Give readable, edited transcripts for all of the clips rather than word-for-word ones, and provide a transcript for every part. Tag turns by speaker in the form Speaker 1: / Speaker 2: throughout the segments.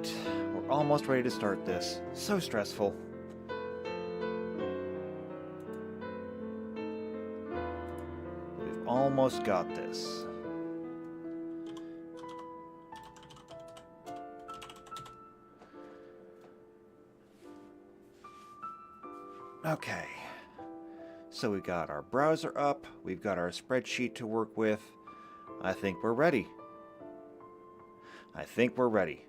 Speaker 1: Alright, we're almost ready to start this. So stressful. We've almost got this. Okay. So we got our browser up, we've got our spreadsheet to work with. I think we're ready. I think we're ready.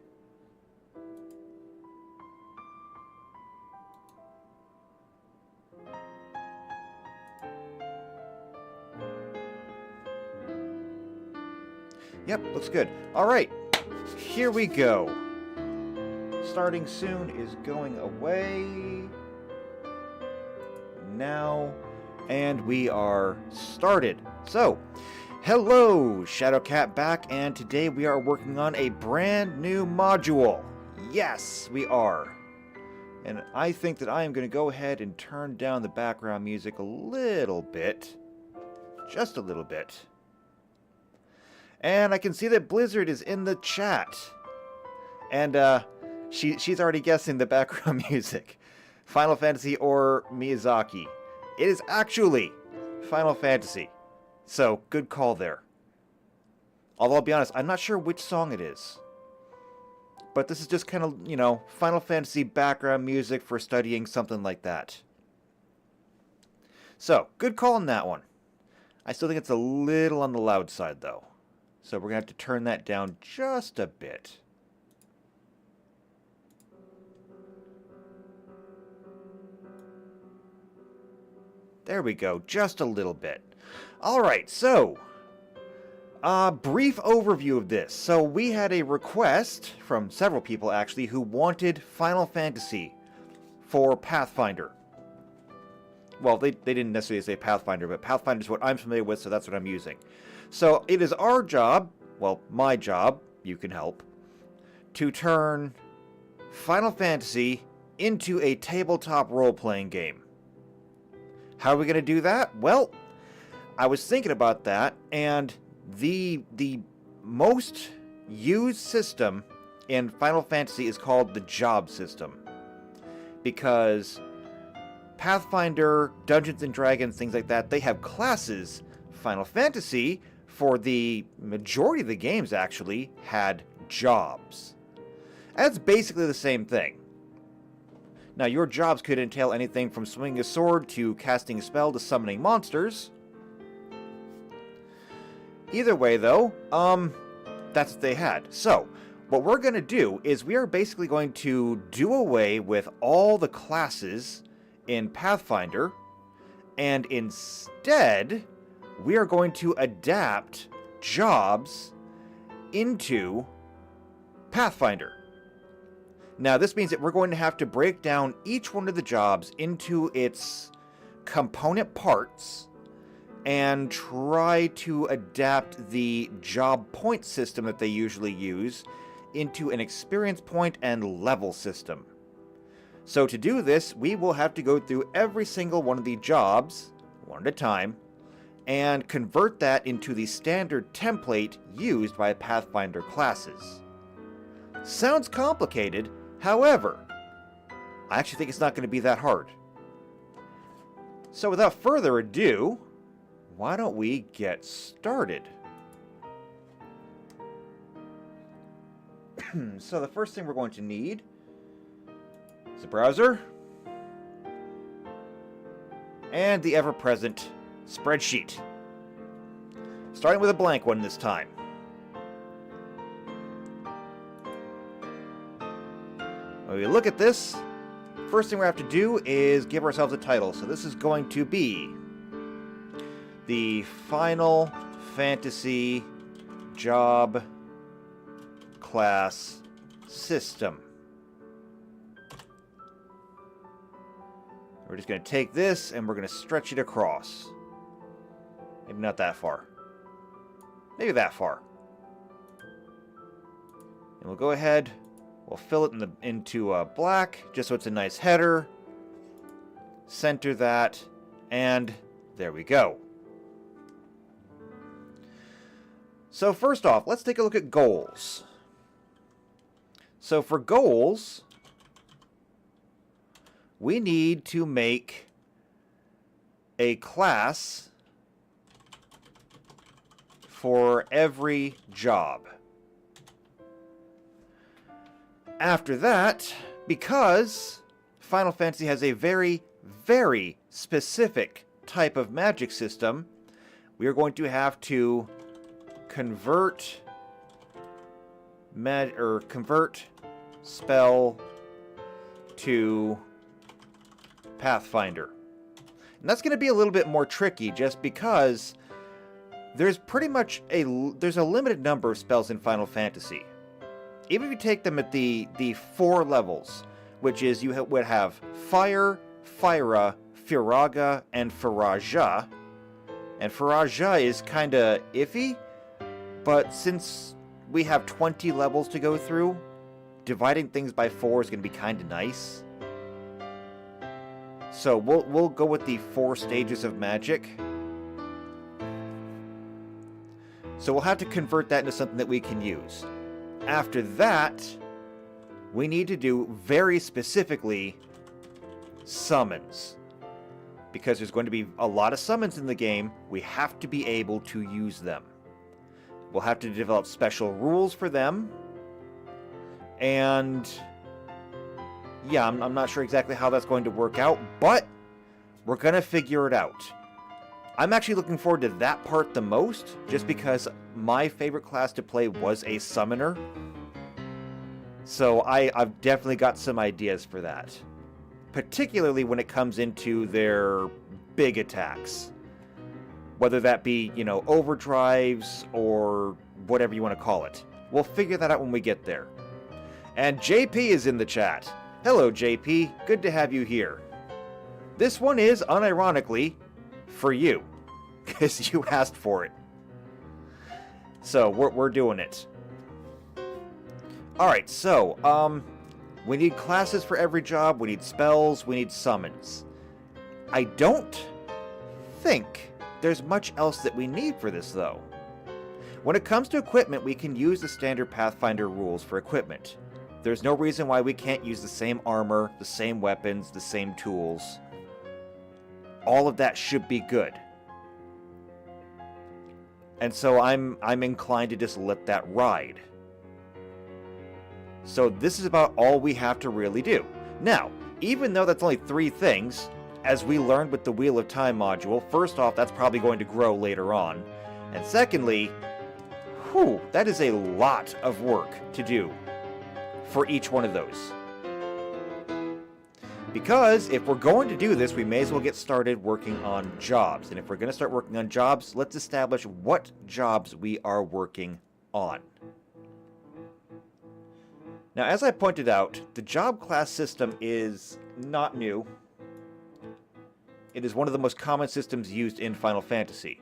Speaker 1: Yep, looks good. All right, here we go. Starting soon is going away. Now, and we are started. So, hello, Shadowcat back, and today we are working on a brand new module. Yes, we are. And I think that I am going to go ahead and turn down the background music a little bit. Just a little bit. And I can see that Blizzard is in the chat. And she's already guessing the background music. Final Fantasy or Miyazaki. It is actually Final Fantasy. So, good call there. Although, I'll be honest, I'm not sure which song it is. But this is just kind of, you know, Final Fantasy background music for studying, something like that. So, good call on that one. I still think it's a little on the loud side, though. So we're going to have to turn that down just a bit. There we go, just a little bit. Alright, so, brief overview of this. So we had a request from several people, actually, who wanted Final Fantasy for Pathfinder. Well, they didn't necessarily say Pathfinder, but Pathfinder is what I'm familiar with, so that's what I'm using. So it is our job, well, my job, you can help, to turn Final Fantasy into a tabletop role-playing game. How are we going to do that? Well, I was thinking about that, and the most used system in Final Fantasy is called the job system. Because Pathfinder, Dungeons & Dragons, things like that, they have classes. Final Fantasy, for the majority of the games actually, had jobs. That's basically the same thing. Now, your jobs could entail anything from swinging a sword to casting a spell to summoning monsters. Either way, though, that's what they had. So, what we're going to do is we are basically going to do away with all the classes in Pathfinder, and instead, we are going to adapt jobs into Pathfinder. Now, this means that we're going to have to break down each one of the jobs into its component parts and try to adapt the job point system that they usually use into an experience point and level system. So to do this, we will have to go through every single one of the jobs, one at a time, and convert that into the standard template used by Pathfinder classes. Sounds complicated, however, I actually think it's not going to be that hard. So without further ado, why don't we get started? So the first thing we're going to need is a browser and the ever-present spreadsheet. Starting with a blank one this time. When we look at this, first thing we have to do is give ourselves a title. So this is going to be the Final Fantasy Job Class System. We're just going to take this and we're going to stretch it across. Maybe not that far. Maybe that far. And we'll go ahead, we'll fill it into black, just so it's a nice header. Center that, and there we go. So first off, let's take a look at goals. So for goals, we need to make a class for every job. After that, because Final Fantasy has a very, very specific type of magic system, we are going to have to convert spell to Pathfinder. And that's going to be a little bit more tricky just because there's pretty much there's a limited number of spells in Final Fantasy. Even if you take them at the 4 levels, which is you would have Fire, Fyra, Firaga, and Firaja. And Firaja is kind of iffy, but since we have 20 levels to go through, dividing things by 4 is going to be kind of nice. So we'll go with the 4 stages of magic. So we'll have to convert that into something that we can use. After that, we need to do very specifically summons. Because there's going to be a lot of summons in the game, we have to be able to use them. We'll have to develop special rules for them. And yeah, I'm not sure exactly how that's going to work out, but we're going to figure it out. I'm actually looking forward to that part the most, just because my favorite class to play was a summoner. So I've definitely got some ideas for that. Particularly when it comes into their big attacks. Whether that be, overdrives or whatever you want to call it. We'll figure that out when we get there. And JP is in the chat. Hello, JP. Good to have you here. This one is, unironically, for you. Because you asked for it. So, we're doing it. Alright, so, we need classes for every job, we need spells, we need summons. I don't think there's much else that we need for this, though. When it comes to equipment, we can use the standard Pathfinder rules for equipment. There's no reason why we can't use the same armor, the same weapons, the same tools. All of that should be good. And so I'm inclined to just let that ride. So this is about all we have to really do. Now, even though that's only 3 things, as we learned with the Wheel of Time module, first off, that's probably going to grow later on. And secondly, that is a lot of work to do for each one of those. Because if we're going to do this, we may as well get started working on jobs. And if we're going to start working on jobs, let's establish what jobs we are working on. Now, as I pointed out, the job class system is not new. It is one of the most common systems used in Final Fantasy.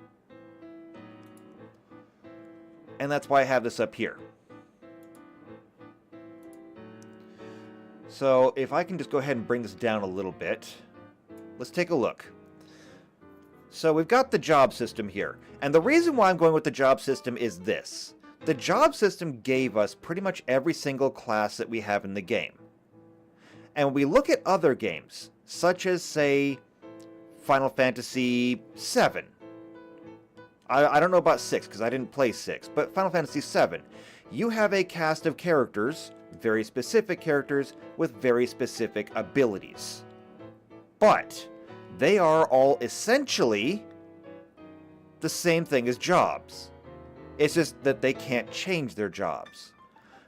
Speaker 1: And that's why I have this up here. So, if I can just go ahead and bring this down a little bit, let's take a look. So, we've got the job system here. And the reason why I'm going with the job system is this. The job system gave us pretty much every single class that we have in the game. And when we look at other games, such as, say, Final Fantasy VII. I don't know about 6, because I didn't play 6, but Final Fantasy VII. You have a cast of characters, very specific characters, with very specific abilities. But they are all essentially the same thing as jobs. It's just that they can't change their jobs.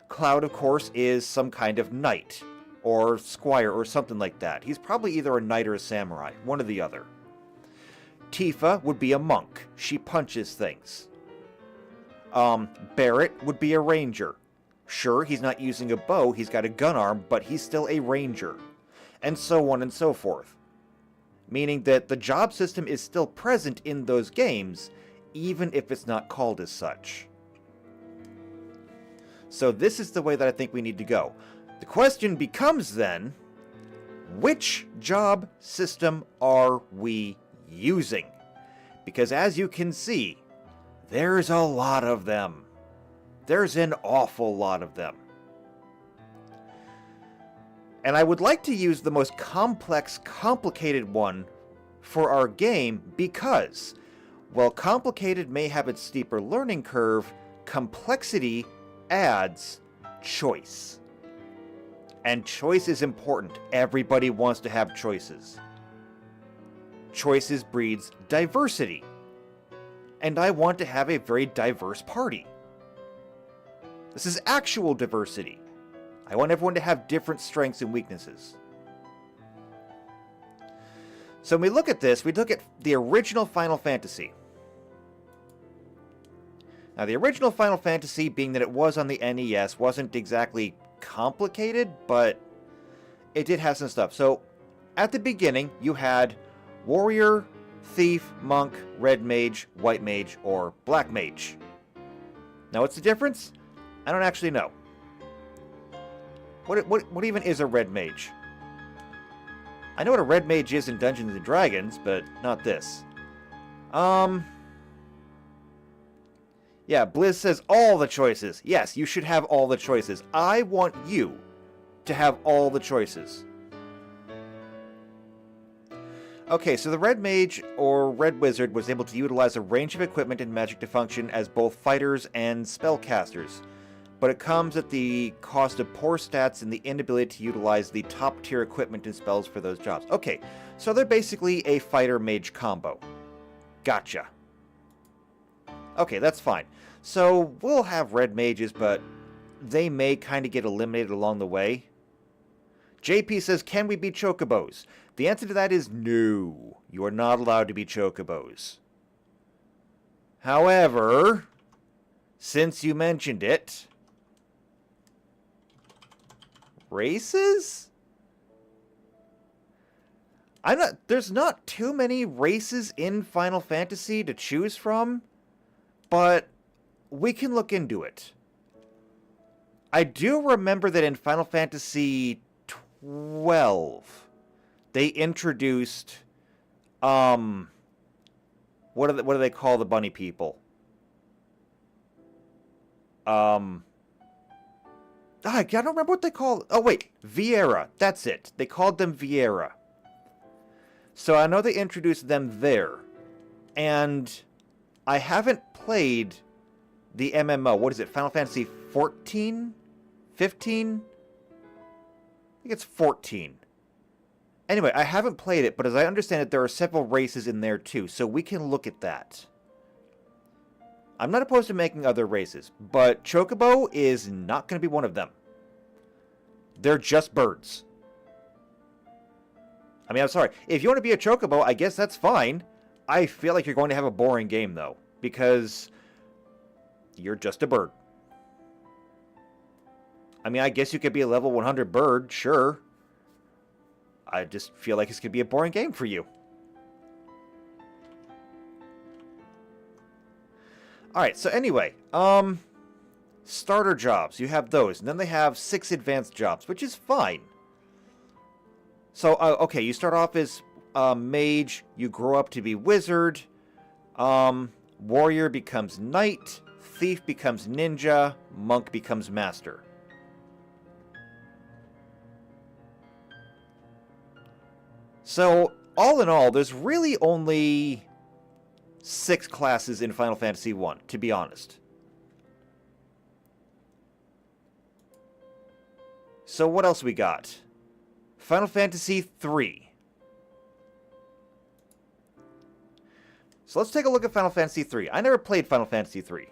Speaker 1: Cloud, of course, is some kind of knight, or squire, or something like that. He's probably either a knight or a samurai, one or the other. Tifa would be a monk. She punches things. Barrett would be a ranger. Sure, he's not using a bow, he's got a gun arm, but he's still a ranger. And so on and so forth. Meaning that the job system is still present in those games, even if it's not called as such. So this is the way that I think we need to go. The question becomes then, which job system are we using? Because as you can see, there's a lot of them. There's an awful lot of them. And I would like to use the most complex, complicated one for our game because, while complicated may have its steeper learning curve, complexity adds choice. And choice is important. Everybody wants to have choices. Choices breeds diversity. And I want to have a very diverse party. This is actual diversity. I want everyone to have different strengths and weaknesses. So when we look at this, we look at the original Final Fantasy. Now, the original Final Fantasy, being that it was on the NES, wasn't exactly complicated, but it did have some stuff. So, at the beginning, you had Warrior, Thief, Monk, Red Mage, White Mage, or Black Mage. Now, what's the difference? I don't actually know. What even is a Red Mage? I know what a Red Mage is in Dungeons & Dragons, but not this. Yeah, Blizz says all the choices. Yes, you should have all the choices. I want you to have all the choices. Okay, so the Red Mage or Red Wizard was able to utilize a range of equipment and magic to function as both fighters and spellcasters, but it comes at the cost of poor stats and the inability to utilize the top-tier equipment and spells for those jobs. Okay, so they're basically a fighter-mage combo. Gotcha. Okay, that's fine. So, we'll have Red Mages, but they may kind of get eliminated along the way. JP says, can we be Chocobos? The answer to that is no. You are not allowed to be Chocobos. However, since you mentioned it, races? There's not too many races in Final Fantasy to choose from, but we can look into it. I do remember that in Final Fantasy 12, they introduced, what do they call the bunny people? I don't remember what they call. Oh wait, Viera. That's it. They called them Viera. So I know they introduced them there, and I haven't played the MMO. What is it? Final Fantasy 14? 15? I think it's 14. Anyway, I haven't played it, but as I understand it, there are several races in there too, so we can look at that. I'm not opposed to making other races, but Chocobo is not going to be one of them. They're just birds. I mean, I'm sorry. If you want to be a Chocobo, I guess that's fine. I feel like you're going to have a boring game, though, because you're just a bird. I mean, I guess you could be a level 100 bird, sure. I just feel like it's going to be a boring game for you. Alright, so anyway, starter jobs, you have those, and then they have 6 advanced jobs, which is fine. So, okay, you start off as mage, you grow up to be wizard, warrior becomes knight, thief becomes ninja, monk becomes master. So, all in all, there's really only 6 classes in Final Fantasy 1, to be honest. So what else we got? Final Fantasy 3. So let's take a look at Final Fantasy 3. I never played Final Fantasy 3.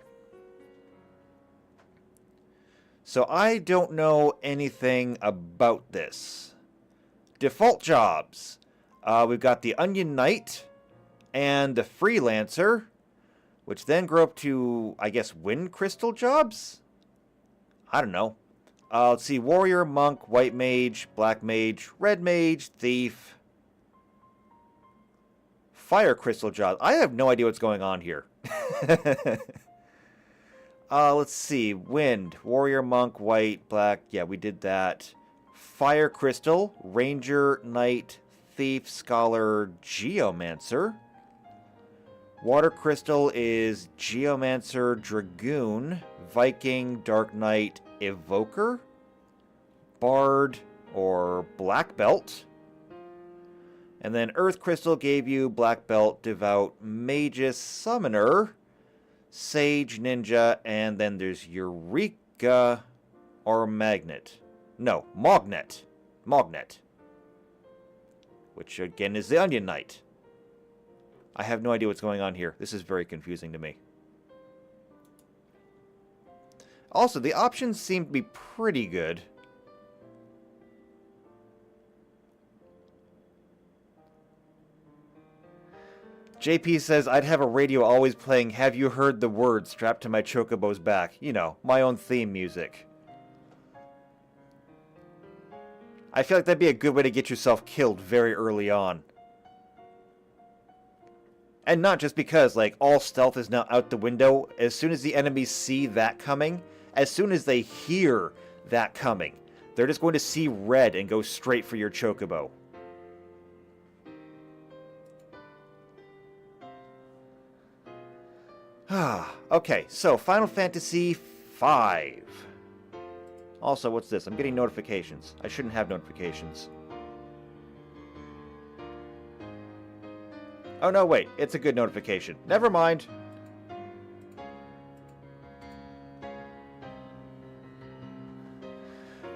Speaker 1: So I don't know anything about this. Default jobs. We've got the Onion Knight and the Freelancer, which then grow up to, I guess, Wind Crystal jobs? I don't know. Let's see, Warrior, Monk, White Mage, Black Mage, Red Mage, Thief. Fire Crystal jobs. I have no idea what's going on here. Let's see, Wind, Warrior, Monk, White, Black. Yeah, we did that. Fire Crystal, Ranger, Knight, Thief, Scholar, Geomancer. Water Crystal is Geomancer, Dragoon, Viking, Dark Knight, Evoker, Bard, or black belt. And then Earth Crystal gave you black belt, devout, magus, summoner, sage, ninja, and then there's Eureka or magnet. No, Mognet. Mognet. Which again is the Onion Knight. I have no idea what's going on here. This is very confusing to me. Also, the options seem to be pretty good. JP says, I'd have a radio always playing Have You Heard the Words strapped to my chocobo's back. You know, my own theme music. I feel like that'd be a good way to get yourself killed very early on. And not just because, like, all stealth is now out the window. As soon as the enemies see that coming, as soon as they hear that coming, they're just going to see red and go straight for your chocobo. Okay, so Final Fantasy V. Also, what's this? I'm getting notifications. I shouldn't have notifications. Oh, no, wait. It's a good notification. Never mind.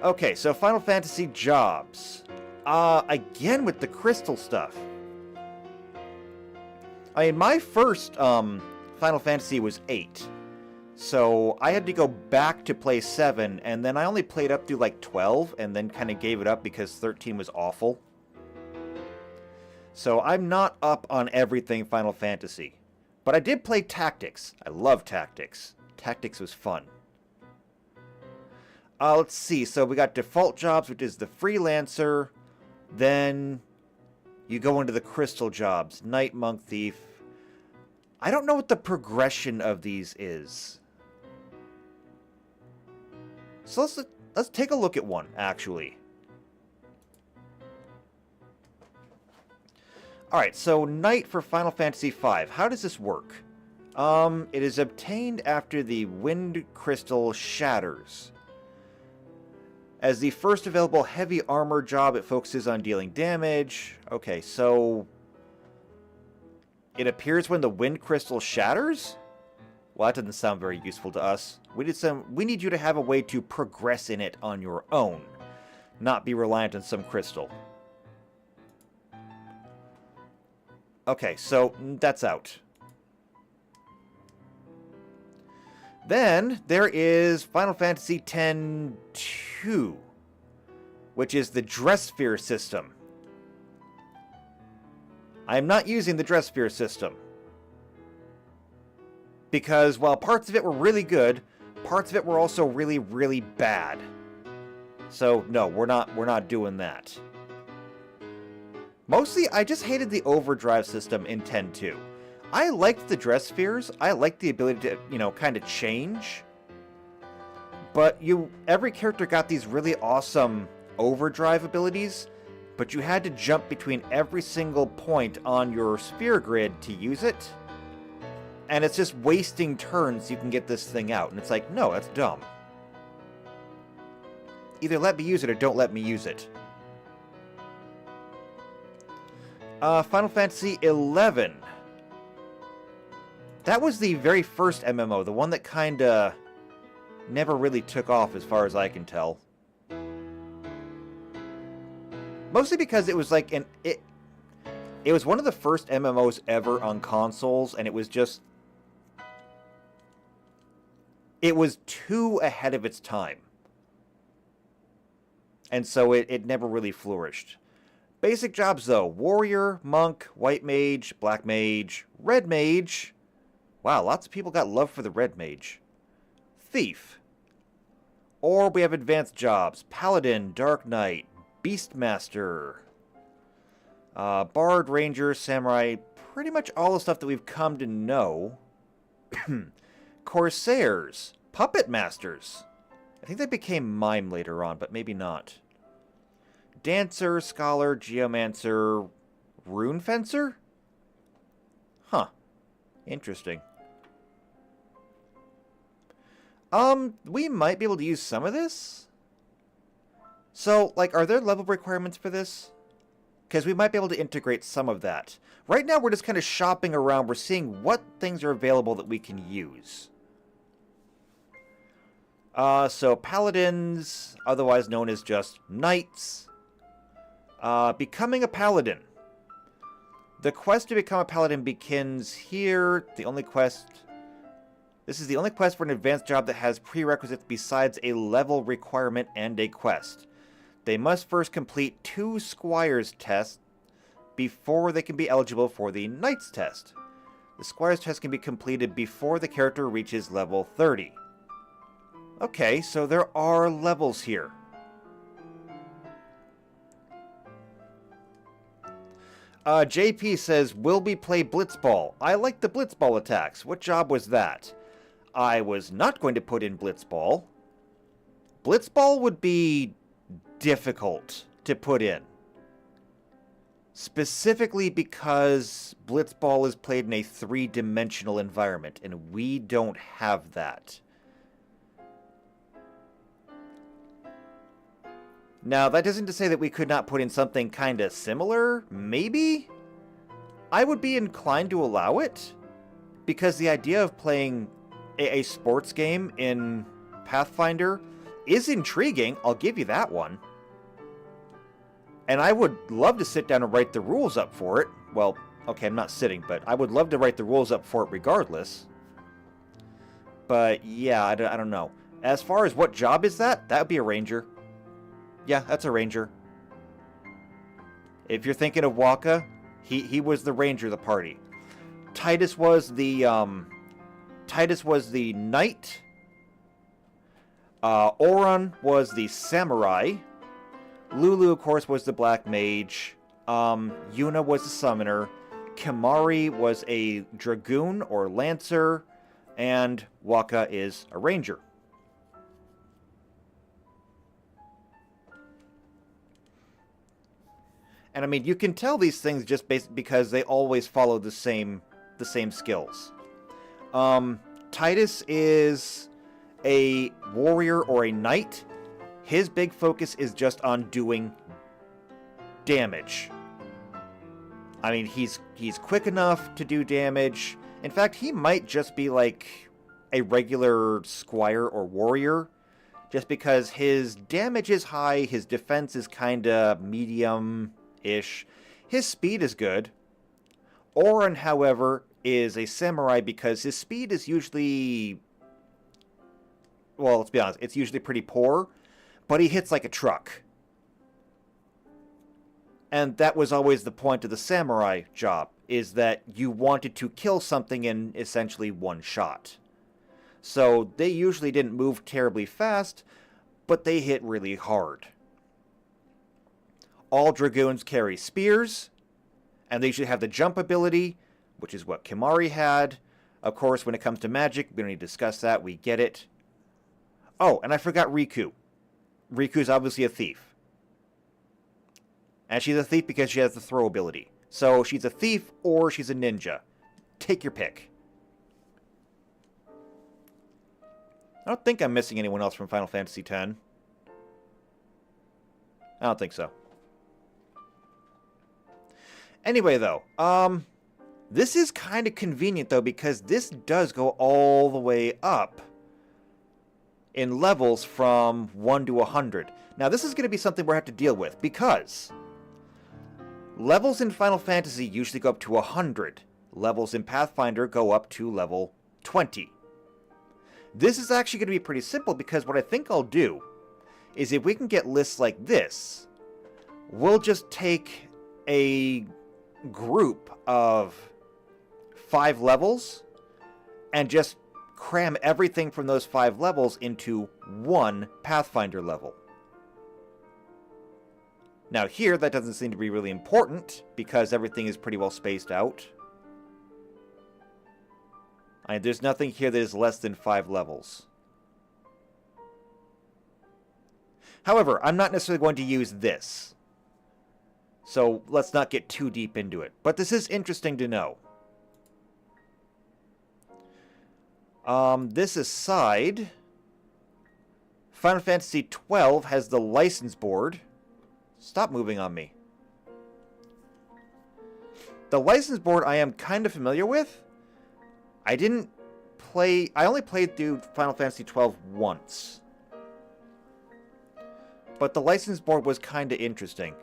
Speaker 1: Okay, so Final Fantasy jobs. Again with the crystal stuff. I mean, my first, Final Fantasy was 8. So I had to go back to play 7, and then I only played up to like 12, and then kind of gave it up because 13 was awful. So I'm not up on everything Final Fantasy. But I did play Tactics. I love Tactics. Tactics was fun. Let's see. So we got default jobs, which is the Freelancer. Then you go into the Crystal jobs. Knight, Monk, Thief. I don't know what the progression of these is. So let's take a look at one, actually. Alright, so Knight for Final Fantasy V. How does this work? It is obtained after the Wind Crystal shatters. As the first available heavy armor job, it focuses on dealing damage. Okay, so it appears when the Wind Crystal shatters? Well, that doesn't sound very useful to us. We need you to have a way to progress in it on your own, not be reliant on some crystal. Okay, so that's out. Then there is Final Fantasy X-2, which is the Dress Sphere system. I am not using the Dress Sphere system. Because while parts of it were really good, parts of it were also really, really bad. So no, we're not doing that. Mostly, I just hated the overdrive system in 10-2. I liked the dress spheres. I liked the ability to, you know, kind of change. But every character got these really awesome overdrive abilities, but you had to jump between every single point on your sphere grid to use it. And it's just wasting turns so you can get this thing out. And it's like, no, that's dumb. Either let me use it or don't let me use it. Final Fantasy XI. That was the very first MMO, the one that kinda never really took off as far as I can tell. Mostly because it was like it was one of the first MMOs ever on consoles, and it was just, it was too ahead of its time. And so it never really flourished. Basic jobs though: warrior, monk, white mage, black mage, red mage. Wow, lots of people got love for the red mage. Thief. Or we have advanced jobs: paladin, dark knight, beastmaster, bard, ranger, samurai. Pretty much all the stuff that we've come to know. Corsairs, puppet masters. I think they became mime later on, but maybe not. Dancer, scholar, geomancer, rune fencer? Huh. Interesting. We might be able to use some of this. So, like, are there level requirements for this? Because we might be able to integrate some of that. Right now, we're just kind of shopping around. We're seeing what things are available that we can use. So paladins, otherwise known as just knights. Becoming a paladin. The quest to become a paladin begins here. This is the only quest for an advanced job that has prerequisites besides a level requirement and a quest. They must first complete 2 Squire's tests before they can be eligible for the Knight's test. The Squire's test can be completed before the character reaches level 30. Okay, so there are levels here. JP says, will we play Blitzball? I like the Blitzball attacks. What job was that? I was not going to put in Blitzball. Blitzball would be difficult to put in. Specifically because Blitzball is played in a 3-dimensional environment, and we don't have that. Now, that isn't to say that we could not put in something kind of similar. Maybe? I would be inclined to allow it, because the idea of playing a sports game in Pathfinder is intriguing. I'll give you that one. And I would love to sit down and write the rules up for it. Well, okay, I'm not sitting, but I would love to write the rules up for it regardless. But yeah, I don't know. As far as what job is that? That would be a ranger. Yeah, that's a ranger. If you're thinking of Waka, he was the ranger of the party. Titus was the knight. Oron was the samurai. Lulu, of course, was the black mage. Yuna was the summoner. Kimari was a dragoon or lancer. And Waka is a ranger. And I mean, you can tell these things just because they always follow the same skills. Titus is a warrior or a knight. His big focus is just on doing damage. I mean, he's quick enough to do damage. In fact, he might just be like a regular squire or warrior, just because his damage is high, his defense is kinda medium-ish. His speed is good. Oren, however, is a samurai because his speed is usually... Well, let's be honest, it's usually pretty poor, but he hits like a truck. And that was always the point of the samurai job, is that you wanted to kill something in essentially one shot. So they usually didn't move terribly fast, but they hit really hard. All dragoons carry spears, and they usually have the jump ability, which is what Kimari had. Of course, when it comes to magic, we don't need to discuss that, we get it. Oh, and I forgot Riku. Riku's obviously a thief. And she's a thief because she has the throw ability. So she's a thief or she's a ninja. Take your pick. I don't think I'm missing anyone else from Final Fantasy X. I don't think so. Anyway, though, this is kind of convenient, though, because this does go all the way up in levels from 1 to 100. Now, this is going to be something we're going to have to deal with, because levels in Final Fantasy usually go up to 100. Levels in Pathfinder go up to level 20. This is actually going to be pretty simple, because what I think I'll do is if we can get lists like this, we'll just take a group of 5 levels and just cram everything from those 5 levels into one Pathfinder level. Now here, that doesn't seem to be really important, because everything is pretty well spaced out. There's nothing here that is less than 5 levels. However, I'm not necessarily going to use this. So let's not get too deep into it. But this is interesting to know. This aside, Final Fantasy 12 has the license board. Stop moving on me. The license board I am kind of familiar with. I only played through Final Fantasy 12 once. But the license board was kind of interesting.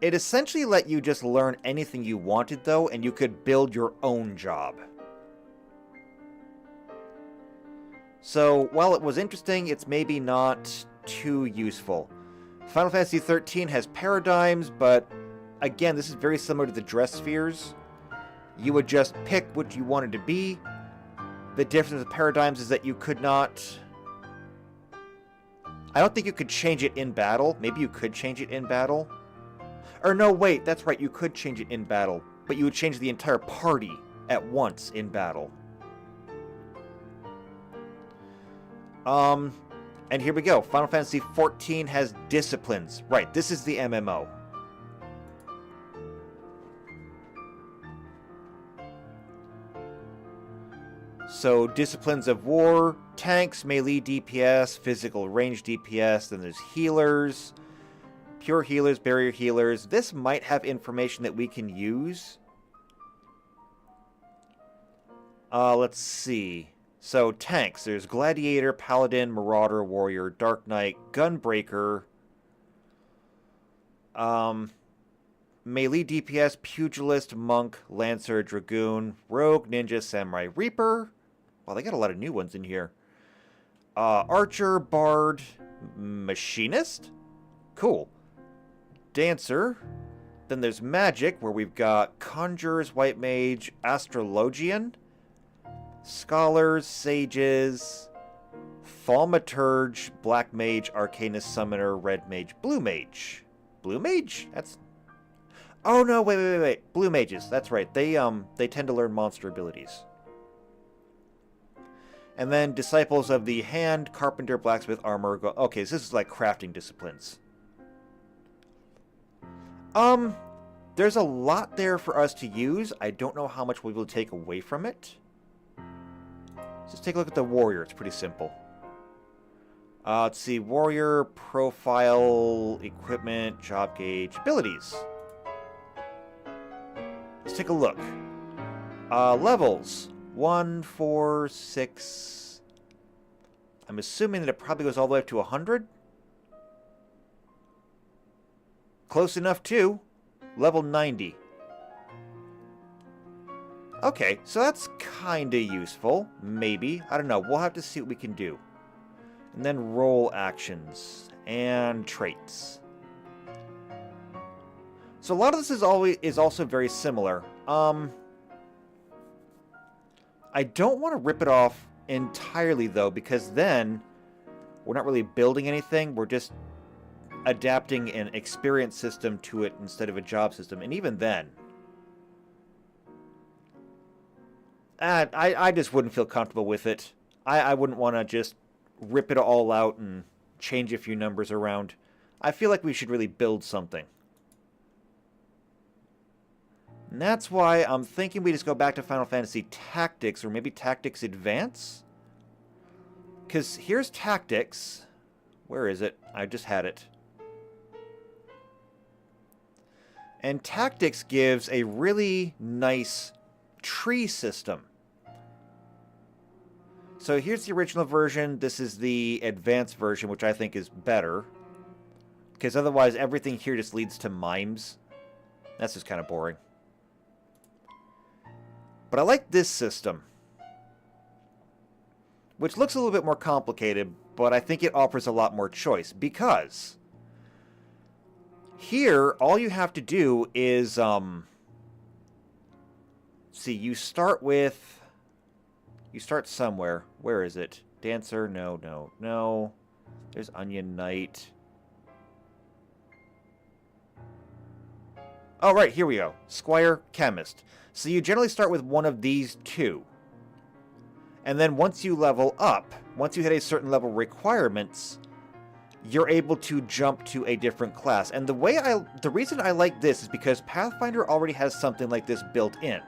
Speaker 1: It essentially let you just learn anything you wanted, though, and you could build your own job. So, while it was interesting, it's maybe not too useful. Final Fantasy 13 has paradigms, but again, this is very similar to the dress spheres. You would just pick what you wanted to be. The difference with paradigms is that you could not... I don't think you could change it in battle. Maybe you could change it in battle. Or no, wait, that's right, you could change it in battle, but you would change the entire party at once in battle. And here we go. Final Fantasy XIV has disciplines. Right, this is the MMO. So, disciplines of war, tanks, melee DPS, physical range DPS, then there's healers, pure healers, barrier healers. This might have information that we can use. Let's see. So, tanks. There's Gladiator, Paladin, Marauder, Warrior, Dark Knight, Gunbreaker. Melee DPS, Pugilist, Monk, Lancer, Dragoon, Rogue, Ninja, Samurai, Reaper. Wow, they got a lot of new ones in here. Archer, Bard, Machinist? Cool. Dancer. Then there's Magic, where we've got Conjurers, White Mage, Astrologian, Scholars, Sages, Thaumaturge, Black Mage, Arcanist, Summoner, Red Mage, Blue Mage. Blue Mage? That's... Oh no, wait. Blue Mages, that's right. They tend to learn monster abilities. And then Disciples of the Hand, Carpenter, Blacksmith, Armor... Okay, so this is like crafting disciplines. There's a lot there for us to use. I don't know how much we will take away from it. Let's take a look at the Warrior. It's pretty simple. Let's see. Warrior, Profile, Equipment, Job Gauge, Abilities. Let's take a look. Levels. 1, 4, 6... I'm assuming that it probably goes all the way up to 100? Close enough, too. Level 90. Okay, so that's kinda useful. Maybe. I don't know. We'll have to see what we can do. And then role actions. And traits. So a lot of this is also very similar. I don't want to rip it off entirely, though, because then we're not really building anything. We're just adapting an experience system to it instead of a job system. And even then, I just wouldn't feel comfortable with it. I wouldn't want to just rip it all out and change a few numbers around. I feel like we should really build something. And that's why I'm thinking we just go back to Final Fantasy Tactics, or maybe Tactics Advance? Because here's Tactics. Where is it? I just had it. And Tactics gives a really nice tree system. So here's the original version. This is the advanced version, which I think is better. Because otherwise everything here just leads to mimes. That's just kind of boring. But I like this system, which looks a little bit more complicated, but I think it offers a lot more choice, because here, all you have to do is, see, you start somewhere. Where is it? Dancer, no. There's Onion Knight. Oh, right, here we go. Squire, Chemist. So you generally start with one of these two. And then once you level up, once you hit a certain level requirements, you're able to jump to a different class. And the reason I like this is because Pathfinder already has something like this built in.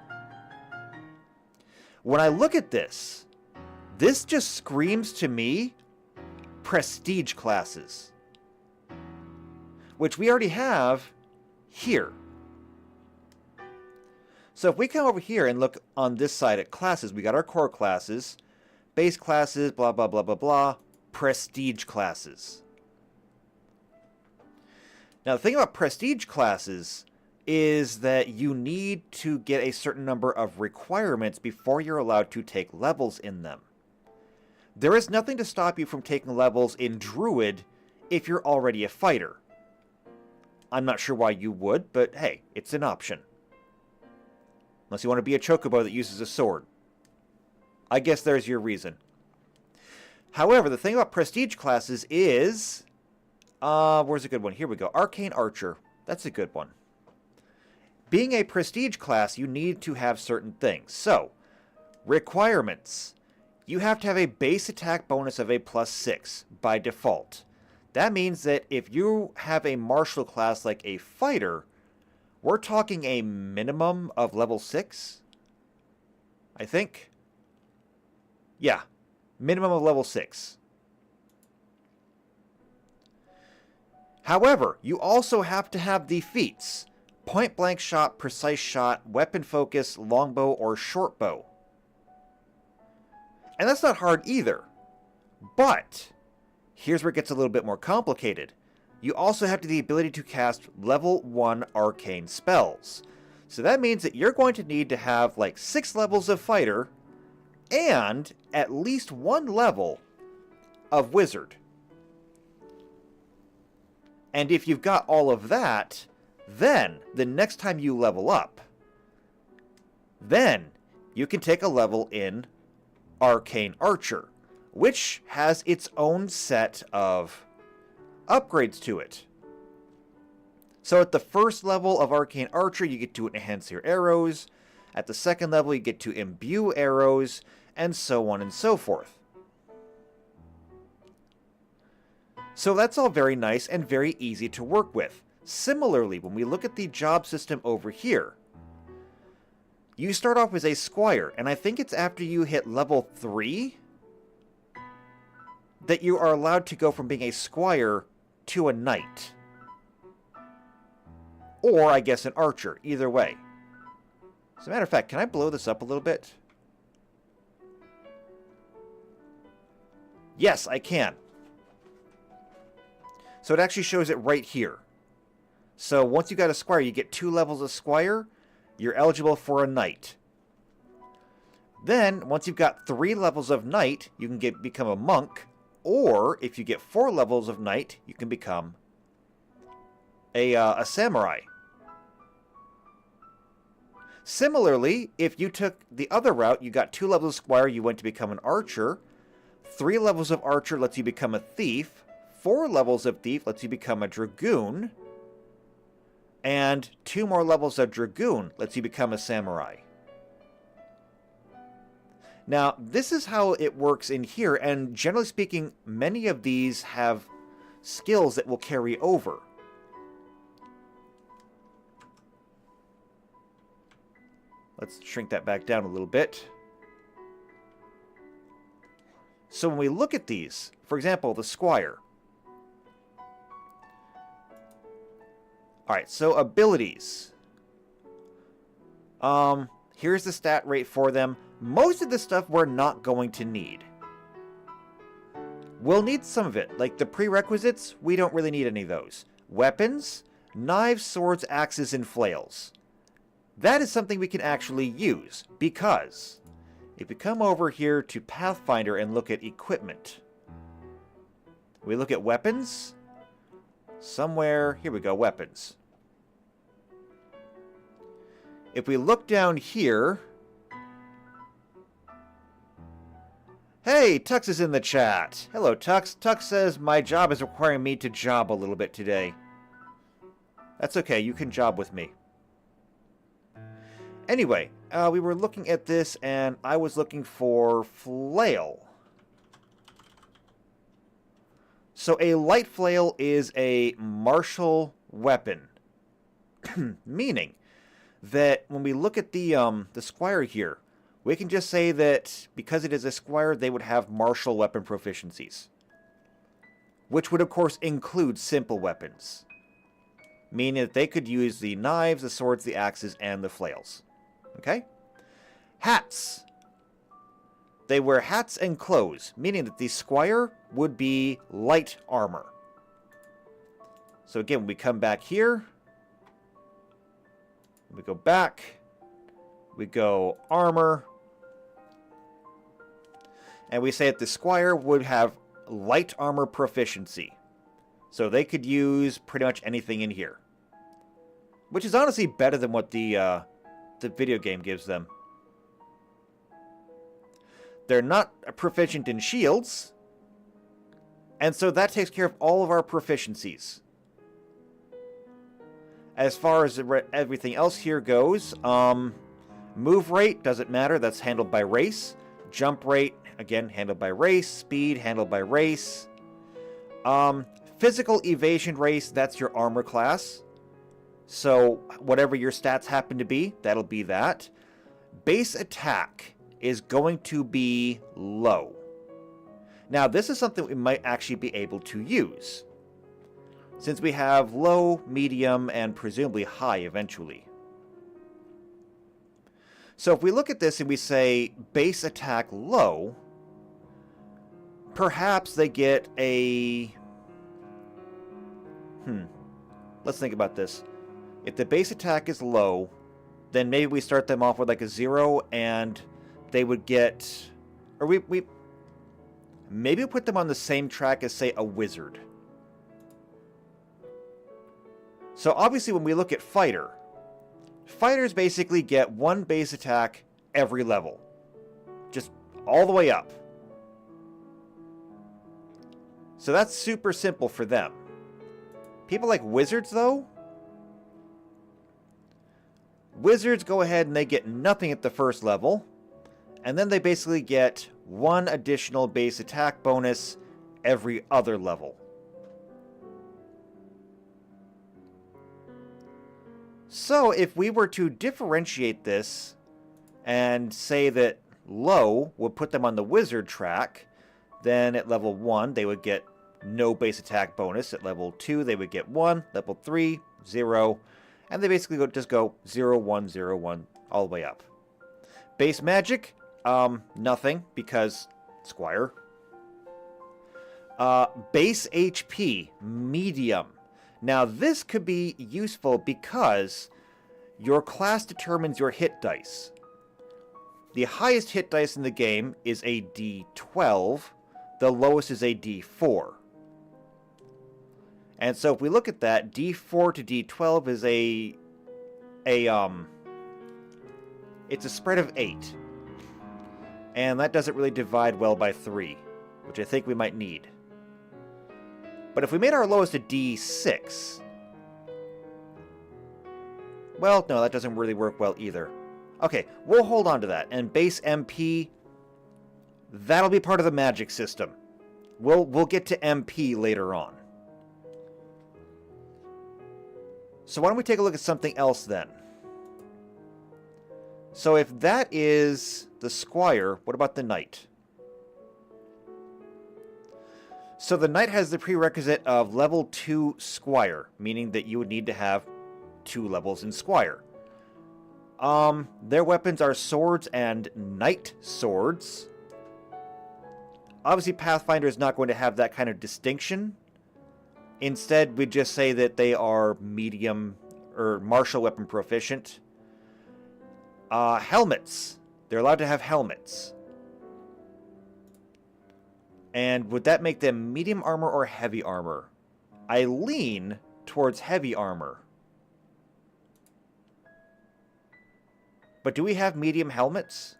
Speaker 1: When I look at this, this just screams to me prestige classes, which we already have here. So if we come over here and look on this side at classes, we got our core classes, base classes, blah, blah, blah, blah, blah, prestige classes. Now, the thing about prestige classes is that you need to get a certain number of requirements before you're allowed to take levels in them. There is nothing to stop you from taking levels in Druid if you're already a fighter. I'm not sure why you would, but hey, it's an option. Unless you want to be a chocobo that uses a sword. I guess there's your reason. However, the thing about prestige classes is... where's a good one? Here we go. Arcane Archer. That's a good one. Being a prestige class, you need to have certain things. So, requirements. You have to have a base attack bonus of a +6 by default. That means that if you have a martial class like a fighter, we're talking a minimum of level 6, I think. Yeah, minimum of level 6. However, you also have to have the feats. Point blank shot, precise shot, weapon focus, longbow, or shortbow. And that's not hard either. But here's where it gets a little bit more complicated. You also have the ability to cast level 1 arcane spells. So that means that you're going to need to have like 6 levels of fighter and at least 1 level of wizard. And if you've got all of that, then the next time you level up, then you can take a level in Arcane Archer, which has its own set of upgrades to it. So at the first level of Arcane Archer, you get to enhance your arrows. At the second level, you get to imbue arrows, and so on and so forth. So that's all very nice and very easy to work with. Similarly, when we look at the job system over here, you start off as a squire, and I think it's after you hit level 3 that you are allowed to go from being a squire to a knight. Or, I guess, an archer. Either way. As a matter of fact, can I blow this up a little bit? Yes, I can. So it actually shows it right here. So once you got a squire, you get 2 levels of squire. You're eligible for a knight. Then, once you've got 3 levels of knight, you can become a monk. Or, if you get 4 levels of knight, you can become a samurai. Similarly, if you took the other route, you got 2 levels of squire, you went to become an archer. 3 levels of archer lets you become a thief. 4 levels of thief lets you become a dragoon. And 2 more levels of dragoon lets you become a samurai. Now, this is how it works in here, and generally speaking, many of these have skills that will carry over. Let's shrink that back down a little bit. So when we look at these, for example, the squire. Alright, so abilities. Here's the stat rate for them. Most of the stuff we're not going to need. We'll need some of it, like the prerequisites, we don't really need any of those. Weapons, knives, swords, axes, and flails. That is something we can actually use, because if we come over here to Pathfinder and look at equipment, we look at weapons, somewhere, here we go, weapons. If we look down here, hey, Tux is in the chat. Hello, Tux. Tux says, my job is requiring me to job a little bit today. That's okay, you can job with me. Anyway, we were looking at this, and I was looking for flail. So a light flail is a martial weapon. Meaning that when we look at the squire here, we can just say that because it is a squire, they would have martial weapon proficiencies. which would of course include simple weapons, meaning that they could use the knives, the swords, the axes, and the flails. Okay? Hats. They wear hats and clothes, meaning that the squire would be light armor. So again, when we come back here, we go back, we go armor, and we say that the squire would have light armor proficiency. So they could use pretty much anything in here, which is honestly better than what the video game gives them. They're not proficient in shields, and so that takes care of all of our proficiencies. As far as everything else here goes, move rate doesn't matter, that's handled by race. Jump rate, again, handled by race. Speed, handled by race. Physical evasion race, that's your armor class. So whatever your stats happen to be, that'll be that. Base attack is going to be low. Now, this is something we might actually be able to use, since we have low, medium, and presumably high eventually. So if we look at this and we say base attack low, perhaps they get a... Let's think about this. If the base attack is low, then maybe we start them off with like a 0 and they would get... Or we maybe put them on the same track as, say, a wizard. So obviously when we look at fighter, fighters basically get one base attack every level. Just all the way up. So that's super simple for them. People like wizards, though, wizards go ahead and they get nothing at the first level, and then they basically get one additional base attack bonus every other level. So if we were to differentiate this and say that low would put them on the wizard track, then at level 1 they would get no base attack bonus. At level 2 they would get 1, level 3, 0, and they basically just go 0, 1, 0, 1 all the way up. Base magic, nothing, because squire. Base HP, medium. Now this could be useful because your class determines your hit dice. The highest hit dice in the game is a D12, the lowest is a D4. And so if we look at that, D4 to D12 is it's a spread of 8. And that doesn't really divide well by 3, which I think we might need. But if we made our lowest a D6... Well, no, that doesn't really work well either. Okay, we'll hold on to that. And base MP, that'll be part of the magic system. We'll get to MP later on. So why don't we take a look at something else then? So if that is the squire, what about the knight? So the knight has the prerequisite of level 2 squire, meaning that you would need to have 2 levels in squire. Their weapons are swords and knight swords. Obviously Pathfinder is not going to have that kind of distinction. Instead, we just say that they are medium or martial weapon proficient. Helmets. They're allowed to have helmets. And would that make them medium armor or heavy armor? I lean towards heavy armor. But do we have medium helmets?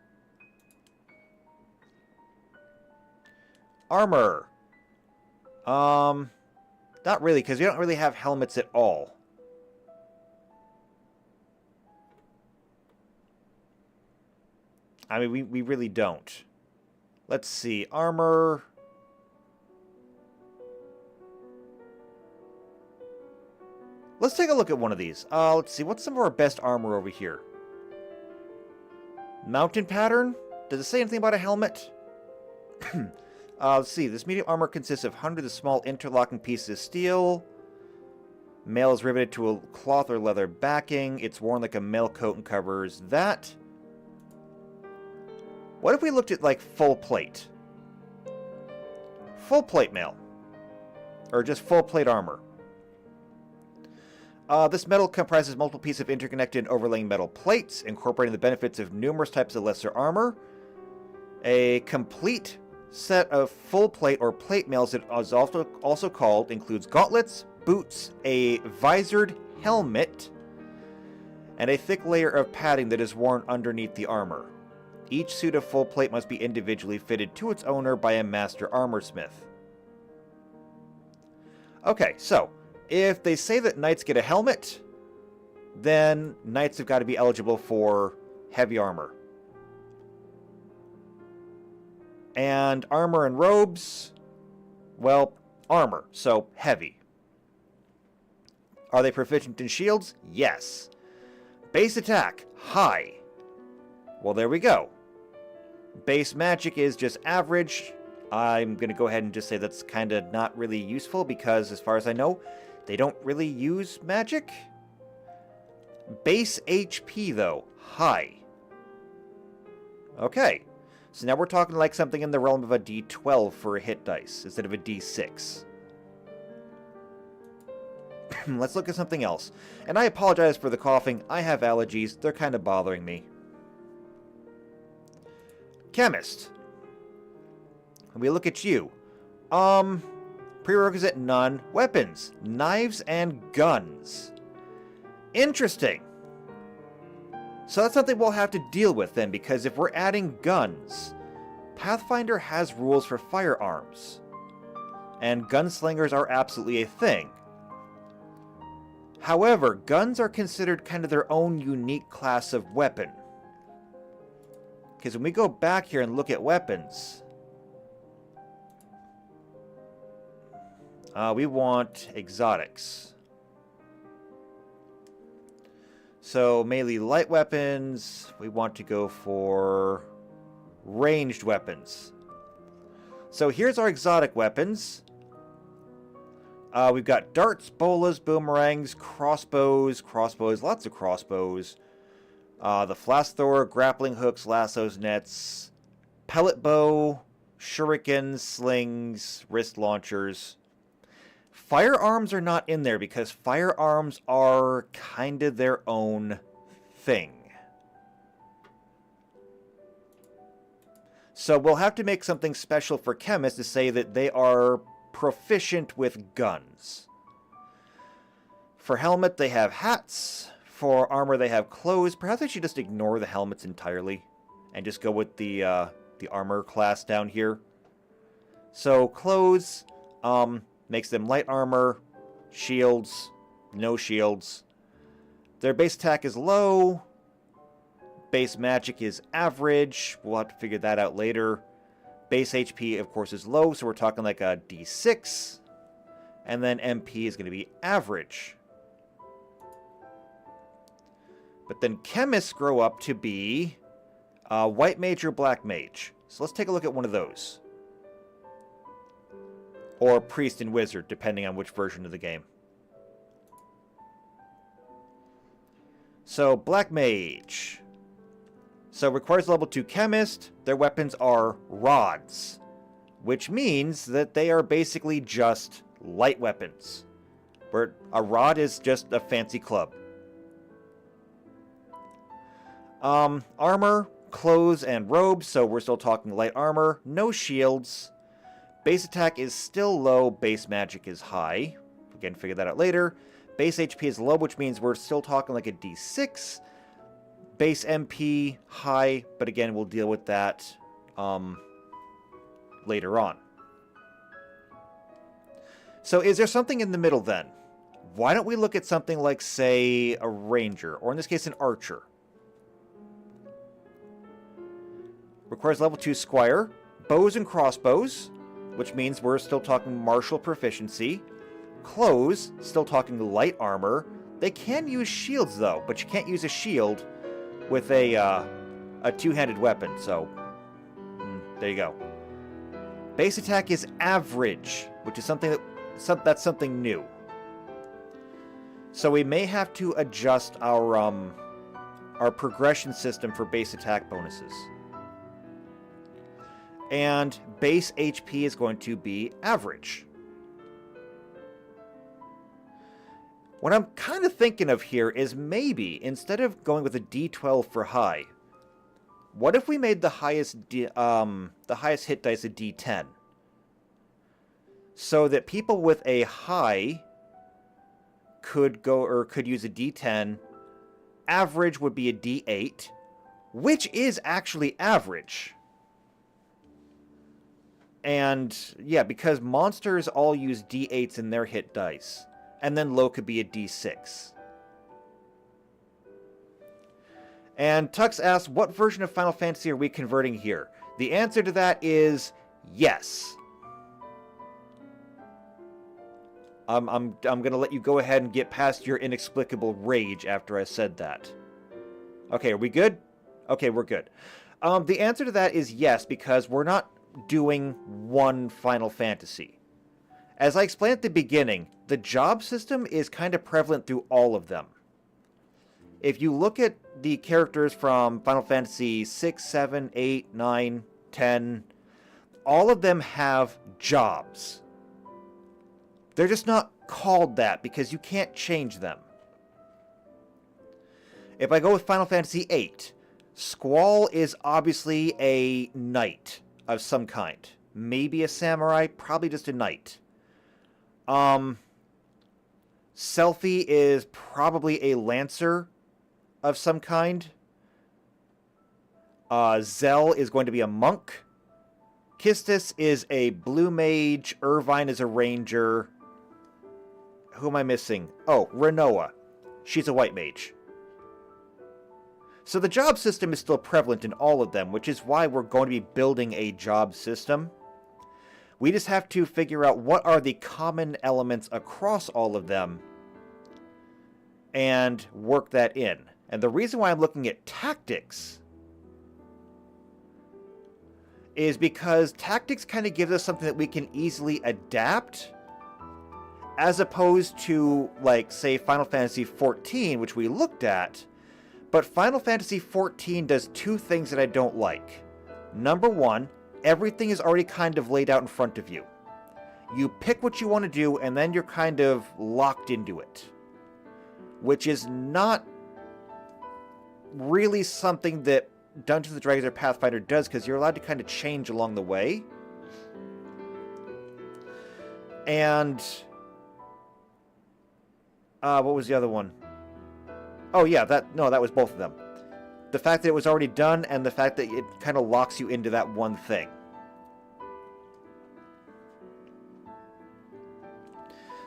Speaker 1: Armor. Not really, because we don't really have helmets at all. I mean, we really don't. Let's see. Armor. Let's take a look at one of these. Let's see. What's some of our best armor over here? Mountain pattern? Does it say anything about a helmet? Let's see. This medium armor consists of hundreds of small interlocking pieces of steel. Mail is riveted to a cloth or leather backing. It's worn like a mail coat and covers that. What if we looked at, like, full plate? Full plate mail. Or just full plate armor. This metal comprises multiple pieces of interconnected and overlaying metal plates, incorporating the benefits of numerous types of lesser armor. A complete set of full plate or plate mails, it is also called, includes gauntlets, boots, a visored helmet, and a thick layer of padding that is worn underneath the armor. Each suit of full plate must be individually fitted to its owner by a master armorsmith. Okay, so if they say that knights get a helmet, then knights have got to be eligible for heavy armor. And armor and robes, well, armor, so heavy. Are they proficient in shields? Yes. Base attack, high. Well, there we go. Base magic is just average. I'm going to go ahead and just say that's kind of not really useful because, as far as I know, they don't really use magic. Base HP, though, high. Okay. So now we're talking like something in the realm of a D12 for a hit dice instead of a D6. Let's look at something else. And I apologize for the coughing. I have allergies. They're kind of bothering me. Chemist. When we look at you. Prerequisite none. Weapons. Knives and guns. Interesting. So that's something we'll have to deal with then, because if we're adding guns, Pathfinder has rules for firearms. And gunslingers are absolutely a thing. However, guns are considered kind of their own unique class of weapon. Because when we go back here and look at weapons, we want exotics. So melee light weapons, we want to go for ranged weapons. So here's our exotic weapons. We've got darts, bolas, boomerangs, crossbows, lots of crossbows. The flask thrower, grappling hooks, lassos, nets, pellet bow, shurikens, slings, wrist launchers. Firearms are not in there because firearms are kind of their own thing. So we'll have to make something special for chemists to say that they are proficient with guns. For helmet, they have hats. For armor, they have clothes. Perhaps I should just ignore the helmets entirely and just go with the armor class down here. So clothes makes them light armor, shields, no shields. Their base attack is low. Base magic is average. We'll have to figure that out later. Base HP, of course, is low, so we're talking like a D6. And then MP is going to be average. But then chemists grow up to be white mage or black mage. So let's take a look at one of those. Or priest and wizard, depending on which version of the game. So, black mage. So, requires level 2 chemist. Their weapons are rods. Which means that they are basically just light weapons. Where a rod is just a fancy club. Armor, clothes, and robes. So, we're still talking light armor. No shields. Base attack is still low, base magic is high. Again, figure that out later. Base HP is low, which means we're still talking like a D6. Base MP, high, but again, we'll deal with that later on. So is there something in the middle then? Why don't we look at something like, say, a ranger, or in this case, an archer? Requires level 2 squire, bows and crossbows, which means we're still talking martial proficiency. Clothes, still talking light armor. They can use shields, though, but you can't use a shield with a two-handed weapon, so there you go. Base attack is average, which is that's something new. So we may have to adjust our progression system for base attack bonuses. And base HP is going to be average. What I'm kind of thinking of here is maybe, instead of going with a D12 for high, what if we made the highest hit dice a D10? So that people with a high could use a D10. Average would be a D8, which is actually average. And yeah, because monsters all use D8s in their hit dice. And then low could be a D6. And Tux asks, what version of Final Fantasy are we converting here? The answer to that is yes. I'm going to let you go ahead and get past your inexplicable rage after I said that. Okay, are we good? Okay, we're good. The answer to that is yes, because we're not doing one Final Fantasy. As I explained at the beginning, the job system is kind of prevalent through all of them. If you look at the characters from Final Fantasy 6, 7, 8, 9, 10, all of them have jobs. They're just not called that because you can't change them. If I go with Final Fantasy 8, Squall is obviously a knight of some kind. Maybe a samurai, probably just a knight. Selphie is probably a lancer of some kind. Zell is going to be a monk. Kistis is a blue mage. Irvine is a ranger. Who am I missing? Oh, Renoa. She's a white mage. So the job system is still prevalent in all of them, which is why we're going to be building a job system. We just have to figure out what are the common elements across all of them and work that in. And the reason why I'm looking at tactics is because tactics kind of gives us something that we can easily adapt, as opposed to, like, say, Final Fantasy XIV, which we looked at. But Final Fantasy XIV does two things that I don't like. Number one, everything is already kind of laid out in front of you. You pick what you want to do, and then you're kind of locked into it. Which is not really something that Dungeons & Dragons or Pathfinder does, because you're allowed to kind of change along the way. And what was the other one? Oh yeah, that was both of them. The fact that it was already done, and the fact that it kind of locks you into that one thing.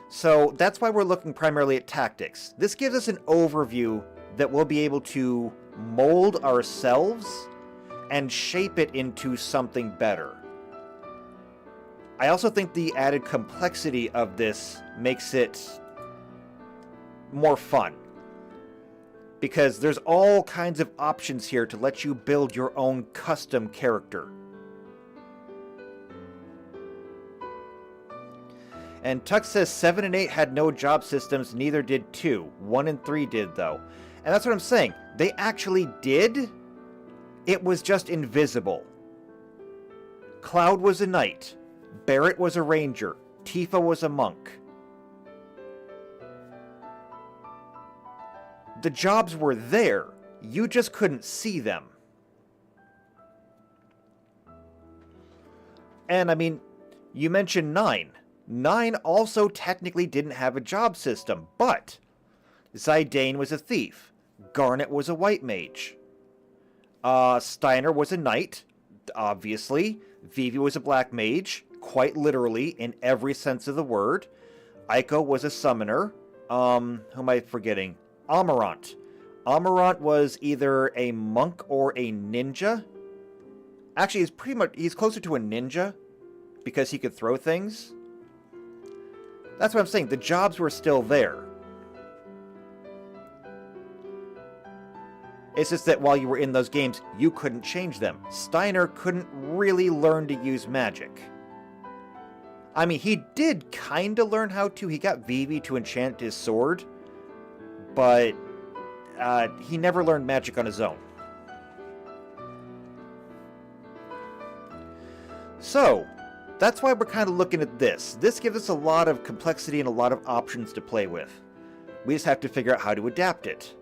Speaker 1: So that's why we're looking primarily at tactics. This gives us an overview that we'll be able to mold ourselves and shape it into something better. I also think the added complexity of this makes it more fun, because there's all kinds of options here to let you build your own custom character. And Tux says 7 and 8 had no job systems, neither did 2. 1 and 3 did, though. And that's what I'm saying. They actually did. It was just invisible. Cloud was a knight. Barrett was a ranger. Tifa was a monk. The jobs were there. You just couldn't see them. And, I mean, you mentioned 9. 9 also technically didn't have a job system, but Zidane was a thief. Garnet was a white mage. Steiner was a knight, obviously. Vivi was a black mage, quite literally, in every sense of the word. Aiko was a summoner. Who am I forgetting? Amarant. Amarant was either a monk or a ninja. Actually, he's closer to a ninja, because he could throw things. That's what I'm saying. The jobs were still there. It's just that while you were in those games, you couldn't change them. Steiner couldn't really learn to use magic. I mean, he did kind of learn how to. He got Vivi to enchant his sword, but he never learned magic on his own. So, that's why we're kind of looking at this. This gives us a lot of complexity and a lot of options to play with. We just have to figure out how to adapt it.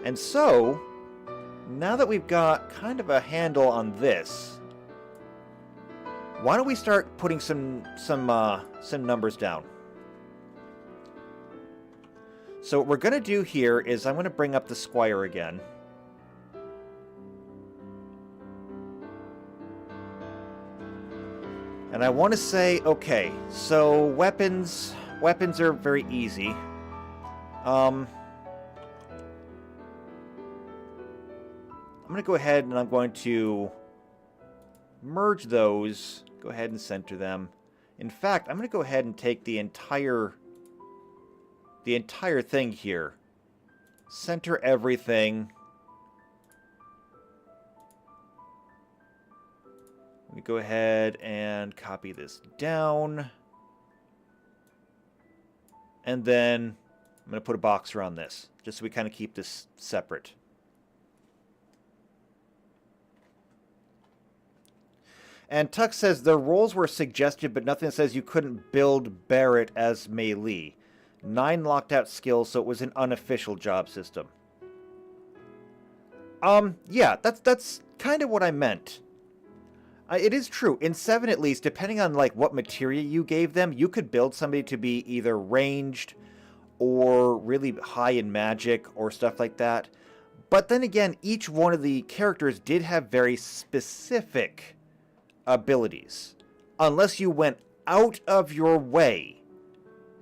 Speaker 1: And so, now that we've got kind of a handle on this, why don't we start putting some numbers down? So what we're going to do here is I'm going to bring up the squire again. And I want to say, okay, so weapons are very easy. I'm going to go ahead and I'm going to merge those. Go ahead and center them. In fact, I'm going to go ahead and take the entire thing here. Center everything. Let me go ahead and copy this down. And then I'm going to put a box around this, just so we kind of keep this separate. And Tuck says their roles were suggested, but nothing says you couldn't build Barrett as melee. 9 locked out skills, so it was an unofficial job system. Yeah, that's kind of what I meant. It is true. In 7, at least, depending on like what materia you gave them, you could build somebody to be either ranged or really high in magic or stuff like that. But then again, each one of the characters did have very specific abilities. Unless you went out of your way,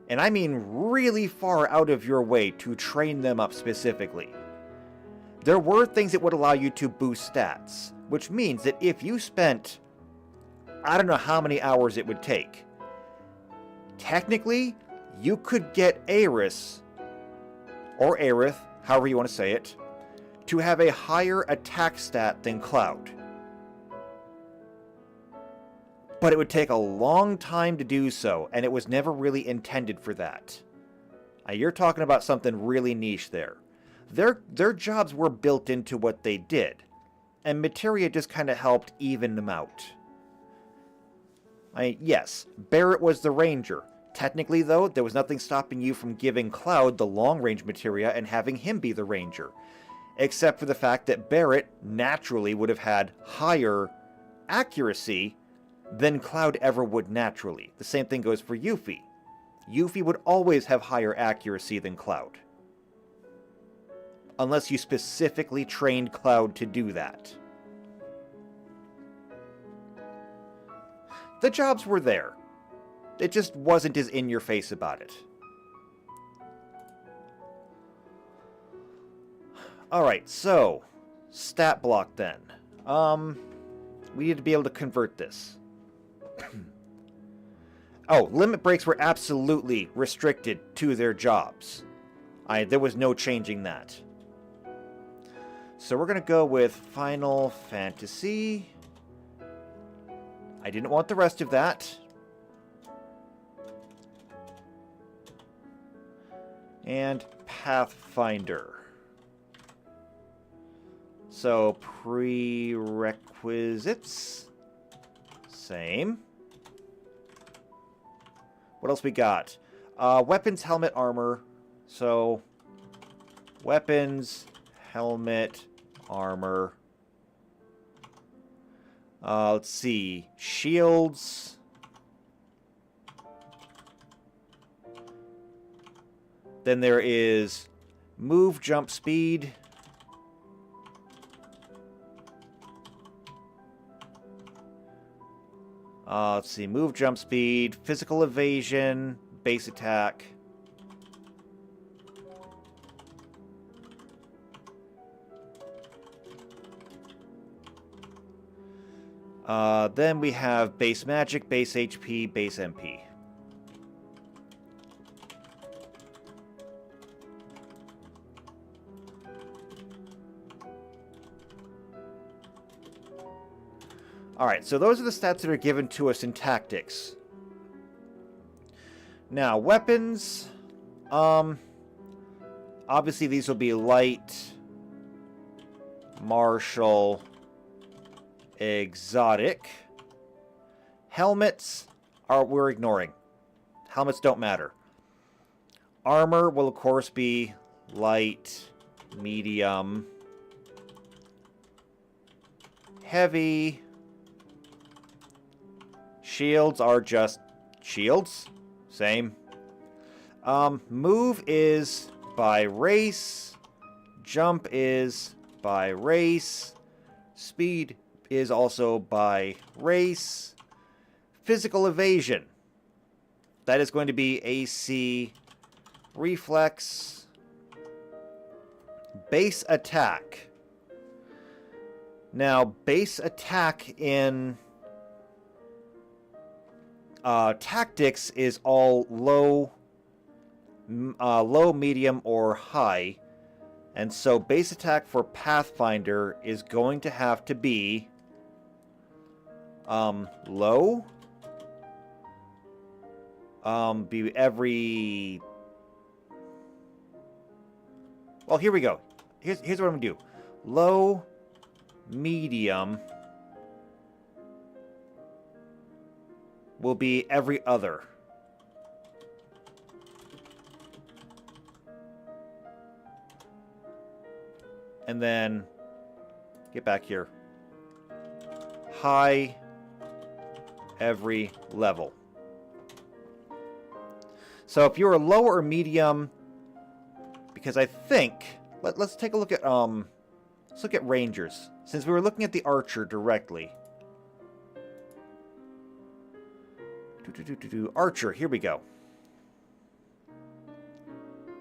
Speaker 1: and I mean really far out of your way, to train them up specifically. There were things that would allow you to boost stats, which means that if you spent, I don't know how many hours it would take, technically, you could get Aerith, or Aerith, however you want to say it, to have a higher attack stat than Cloud. But it would take a long time to do so, and it was never really intended for that. You're talking about something really niche there. Their jobs were built into what they did, and materia just kind of helped even them out. Yes, Barrett was the ranger. Technically, though, there was nothing stopping you from giving Cloud the long-range materia and having him be the ranger. Except for the fact that Barrett naturally would have had higher accuracy than Cloud ever would naturally. The same thing goes for Yuffie. Yuffie would always have higher accuracy than Cloud. Unless you specifically trained Cloud to do that. The jobs were there. It just wasn't as in-your-face about it. Alright, so, stat block then. We need to be able to convert this. Oh, limit breaks were absolutely restricted to their jobs. There was no changing that. So we're going to go with Final Fantasy. I didn't want the rest of that. And Pathfinder. So, prerequisites. Same. What else we got? Weapons, helmet, armor. So, weapons, helmet, armor. Let's see. Shields. Then there is move, jump, speed. Let's see. Move, jump, speed, physical evasion, base attack. Then we have base magic, base HP, base MP. Alright, so those are the stats that are given to us in tactics. Now, weapons. Obviously these will be light, martial, exotic. Helmets we're ignoring. Helmets don't matter. Armor will of course be light, medium, heavy. Shields are just shields. Same. Move is by race. Jump is by race. Speed is also by race. Physical evasion. That is going to be AC. Reflex. Base attack. Now, base attack in tactics is all low, medium, or high. And so base attack for Pathfinder is going to have to be low. Be every... Well, here we go. Here's what I'm going to do. Low, medium will be every other. And then, get back here. High, every level. So if you're a low or medium, because I think, let's take a look at, let's look at Rangers. Since we were looking at the Archer directly. Archer, here we go.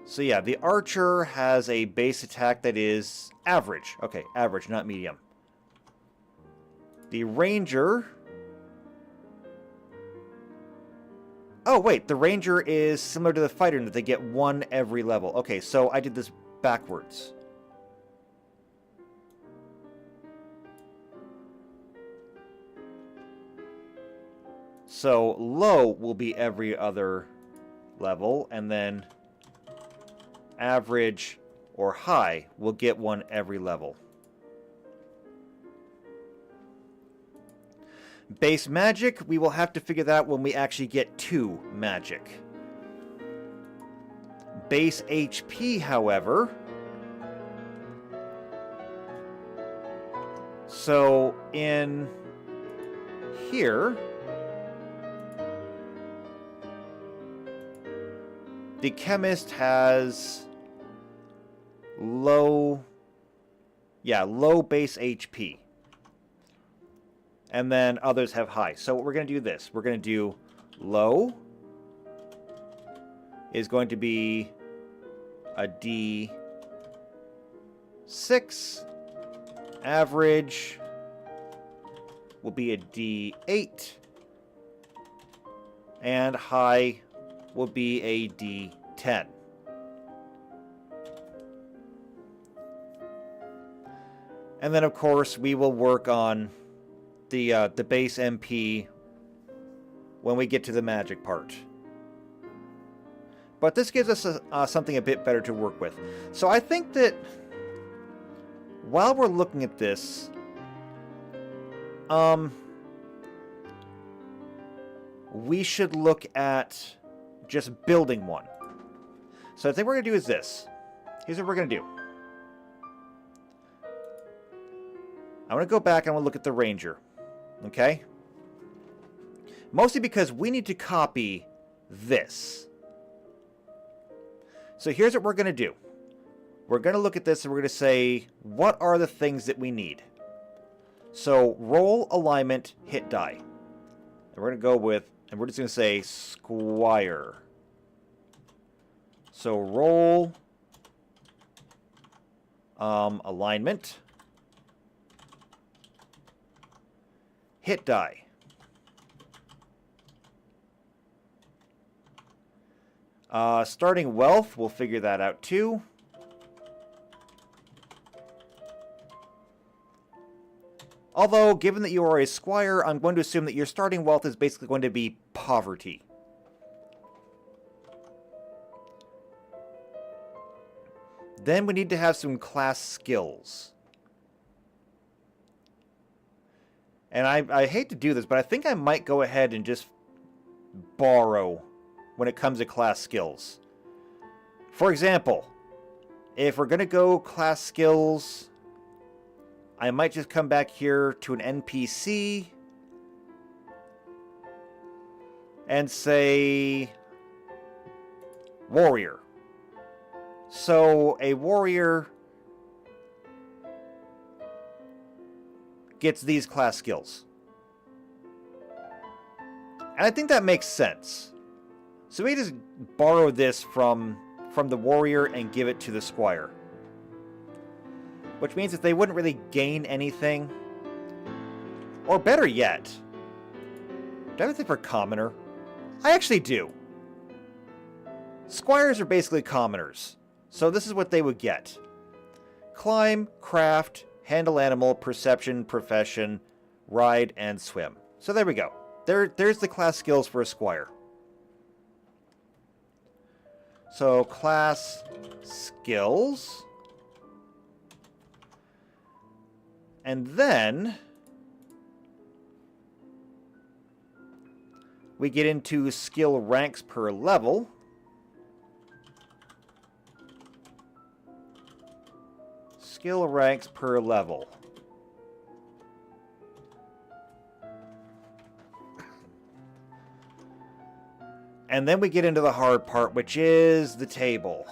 Speaker 1: So yeah, the Archer has a base attack that is average. Okay, average, not medium. The Ranger... Oh, wait, the Ranger is similar to the Fighter in that they get one every level. Okay, so I did this backwards. So low will be every other level, and then average or high will get one every level. Base magic, we will have to figure that out when we actually get to magic. Base HP, however... So, in here... The Chemist has low base HP. And then others have high. So we're going to do this. We're going to do low is going to be a D6. Average will be a D8. And high will be a D10. And then, of course, we will work on the base MP when we get to the magic part. But this gives us something a bit better to work with. So I think that while we're looking at this, we should look at just building one. So I think what we're going to do is this. Here's what we're going to do. I'm going to go back and I'm going to look at the Ranger. Okay? Mostly because we need to copy this. So here's what we're going to do. We're going to look at this and we're going to say, what are the things that we need? So roll, alignment, hit die. And we're going to go with, and we're just going to say Squire. So roll, alignment, hit die. Starting wealth, we'll figure that out too. Although, given that you are a squire, I'm going to assume that your starting wealth is basically going to be poverty. Then we need to have some class skills. And I hate to do this, but I think I might go ahead and just borrow when it comes to class skills. For example, if we're going to go class skills, I might just come back here to an NPC and say warrior. So a warrior gets these class skills. And I think that makes sense. So we just borrow this from the warrior and give it to the squire. Which means that they wouldn't really gain anything. Or better yet, do I have anything for commoner? I actually do. Squires are basically commoners. So this is what they would get. Climb, craft, handle animal, perception, profession, ride, and swim. So there we go. There's the class skills for a squire. So class skills. And then we get into skill ranks per level. Skill ranks per level. And then we get into the hard part, which is the table.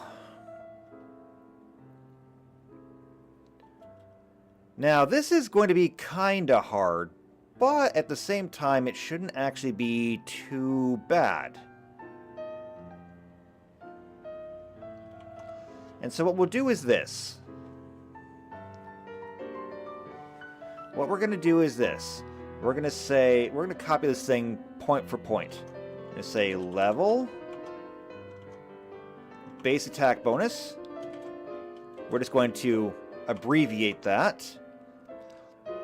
Speaker 1: Now, this is going to be kinda hard, but at the same time, it shouldn't actually be too bad. And so what we'll do is this. What we're going to do is this. We're going to copy this thing point for point. We're going to say level, base attack bonus. We're just going to abbreviate that.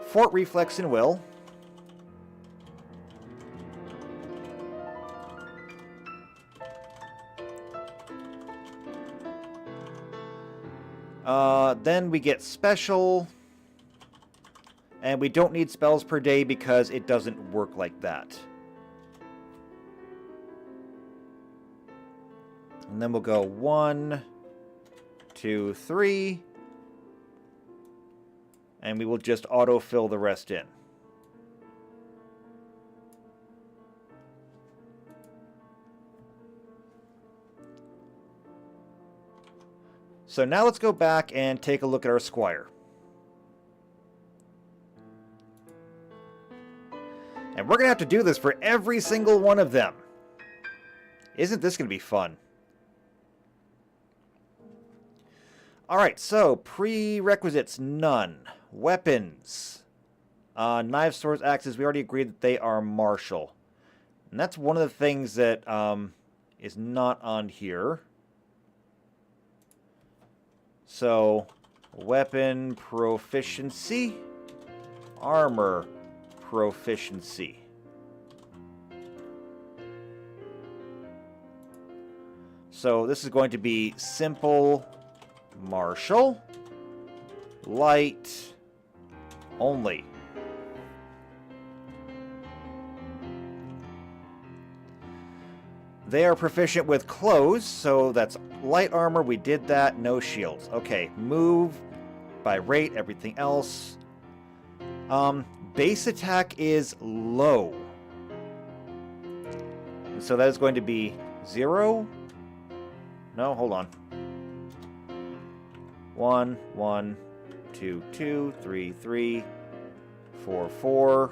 Speaker 1: Fort reflex and will. Then we get special. And we don't need spells per day because it doesn't work like that. And then we'll go 1, 2, 3. And we will just autofill the rest in. So now let's go back and take a look at our squire. And we're going to have to do this for every single one of them. Isn't this going to be fun? Alright, so prerequisites, none. Weapons. Knives, swords, axes, we already agreed that they are martial. And that's one of the things that is not on here. So, weapon proficiency, armor proficiency. So this is going to be simple, martial, light, only. They are proficient with clothes, so that's light armor, we did that, no shields. Okay, move by rate, everything else. Base attack is low. And so that is going to be 0. No, hold on. 1, 1, 2, 2, 3, 3, 4, 4.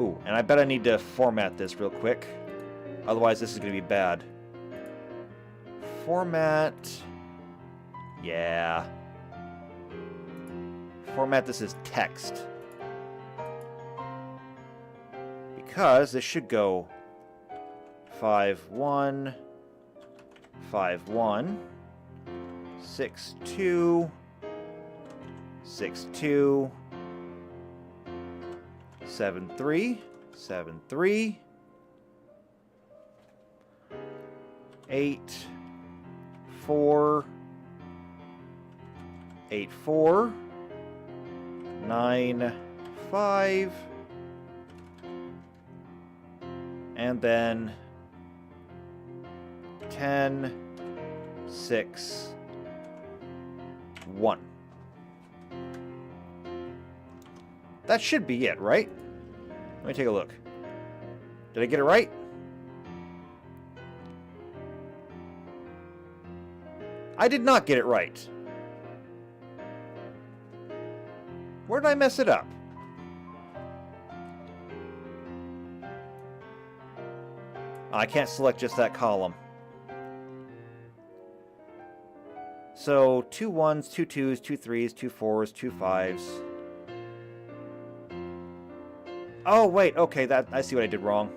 Speaker 1: Ooh, and I bet I need to format this real quick. Otherwise, this is going to be bad. Format. Yeah. Format this as text. Because this should go 5, 1, 5, 1, 6, 2, 6-2, 7-3, 7-3, 8-4, 8-4, 9-5, and then 10-6-1. That should be it, right? Let me take a look. Did I get it right? I did not get it right. Where did I mess it up? I can't select just that column. So, 2 1s, 2 2s, 2 3s, 2 4s, 2 5s. Oh, wait, okay, I see what I did wrong.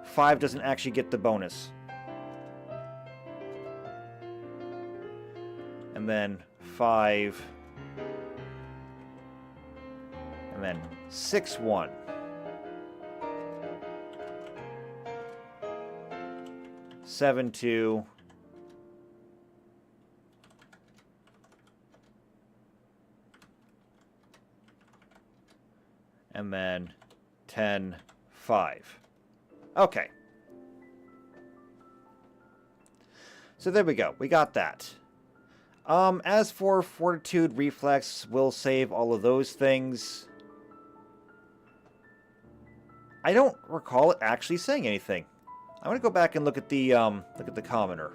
Speaker 1: 5 doesn't actually get the bonus. And then 5. And then 6-1. 7-2. And then 10-5. Okay. So there we go. We got that. As for Fortitude, Reflex, we'll save all of those things. I don't recall it actually saying anything. I want to go back and look at the commoner.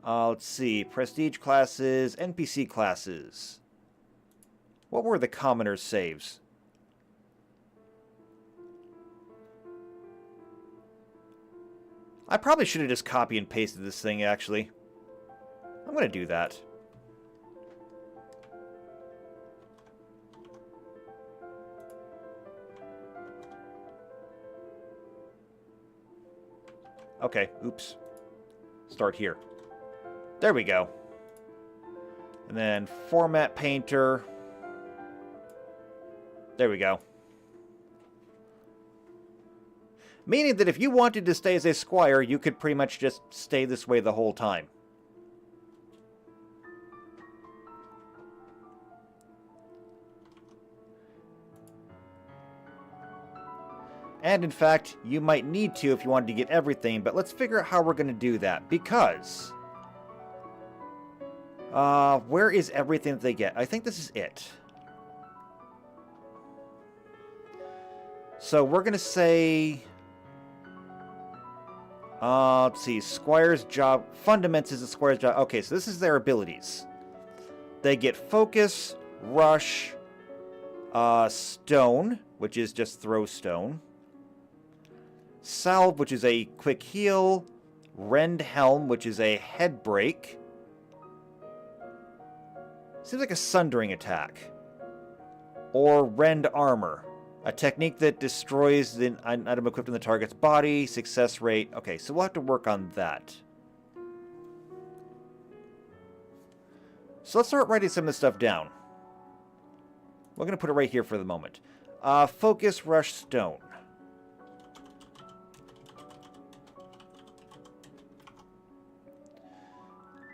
Speaker 1: Let's see. Prestige classes, NPC classes. What were the commoner's saves? I probably should have just copy and pasted this thing, actually. I'm going to do that. Okay, oops. Start here. There we go. And then Format Painter. There we go. Meaning that if you wanted to stay as a squire, you could pretty much just stay this way the whole time. And in fact, you might need to if you wanted to get everything, but let's figure out how we're going to do that, because... where is everything that they get? I think this is it. So we're going to say... let's see, Squire's job... Fundaments is a Squire's job. Okay, so this is their abilities. They get Focus, Rush, Stone, which is just throw stone. Salve, which is a quick heal. Rend Helm, which is a head break. Seems like a sundering attack. Or Rend Armor, a technique that destroys an item equipped in the target's body, success rate. Okay, so we'll have to work on that. So let's start writing some of this stuff down. We're going to put it right here for the moment. Focus, Rush, Stone.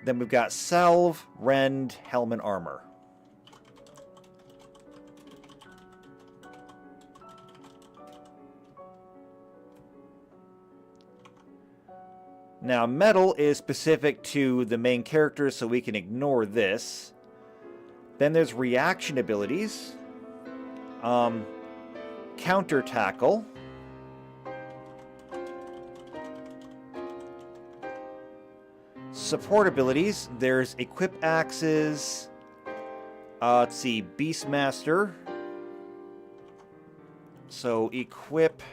Speaker 1: Then we've got Salve, Rend, Helm, and Armor. Now, Metal is specific to the main character, so we can ignore this. Then there's reaction abilities. Counter Tackle. Support abilities, there's Equip Axes, let's see, Beastmaster. So, Equip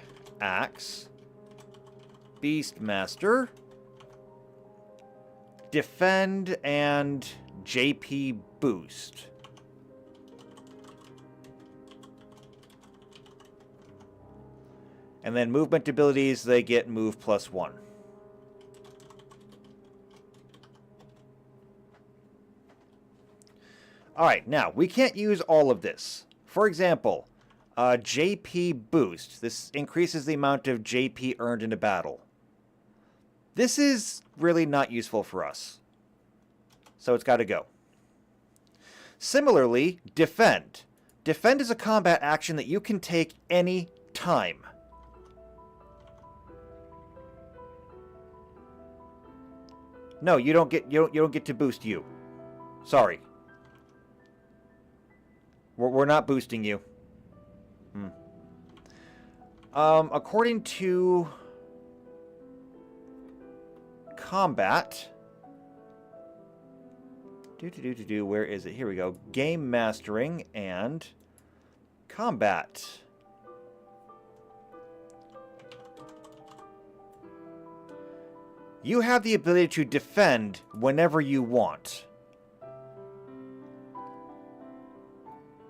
Speaker 1: Axe, Beastmaster, Defend, and JP Boost. And then movement abilities, they get Move +1. Alright, now, we can't use all of this. For example, JP boost. This increases the amount of JP earned in a battle. This is really not useful for us. So it's got to go. Similarly, defend. Defend is a combat action that you can take any time. No, you don't get to boost you. Sorry. We're not boosting you. According to combat, where is it? Here we go. Game mastering and combat. You have the ability to defend whenever you want.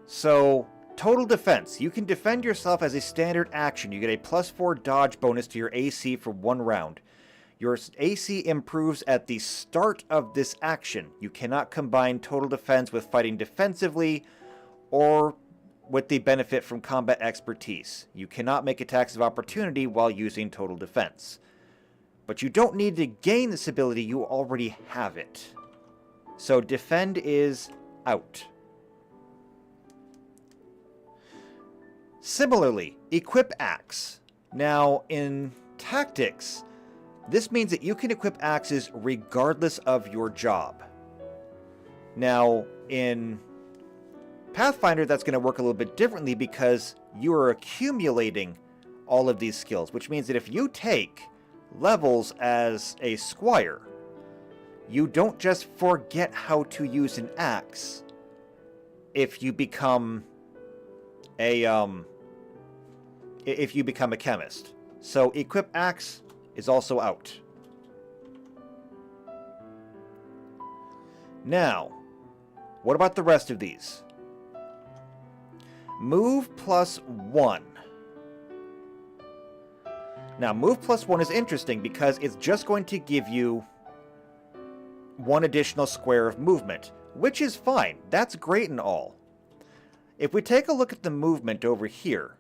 Speaker 1: So, total defense. You can defend yourself as a standard action. You get a +4 dodge bonus to your AC for 1 round. Your AC improves at the start of this action. You cannot combine total defense with fighting defensively or with the benefit from combat expertise. You cannot make attacks of opportunity while using total defense. But you don't need to gain this ability, you already have it. So defend is out. Similarly, equip axe. Now, in tactics, this means that you can equip axes regardless of your job. Now, in Pathfinder, that's going to work a little bit differently because you are accumulating all of these skills, which means that if you take levels as a squire, you don't just forget how to use an axe if you become a chemist. So equip axe is also out. Now, what about the rest of these? Move +1. Now, move +1 is interesting because it's just going to give you 1 additional square of movement, which is fine. That's great and all. If we take a look at the movement over here,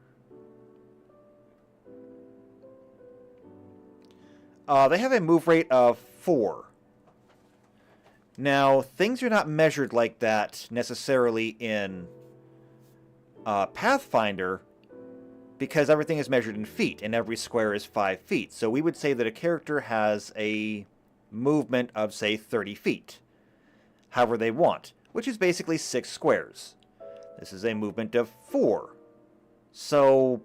Speaker 1: they have a move rate of 4. Now, things are not measured like that necessarily in Pathfinder, because everything is measured in feet, and every square is 5 feet. So we would say that a character has a movement of, say, 30 feet. However they want, which is basically 6 squares. This is a movement of 4. So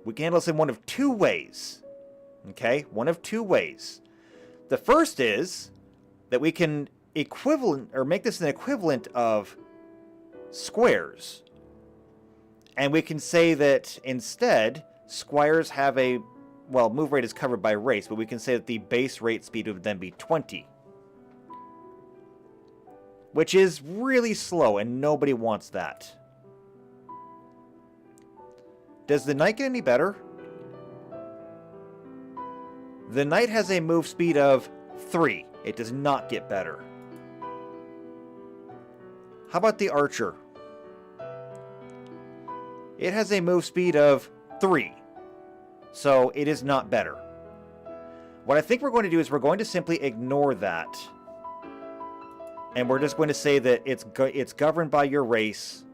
Speaker 1: we can handle this in one of 2 ways. Okay? One of 2 ways. The first is that we can make this an equivalent of squares. And we can say that instead, squires have a, well, move rate is covered by race, but we can say that the base rate speed would then be 20. Which is really slow, and nobody wants that. Does the knight get any better? The knight has a move speed of 3. It does not get better. How about the archer? It has a move speed of 3. So it is not better. What I think we're going to do is we're going to simply ignore that. And we're just going to say that it's governed by your race.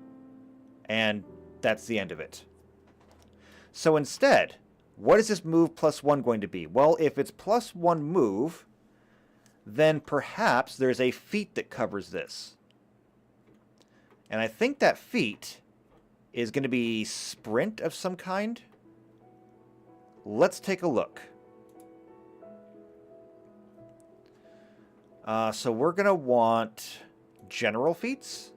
Speaker 1: And that's the end of it. So instead, what is this move +1 going to be? Well, if it's +1 move, then perhaps there's a feat that covers this. And I think that feat is going to be sprint of some kind. Let's take a look. So we're going to want general feats.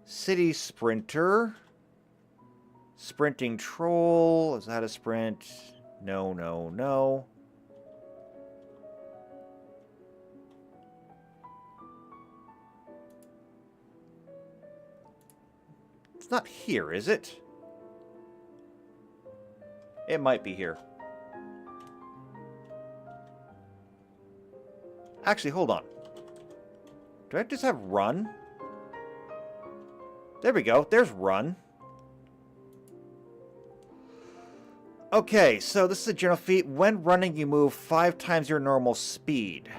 Speaker 1: City sprinter. Sprinting troll. Is that a sprint? No, no, no. It's not here, is it? It might be here. Actually, hold on. Do I just have run? There we go. There's run. Okay, so this is a general feat. When running, you move 5 times your normal speed.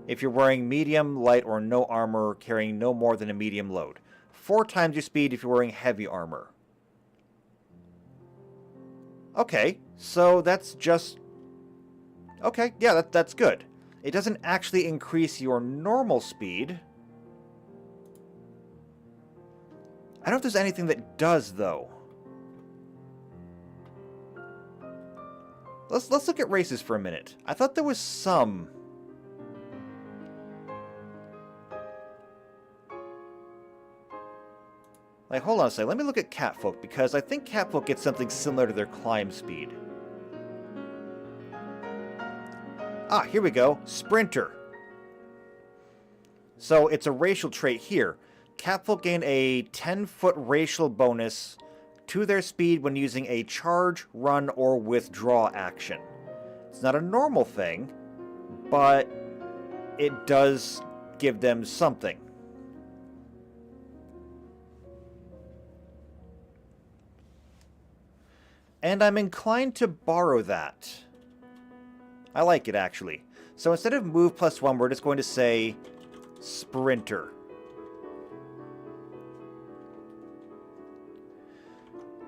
Speaker 1: If you're wearing medium, light, or no armor, carrying no more than a medium load. 4 times your speed if you're wearing heavy armor. Okay, so that's just... Okay, yeah, that's good. It doesn't actually increase your normal speed. I don't know if there's anything that does, though. Let's look at races for a minute. I thought there was some... Like, hold on a second. Let me look at Catfolk, because I think Catfolk gets something similar to their climb speed. Ah, here we go. Sprinter. So, it's a racial trait here. Catfolk gain a 10-foot racial bonus to their speed when using a charge, run, or withdraw action. It's not a normal thing, but it does give them something. And I'm inclined to borrow that. I like it, actually. So instead of move +1, we're just going to say sprinter.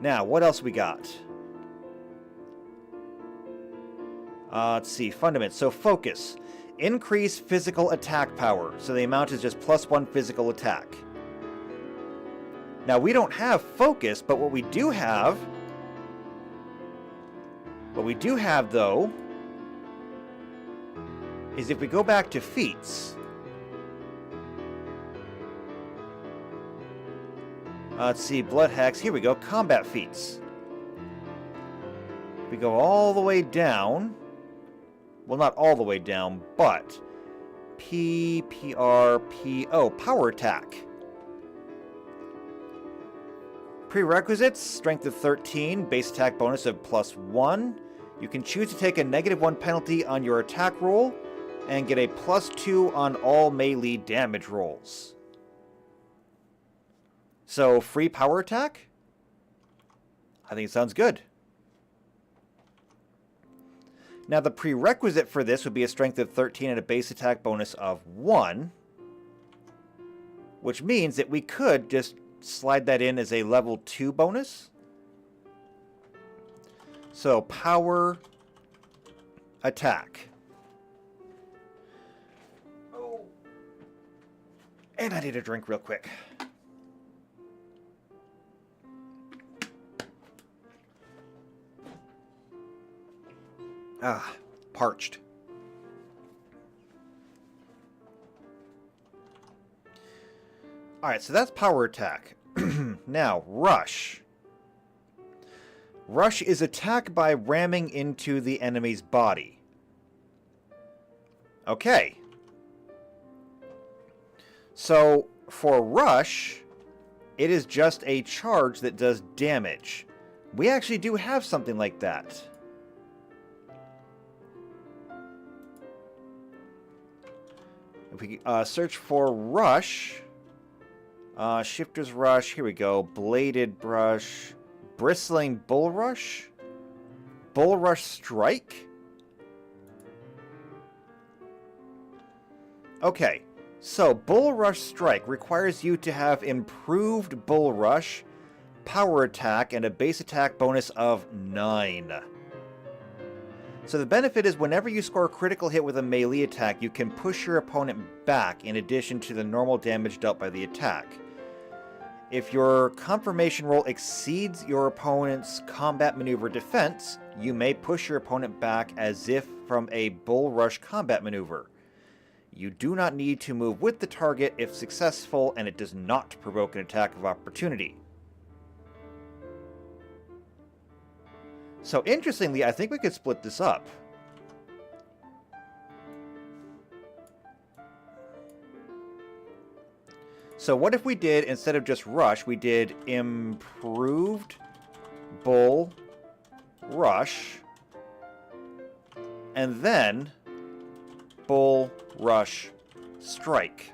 Speaker 1: Now, what else we got? Let's see, fundament. So focus. Increase physical attack power. So the amount is just +1 physical attack. Now, we don't have focus, but what we do have... What we do have, though, is if we go back to feats... let's see, Blood Hex. Here we go, combat feats. We go all the way down. Well, not all the way down, but P, PR, PO, power attack. Prerequisites, strength of 13, base attack bonus of +1. You can choose to take a -1 penalty on your attack roll and get a +2 on all melee damage rolls. So, free power attack? I think it sounds good. Now, the prerequisite for this would be a strength of 13 and a base attack bonus of 1. Which means that we could just slide that in as a level 2 bonus. So, power attack. Oh. And I need a drink real quick. Ah, parched. Alright, so that's power attack. Now, rush. Rush is attack by ramming into the enemy's body. Okay. So, for rush, it is just a charge that does damage. We actually do have something like that. If we search for rush, shifter's rush, here we go, bladed brush, bristling bull rush, bull rush strike. Okay, so bull rush strike requires you to have improved bull rush, power attack, and a base attack bonus of 9. So the benefit is whenever you score a critical hit with a melee attack, you can push your opponent back in addition to the normal damage dealt by the attack. If your confirmation roll exceeds your opponent's combat maneuver defense, you may push your opponent back as if from a bull rush combat maneuver. You do not need to move with the target if successful, and it does not provoke an attack of opportunity. So, interestingly, I think we could split this up. So what if we did, instead of just rush, we did improved bull rush, and then Bull Rush Strike.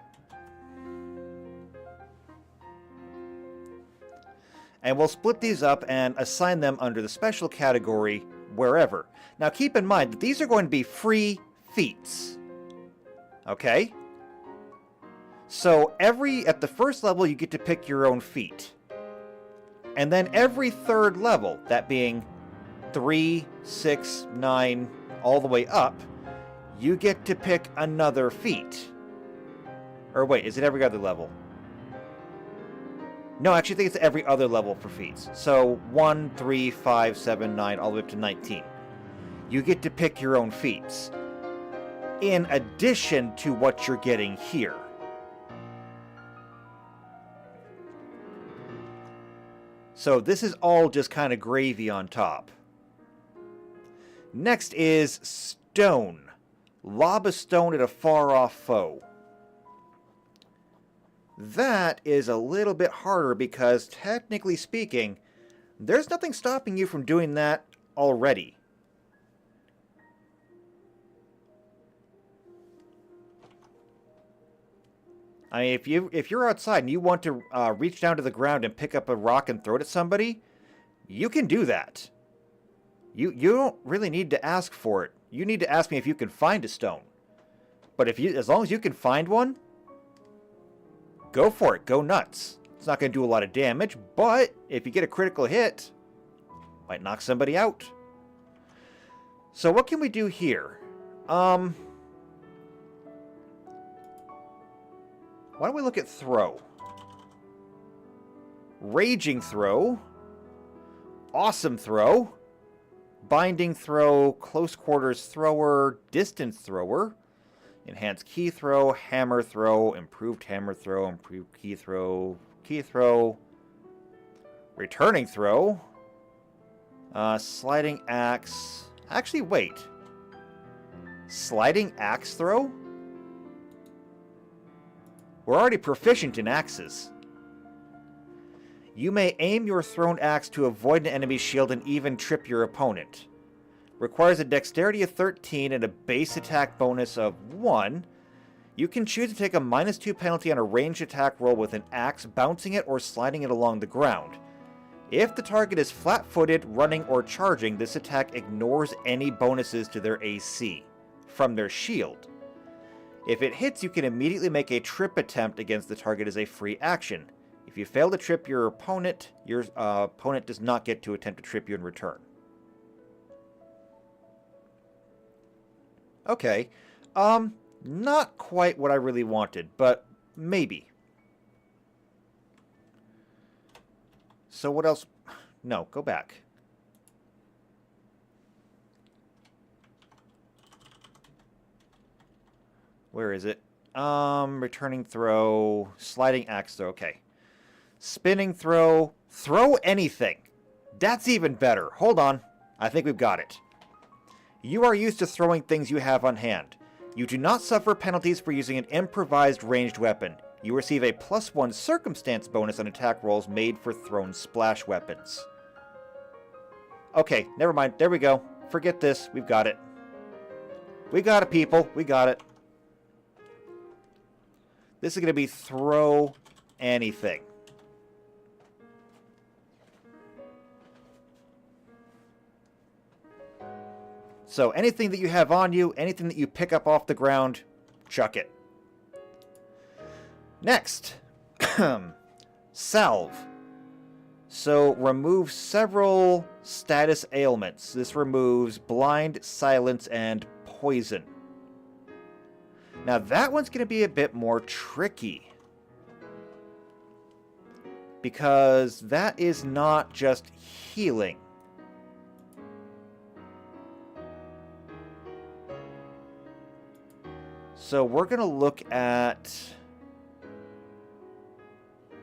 Speaker 1: And we'll split these up and assign them under the special category wherever. Now keep in mind that these are going to be free feats. Okay? So at the first level you get to pick your own feat. And then every third level, that being 3, 6, 9, all the way up, you get to pick another feat. Or wait, is it every other level? No, I actually think it's every other level for feats. So 1, 3, 5, 7, 9, all the way up to 19. You get to pick your own feats, in addition to what you're getting here. So this is all just kind of gravy on top. Next is Stone. Lob a stone at a far-off foe. That is a little bit harder because, technically speaking, there's nothing stopping you from doing that already. I mean, if you're outside and you want to reach down to the ground and pick up a rock and throw it at somebody, you can do that. You don't really need to ask for it. You need to ask me if you can find a stone. But as long as you can find one, go for it. Go nuts. It's not going to do a lot of damage, but if you get a critical hit, might knock somebody out. So what can we do here? Why don't we look at throw? Raging throw. Awesome throw. Binding throw. Close quarters thrower. Distance thrower. Enhanced key throw. Hammer throw. Improved hammer throw. Improved key throw. Key throw. Returning throw. Sliding axe. Actually, wait. Sliding axe throw? We're already proficient in axes. You may aim your thrown axe to avoid an enemy's shield and even trip your opponent. Requires a dexterity of 13 and a base attack bonus of 1. You can choose to take a -2 penalty on a ranged attack roll with an axe, bouncing it or sliding it along the ground. If the target is flat-footed, running, or charging, this attack ignores any bonuses to their AC from their shield. If it hits, you can immediately make a trip attempt against the target as a free action. If you fail to trip your opponent does not get to attempt to trip you in return. Okay. Not quite what I really wanted, but maybe. So what else? No, go back. Where is it? Returning throw, sliding axe throw, okay. Spinning throw, throw anything. That's even better. Hold on. I think we've got it. You are used to throwing things you have on hand. You do not suffer penalties for using an improvised ranged weapon. You receive a +1 circumstance bonus on attack rolls made for thrown splash weapons. Okay, never mind. There we go. Forget this. We've got it. We got it, people. We got it. This is going to be throw anything. So anything that you have on you, anything that you pick up off the ground, chuck it. Next, salve. So remove several status ailments. This removes blind, silence, and poison. Now that one's going to be a bit more tricky, because that is not just healing. So we're going to look at...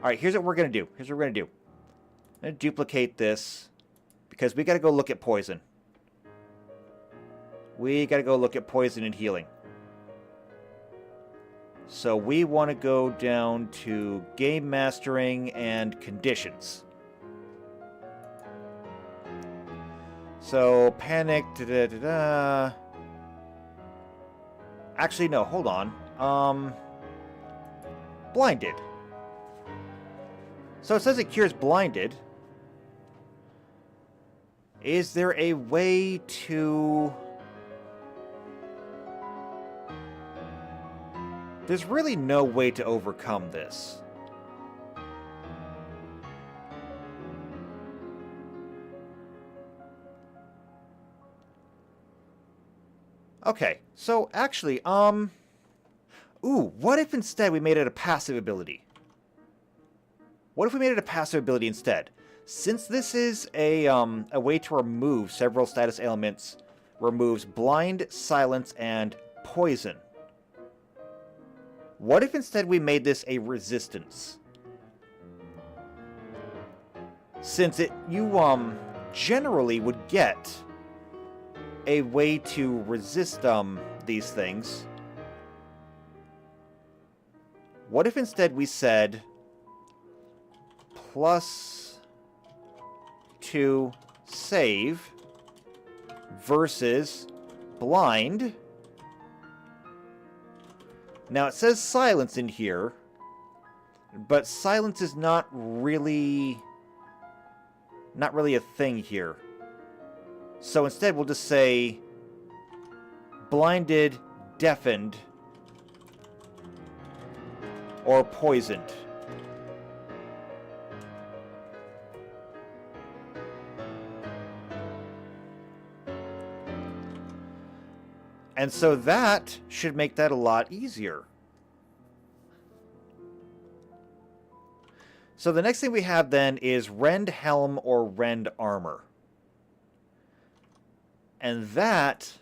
Speaker 1: Alright, here's what we're going to do. I'm going to duplicate this, because we got to go look at poison. We got to go look at poison and healing. So we want to go down to game mastering and conditions. So panic, Actually, no, hold on. Blinded. So it says it cures blinded. Is there a way to... There's really no way to overcome this. Okay, so actually, ooh, what if instead we made it a passive ability? What if we made it a passive ability instead? Since this is a way to remove several status ailments, removes blind, silence, and poison. What if instead we made this a resistance? Since you generally would get a way to resist these things. What if instead we said +2 save versus blind? Now it says silence in here, but silence is not really a thing here. So instead we'll just say blinded, deafened, or poisoned. And so that should make that a lot easier. So the next thing we have then is Rend Helm or Rend Armor. And that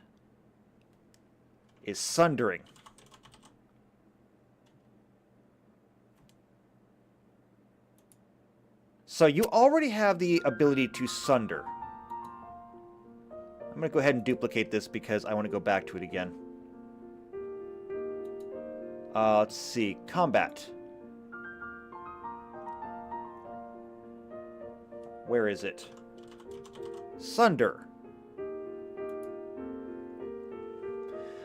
Speaker 1: is Sundering. So you already have the ability to Sunder. I'm going to go ahead and duplicate this because I want to go back to it again. Let's see. Combat. Where is it? Sunder.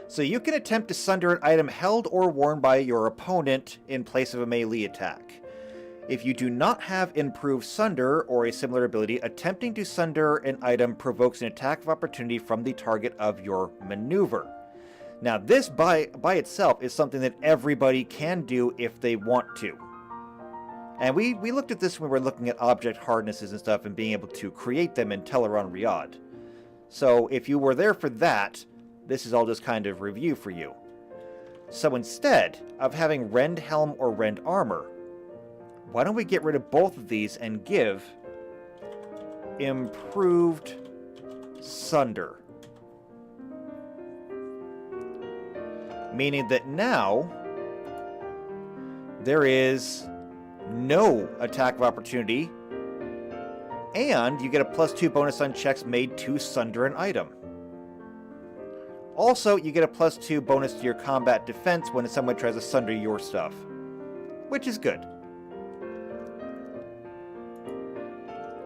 Speaker 1: So you can attempt to sunder an item held or worn by your opponent in place of a melee attack. If you do not have improved Sunder or a similar ability, attempting to sunder an item provokes an attack of opportunity from the target of your maneuver. Now this by itself is something that everybody can do if they want to. And we looked at this when we were looking at object hardnesses and stuff and being able to create them in Teleron Riyadh. So if you were there for that, this is all just kind of review for you. So instead of having Rend Helm or Rend Armor, why don't we get rid of both of these and give Improved Sunder? Meaning that now there is no attack of opportunity, and you get a +2 bonus on checks made to sunder an item. Also, you get a +2 bonus to your combat defense when someone tries to sunder your stuff, which is good.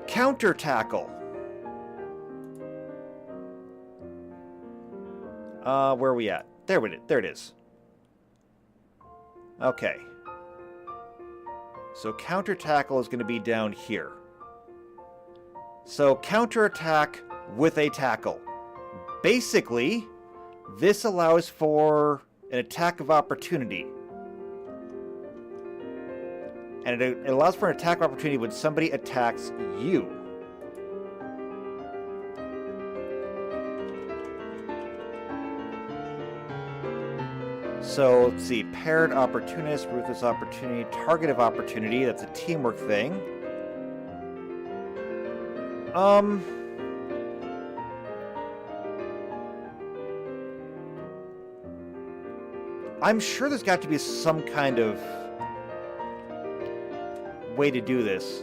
Speaker 1: Counter Tackle. Where are we at? There it is. Okay. So Counter Tackle is going to be down here. So counter attack with a tackle. Basically, this allows for an attack of opportunity. And it allows for an attack of opportunity when somebody attacks you. So, let's see. Paired Opportunist, Ruthless Opportunity, Target of Opportunity. That's a teamwork thing. I'm sure there's got to be some kind of way to do this.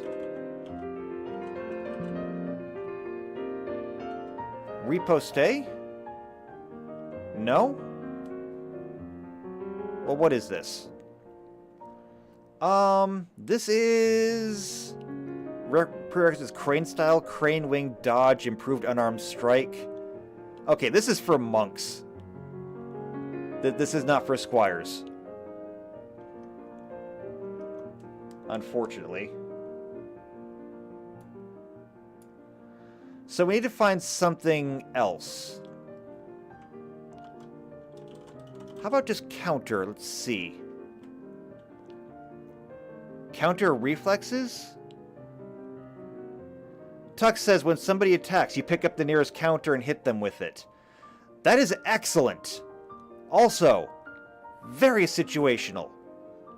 Speaker 1: Riposte? No? Well, what is this? This is... Prerequisites Crane Style, Crane Wing Dodge, Improved Unarmed Strike. Okay, this is for monks. This is not for squires. Unfortunately. So we need to find something else. How about just counter? Let's see. Counter reflexes? Tux says when somebody attacks, you pick up the nearest counter and hit them with it. That is excellent. Also, very situational.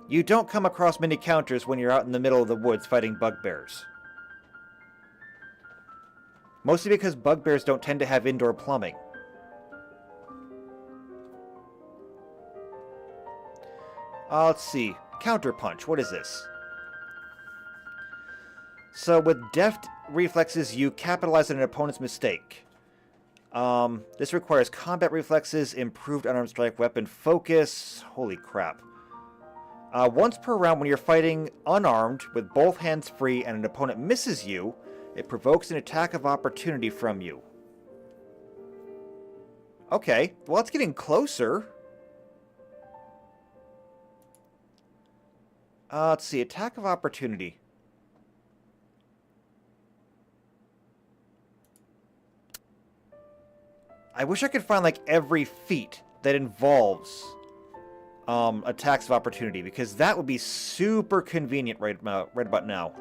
Speaker 1: You don't come across many counters when you're out in the middle of the woods fighting bugbears. Mostly because bugbears don't tend to have indoor plumbing. Let's see. Counterpunch. What is this? So with deft reflexes, you capitalize on an opponent's mistake. This requires combat reflexes, improved unarmed strike weapon focus. Holy crap. Once per round when you're fighting unarmed with both hands free and an opponent misses you, it provokes an attack of opportunity from you. Okay, well it's getting closer. Let's see, attack of opportunity. I wish I could find like every feat that involves attacks of opportunity, because that would be super convenient right about now.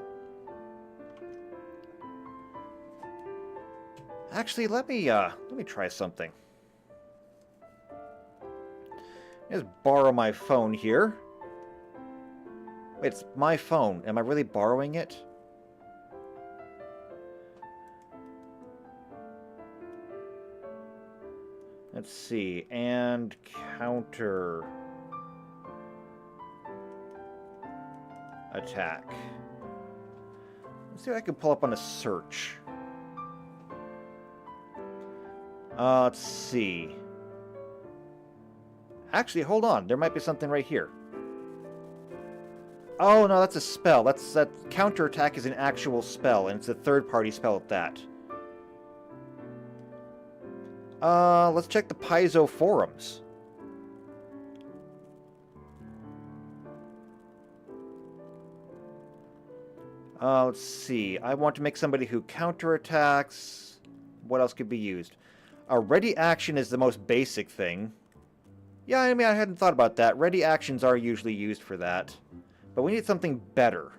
Speaker 1: Actually, let me try something. Just borrow my phone here. Wait, it's my phone. Am I really borrowing it? Let's see. And counter attack. Let's see what I can pull up on a search. Let's see. Actually, hold on. There might be something right here. Oh, no, that's a spell. That counterattack is an actual spell, and it's a third-party spell at that. Let's check the Paizo forums. Let's see. I want to make somebody who counterattacks. What else could be used? A ready action is the most basic thing. Yeah, I mean, I hadn't thought about that. Ready actions are usually used for that. But we need something better.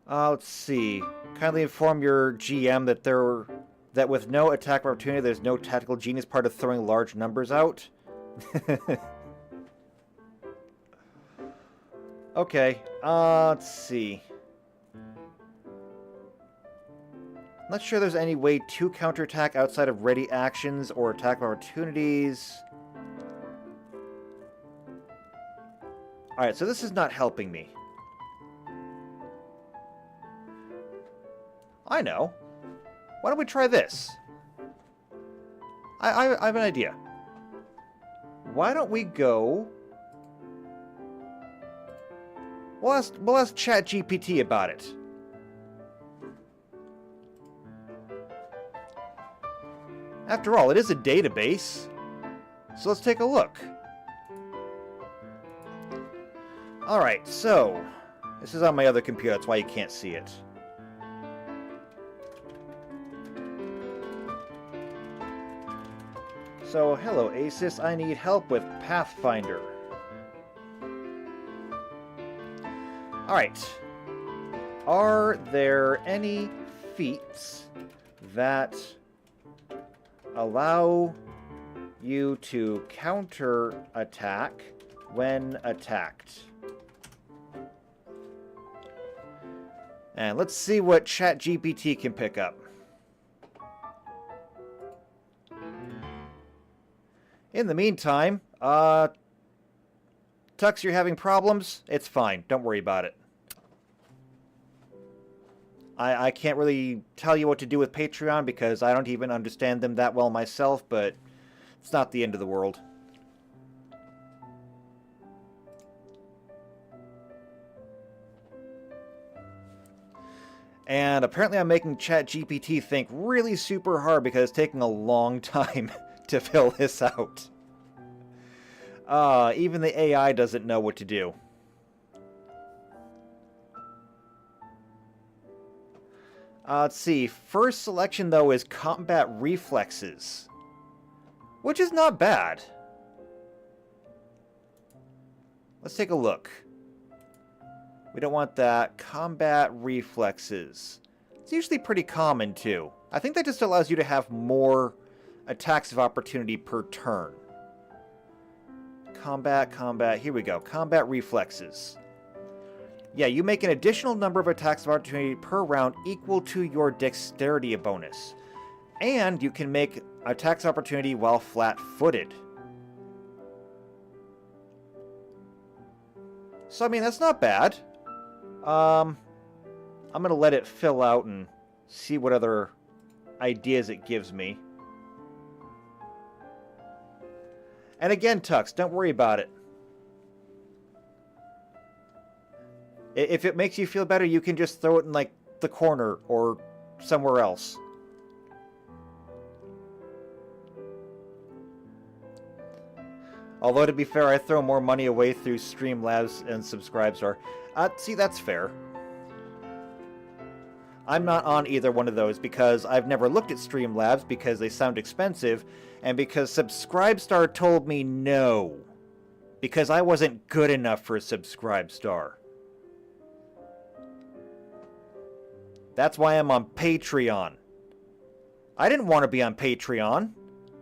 Speaker 1: Let's see. Kindly inform your GM that with no attack opportunity, there's no tactical genius part of throwing large numbers out. Okay. Let's see. Not sure there's any way to counterattack outside of ready actions or attack opportunities. Alright, so this is not helping me. I know. Why don't we try this? I have an idea. Why don't we go... We'll ask ChatGPT about it. After all, it is a database. So let's take a look. Alright, so... This is on my other computer, that's why you can't see it. So, hello Asus, I need help with Pathfinder. Alright. Are there any feats that allow you to counter attack when attacked? And let's see what ChatGPT can pick up. In the meantime, Tux, you're having problems? It's fine. Don't worry about it. I can't really tell you what to do with Patreon because I don't even understand them that well myself, but it's not the end of the world. And apparently I'm making ChatGPT think really super hard because it's taking a long time to fill this out. Even the AI doesn't know what to do. Let's see. First selection, though, is combat reflexes, which is not bad. Let's take a look. We don't want that. Combat reflexes. It's usually pretty common, too. I think that just allows you to have more attacks of opportunity per turn. Combat. Here we go. Combat reflexes. Yeah, you make an additional number of attacks of opportunity per round equal to your dexterity bonus. And you can make attacks of opportunity while flat-footed. So, I mean, that's not bad. I'm going to let it fill out and see what other ideas it gives me. And again, Tux, don't worry about it. If it makes you feel better, you can just throw it in, like, the corner or somewhere else. Although, to be fair, I throw more money away through Streamlabs and Subscribestar. See, that's fair. I'm not on either one of those because I've never looked at Streamlabs because they sound expensive, and because Subscribestar told me no. Because I wasn't good enough for Subscribestar. That's why I'm on Patreon. I didn't want to be on Patreon.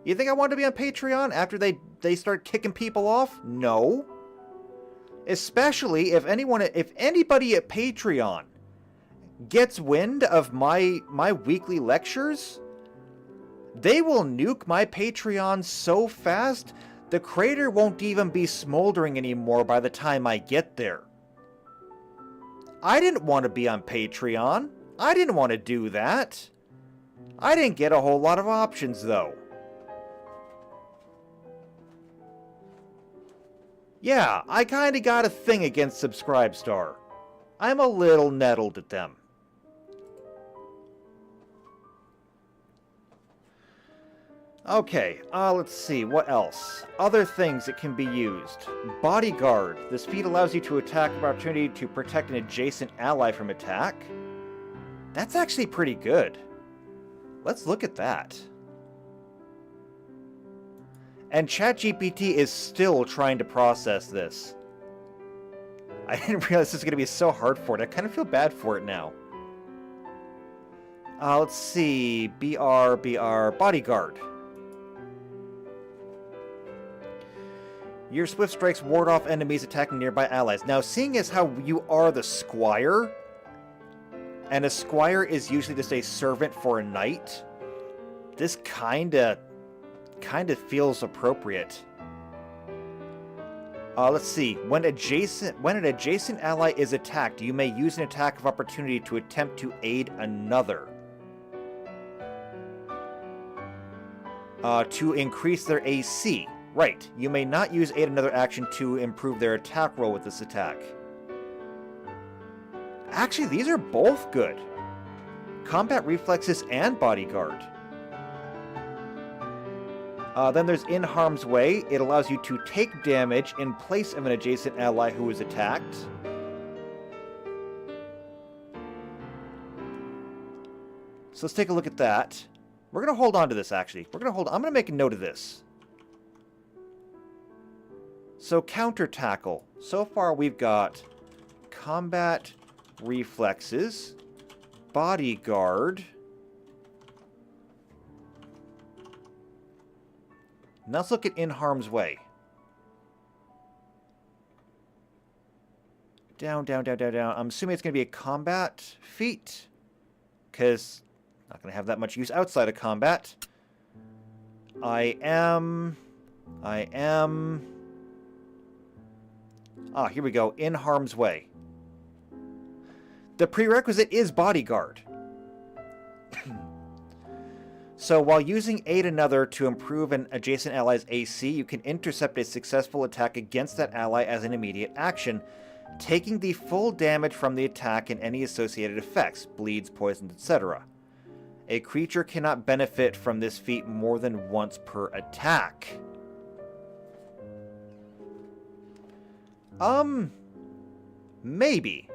Speaker 1: You think I wanted to be on Patreon after they start kicking people off? No. Especially if anybody at Patreon gets wind of my weekly lectures, they will nuke my Patreon so fast, the crater won't even be smoldering anymore by the time I get there. I didn't want to be on Patreon. I didn't want to do that. I didn't get a whole lot of options, though. Yeah, I kinda got a thing against Subscribestar. I'm a little nettled at them. Okay, let's see, what else? Other things that can be used. Bodyguard. This feat allows you to attack of opportunity to protect an adjacent ally from attack. That's actually pretty good. Let's look at that. And ChatGPT is still trying to process this. I didn't realize this was going to be so hard for it. I kind of feel bad for it now. Let's see. Bodyguard. Your swift strikes ward off enemies attacking nearby allies. Now, seeing as how you are the squire, and a squire is usually just a servant for a knight, this kinda feels appropriate. Let's see. When an adjacent ally is attacked, you may use an attack of opportunity to attempt to aid another. To increase their AC. Right. You may not use aid another action to improve their attack roll with this attack. Actually, these are both good. Combat reflexes and bodyguard. Then there's In Harm's Way. It allows you to take damage in place of an adjacent ally who is attacked. So let's take a look at that. We're going to hold on to this, actually. I'm going to make a note of this. So, counter tackle. So far, we've got combat reflexes, bodyguard. Now let's look at In Harm's Way. Down. I'm assuming it's going to be a combat feat, because not going to have that much use outside of combat. I am... here we go. In Harm's Way. The prerequisite is bodyguard. So while using Aid Another to improve an adjacent ally's AC, you can intercept a successful attack against that ally as an immediate action. taking the full damage from the attack and any associated effects, bleeds, poisons, etc. A creature cannot benefit from this feat more than once per attack. Maybe.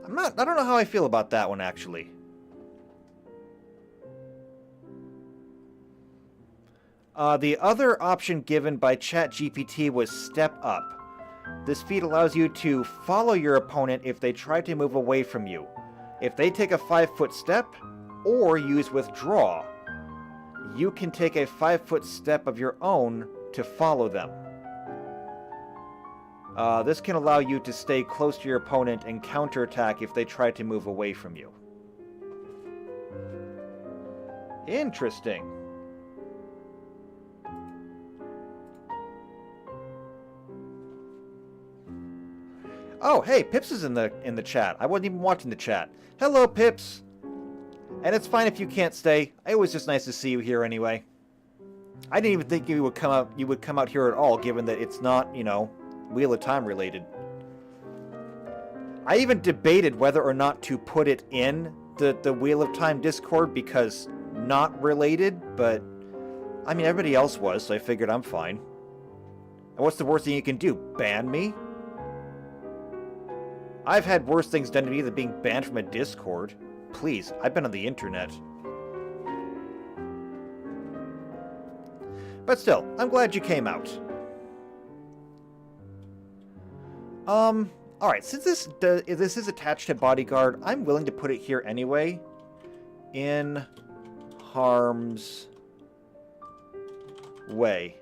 Speaker 1: I don't know how I feel about that one, actually. The other option given by ChatGPT was Step Up. This feat allows you to follow your opponent if they try to move away from you, if they take a 5-foot step, or use Withdraw. You can take a 5-foot step of your own to follow them. This can allow you to stay close to your opponent and counterattack if they try to move away from you. Interesting. Oh, hey, Pips is in the chat. I wasn't even watching the chat. Hello, Pips. And it's fine if you can't stay. It was just nice to see you here anyway. I didn't even think you would come out here at all, given that it's not, you know, Wheel of Time related. I even debated whether or not to put it in the Wheel of Time Discord because not related, but I mean everybody else was, so I figured I'm fine. And what's the worst thing you can do? Ban me? I've had worse things done to me than being banned from a Discord. Please, I've been on the internet. But still, I'm glad you came out. Alright, since this is attached to Bodyguard, I'm willing to put it here anyway. In harm's way.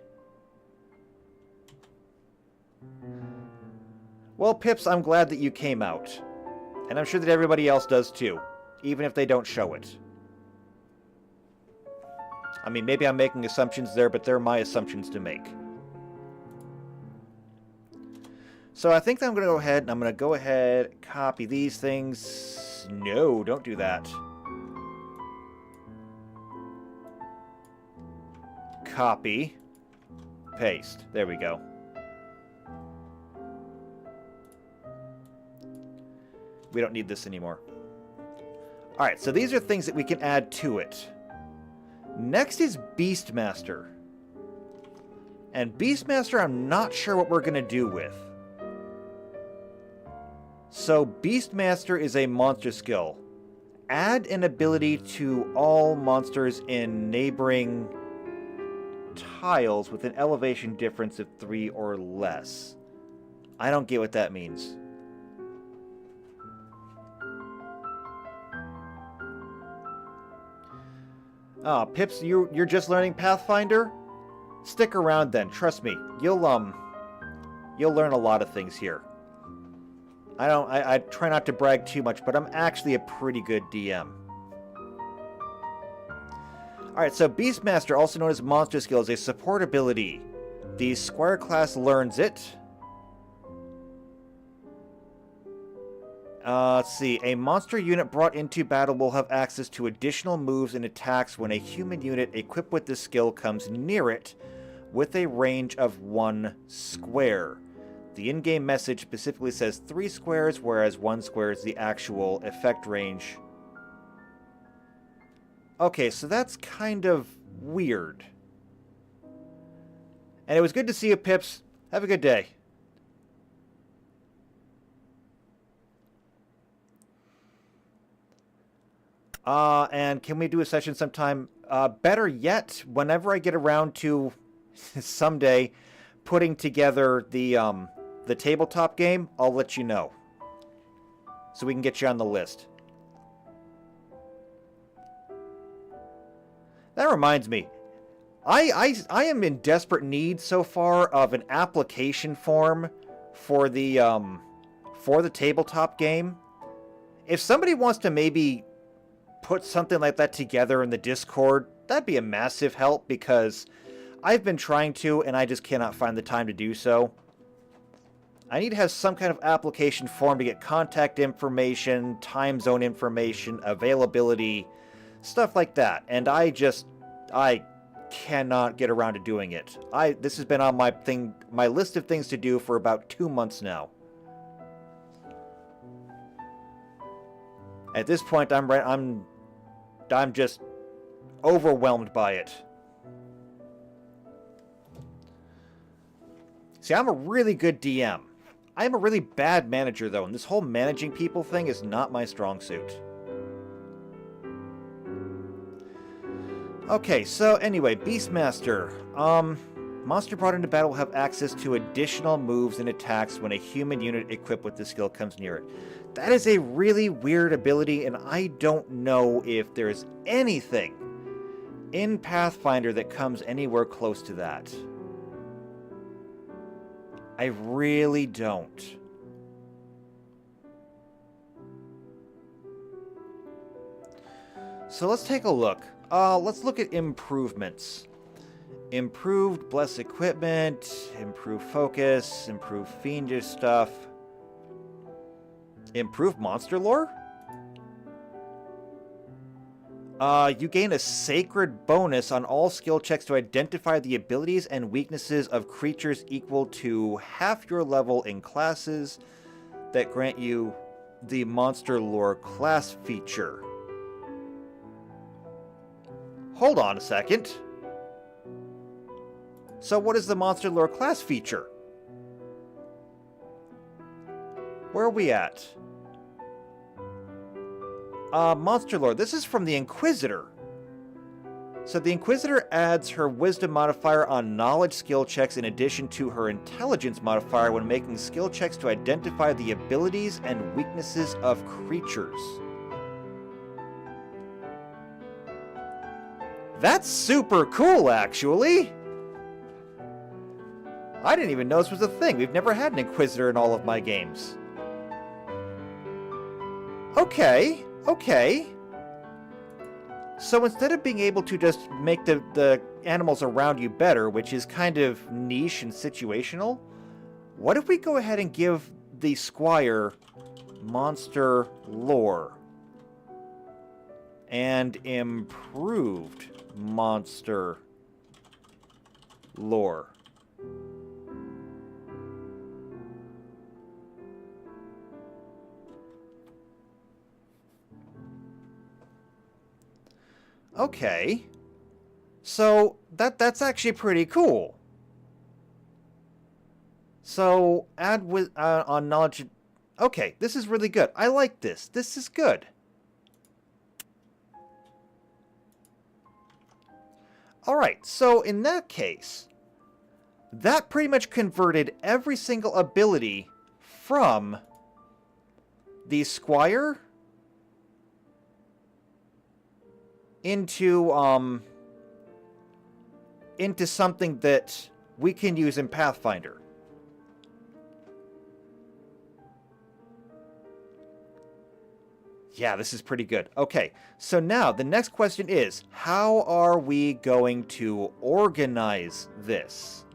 Speaker 1: Well, Pips, I'm glad that you came out. And I'm sure that everybody else does too, even if they don't show it. I mean, maybe I'm making assumptions there, but they're my assumptions to make. So I think that I'm going to go ahead, copy these things. No, don't do that. Copy. Paste. There we go. We don't need this anymore. Alright, so these are things that we can add to it. Next is Beastmaster. And Beastmaster, I'm not sure what we're going to do with. So, Beastmaster is a monster skill. Add an ability to all monsters in neighboring tiles with an elevation difference of 3 or less. I don't get what that means. Ah, Pips, you're just learning Pathfinder? Stick around then, trust me. You'll learn a lot of things here. I try not to brag too much, but I'm actually a pretty good DM. Alright, so Beastmaster, also known as Monster Skill, is a support ability. The Squire class learns it. Let's see. A monster unit brought into battle will have access to additional moves and attacks when a human unit equipped with this skill comes near it with a range of 1 square. The in-game message specifically says 3 squares, whereas 1 square is the actual effect range. Okay, so that's kind of weird. And it was good to see you, Pips. Have a good day. And can we do a session sometime? Better yet, whenever I get around to someday putting together the tabletop game, I'll let you know. So we can get you on the list. That reminds me. I am in desperate need so far of an application form for the tabletop game. If somebody wants to maybe put something like that together in the Discord, that'd be a massive help, because I've been trying to and I just cannot find the time to do so. I need to have some kind of application form to get contact information, time zone information, availability, stuff like that. And I cannot get around to doing it. This has been on my list of things to do for about 2 months now. At this point, I'm just overwhelmed by it. See, I'm a really good DM. I am a really bad manager, though, and this whole managing people thing is not my strong suit. Okay, so anyway, Beastmaster. Monster brought into battle will have access to additional moves and attacks when a human unit equipped with the skill comes near it. That is a really weird ability, and I don't know if there's anything in Pathfinder that comes anywhere close to that. I really don't. So let's take a look. Let's look at improvements. Improved bless equipment, improved focus, improved fiendish stuff. Improved monster lore? You gain a sacred bonus on all skill checks to identify the abilities and weaknesses of creatures equal to half your level in classes that grant you the monster lore class feature. Hold on a second. So what is the monster lore class feature? Where are we at? Monster lore. This is from the Inquisitor. So the Inquisitor adds her wisdom modifier on knowledge skill checks in addition to her intelligence modifier when making skill checks to identify the abilities and weaknesses of creatures. That's super cool, actually. I didn't even know this was a thing. We've never had an Inquisitor in all of my games. Okay, okay. So instead of being able to just make the animals around you better, which is kind of niche and situational, what if we go ahead and give the Squire monster lore and improved monster lore? Okay, so that's actually pretty cool. So add with on knowledge. Okay, this is really good. I like this. This is good. All right, so in that case, that pretty much converted every single ability from the Squire into something that we can use in Pathfinder. Yeah, this is pretty good. Okay, so now the next question is, how are we going to organize this?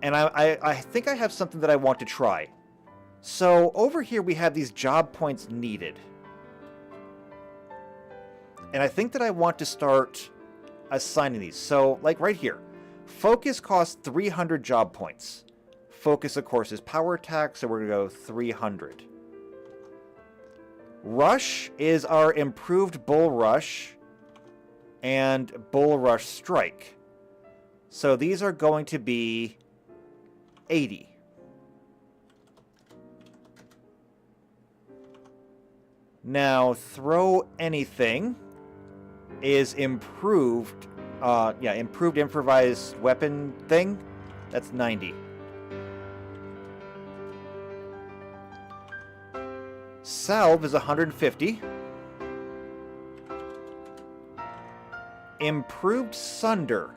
Speaker 1: And I think I have something that I want to try. So over here we have these job points needed. And I think that I want to start assigning these. So like right here, focus costs 300 job points. Focus, of course, is power attack, so we're going to go 300. Rush is our improved Bull Rush and Bull Rush Strike. So these are going to be 80. Now, throw anything is improved, improved improvised weapon thing. That's 90. Salve is 150. Improved Sunder.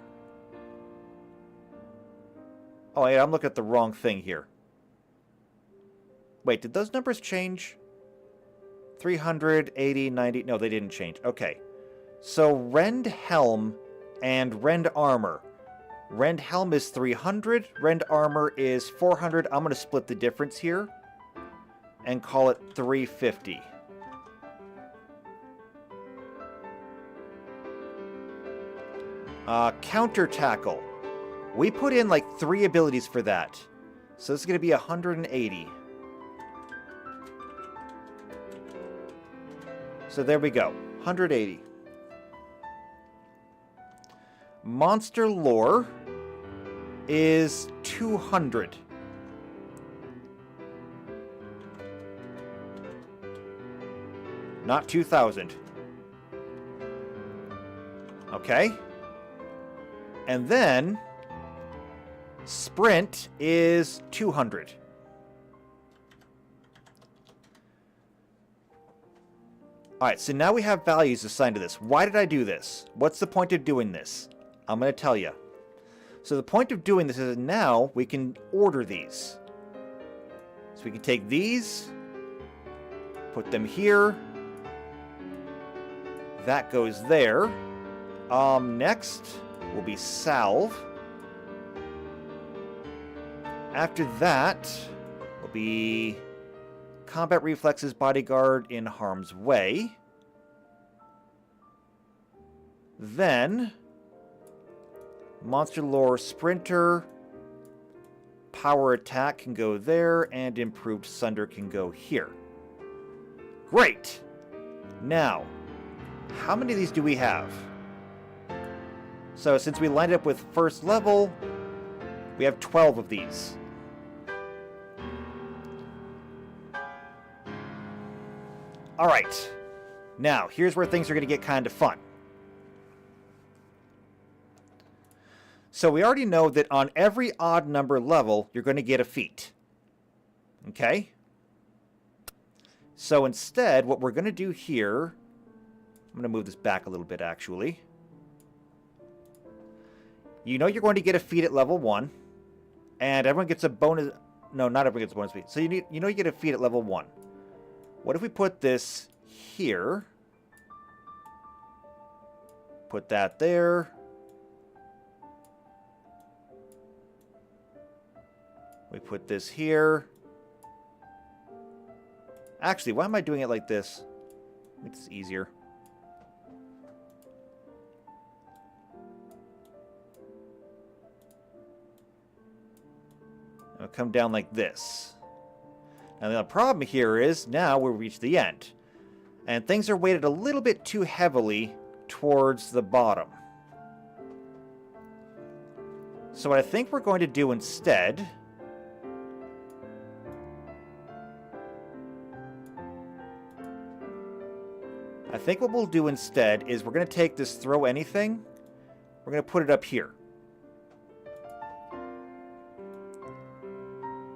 Speaker 1: Oh, yeah, I'm looking at the wrong thing here. Wait, did those numbers change? 300, 80, 90... No, they didn't change. Okay. So, Rend Helm and Rend Armor. Rend Helm is 300. Rend Armor is 400. I'm going to split the difference here and call it 350. Counter Tackle. We put in like 3 abilities for that. So this is going to be 180. So there we go. 180. Monster lore is 200. Not 2,000. Okay. And then sprint is 200. Alright, so now we have values assigned to this. Why did I do this? What's the point of doing this? I'm going to tell you. So the point of doing this is now we can order these. So we can take these, put them here. That goes there. Next will be salve. After that will be combat reflexes, bodyguard in harm's way. Then monster lore sprinter, power attack can go there, and improved sunder can go here. Great! Now, how many of these do we have? So since we lined up with first level, we have 12 of these. Alright, now here's where things are going to get kind of fun. So we already know that on every odd number level, you're going to get a feat. Okay? So instead, what we're going to do here, I'm going to move this back a little bit actually. You know you're going to get a feat at level 1, and everyone gets a bonus. No, not everyone gets a bonus feat. So you know you get a feat at level 1. What if we put this here? Put that there. We put this here. Actually, why am I doing it like this? Make this easier. It'll come down like this. Now the problem here is now we've reached the end. And things are weighted a little bit too heavily towards the bottom. So what I think we're going to do instead, is we're going to take this throw anything, we're going to put it up here.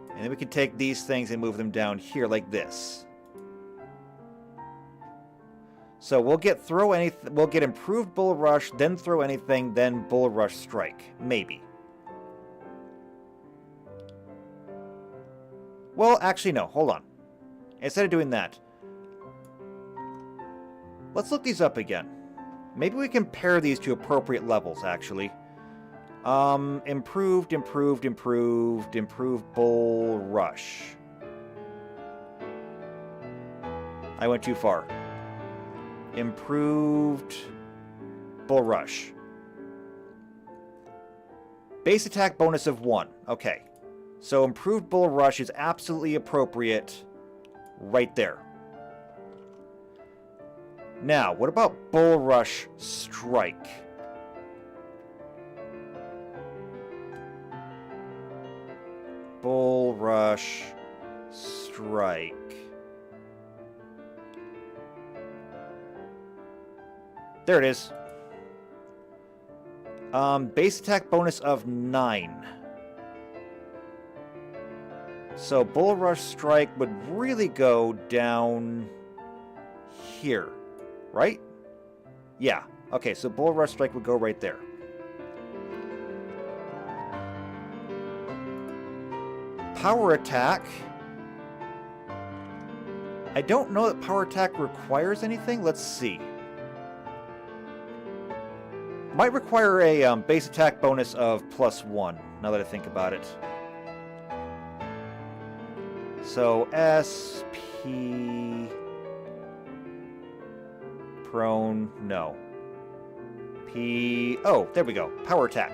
Speaker 1: And then we can take these things and move them down here like this. So we'll get throw anything, we'll get improved bull rush, then throw anything, then bull rush strike. Maybe. Well, actually no, hold on. Instead of doing that, let's look these up again. Maybe we can pair these to appropriate levels, actually. Improved bull rush. I went too far. Improved bull rush. Base attack bonus of 1. Okay. So improved bull rush is absolutely appropriate right there. Now, what about bull rush strike? Bull rush strike. There it is. Base attack bonus of 9. So bull rush strike would really go down here, right? Yeah. Okay, so bull rush strike would go right there. Power attack. I don't know that power attack requires anything. Let's see. Might require a base attack bonus of +1, now that I think about it. So SP... Prone, no. P... Oh, there we go. Power attack.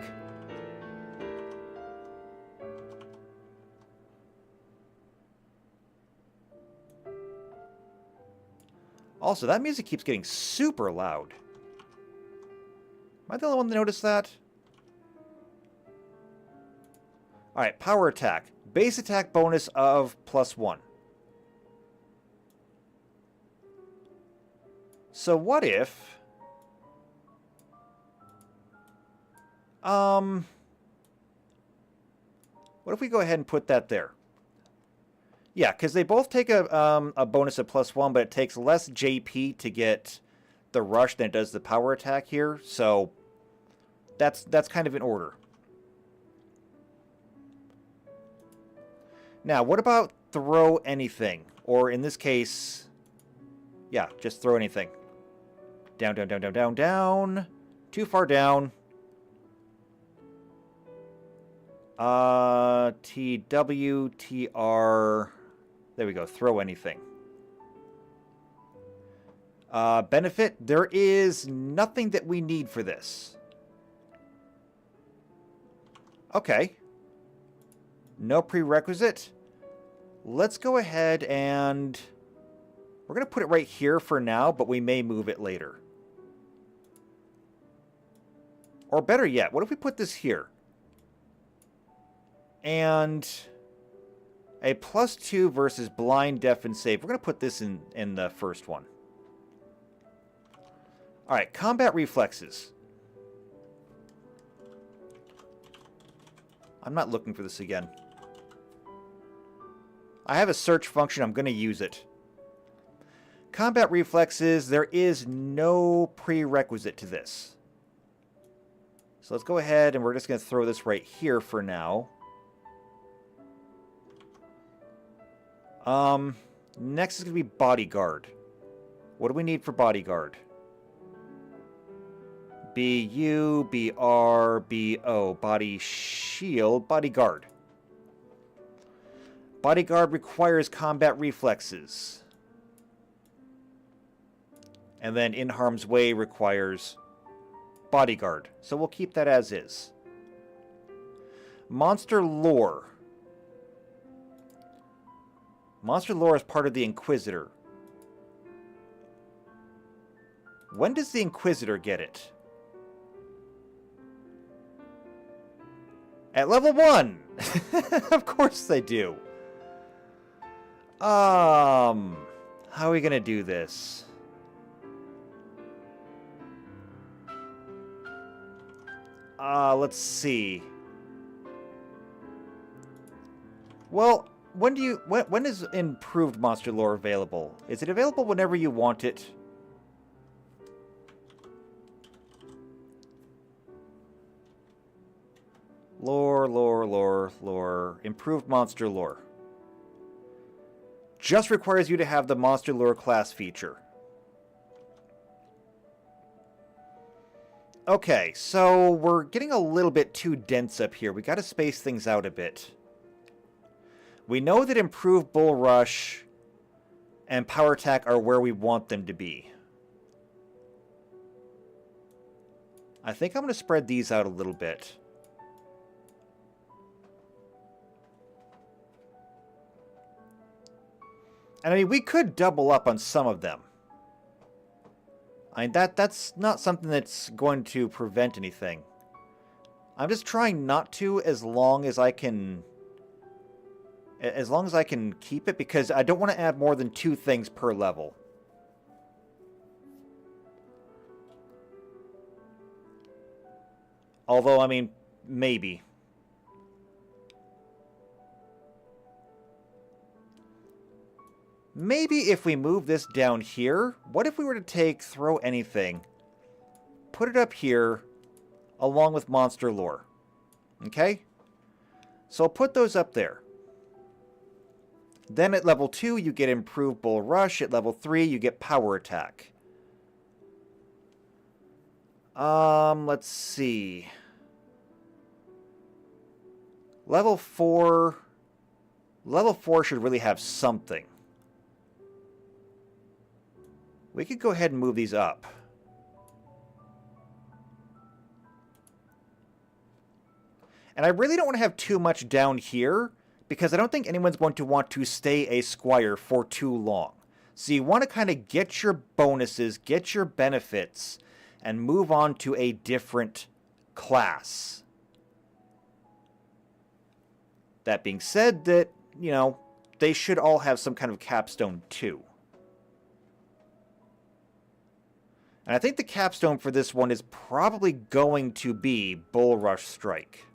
Speaker 1: Also, that music keeps getting super loud. Am I the only one that noticed that? Alright, power attack. Base attack bonus of +1. So what if... What if we go ahead and put that there? Yeah, because they both take a bonus of +1, but it takes less JP to get the rush than it does the power attack here. So that's kind of in order. Now, what about throw anything? Or in this case, yeah, just throw anything. Down, down, down, down, down, down. Too far down. TW, TR. There we go. Throw anything. Benefit. There is nothing that we need for this. Okay. No prerequisite. Let's go ahead and... We're going to put it right here for now, but we may move it later. Or better yet, what if we put this here? And a +2 versus blind, deaf, and safe. We're going to put this in the first one. Alright, combat reflexes. I'm not looking for this again. I have a search function. I'm going to use it. Combat reflexes, there is no prerequisite to this. So let's go ahead and we're just going to throw this right here for now. Next is going to be bodyguard. What do we need for bodyguard? BU, BR, BO. Body shield, bodyguard. Bodyguard requires combat reflexes. And then in harm's way requires bodyguard. So we'll keep that as is. Monster lore. Monster lore is part of the Inquisitor. When does the Inquisitor get it? At level 1! Of course they do. How are we gonna do this? Let's see. Well, when is improved monster lore available? Is it available whenever you want it? Lore, lore, lore, lore. Improved monster lore. Just requires you to have the monster lore class feature. Okay, so we're getting a little bit too dense up here. We got to space things out a bit. We know that improved bull rush and power attack are where we want them to be. I think I'm going to spread these out a little bit. And I mean, we could double up on some of them. I mean, that's not something that's going to prevent anything. I'm just trying not to as long as I can... As long as I can keep it, because I don't want to add more than 2 things per level. Although, I mean, maybe. Maybe if we move this down here, what if we were to take throw anything, put it up here, along with monster lore? Okay? So I'll put those up there. Then at level 2, you get improved bull rush. At level 3, you get power attack. Let's see. Level 4 should really have something. We could go ahead and move these up. And I really don't want to have too much down here, because I don't think anyone's going to want to stay a squire for too long. So you want to kind of get your bonuses, get your benefits, and move on to a different class. That being said, that, you know, they should all have some kind of capstone too. And I think the capstone for this one is probably going to be Bull Rush Strike.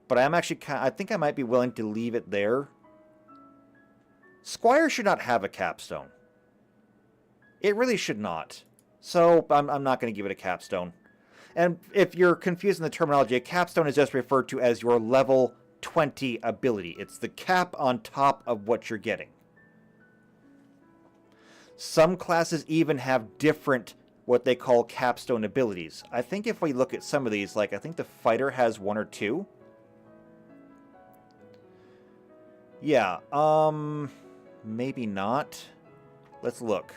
Speaker 1: But I think I might be willing to leave it there. Squire should not have a capstone. It really should not. So I'm not going to give it a capstone. And if you're confused in the terminology, a capstone is just referred to as your level 20 ability. It's the cap on top of what you're getting. Some classes even have different, what they call capstone abilities. I think if we look at some of these, like I think the fighter has 1 or 2. Yeah, maybe not. Let's look.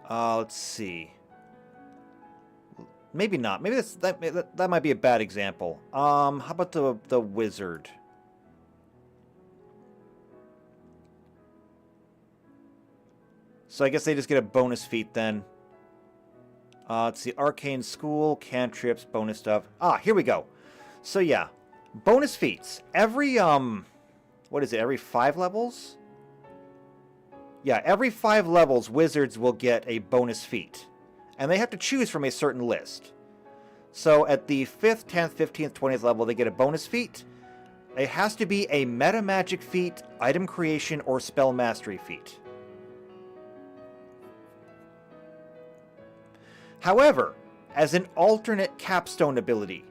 Speaker 1: Let's see. Maybe not. Maybe that might be a bad example. How about the wizard? So I guess they just get a bonus feat then. Let's see. Arcane School, cantrips, bonus stuff. Here we go. So yeah, bonus feats. Every, what is it? Every 5 levels? Yeah, every 5 levels, wizards will get a bonus feat. And they have to choose from a certain list. So at the 5th, 10th, 15th, 20th level, they get a bonus feat. It has to be a meta magic feat, item creation, or spell mastery feat. However, as an alternate capstone ability,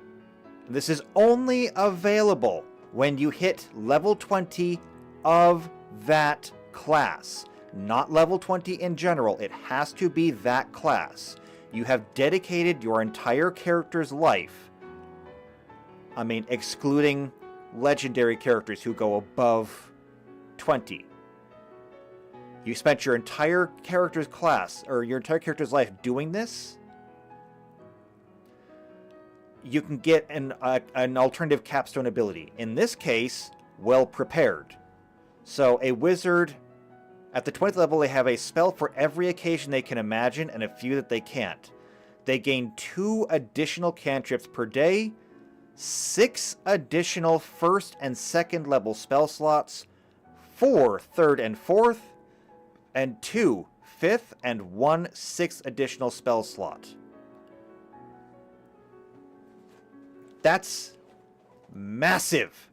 Speaker 1: this is only available when you hit level 20 of that class. Not level 20 in general, it has to be that class. You have dedicated your entire character's life, I mean, excluding legendary characters who go above 20. You spent your entire character's class, or your entire character's life doing this, you can get an alternative capstone ability. In this case, well prepared. So a wizard, at the 20th level, they have a spell for every occasion they can imagine and a few that they can't. They gain 2 additional cantrips per day, 6 additional 1st and 2nd level spell slots, 4 3rd and 4th, and 2 5th and 1 6th additional spell slot. That's massive.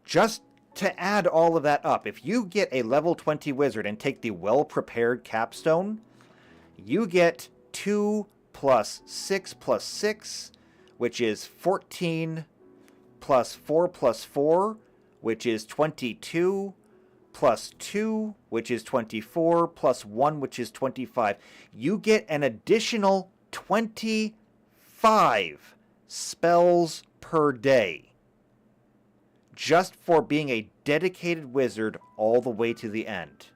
Speaker 1: Just to add all of that up, if you get a level 20 wizard and take the well-prepared capstone, you get 2 plus 6 plus 6, which is 14, plus 4 plus 4, which is 22, plus 2, which is 24, plus 1, which is 25. You get an additional 25 spells per day, just for being a dedicated wizard all the way to the end.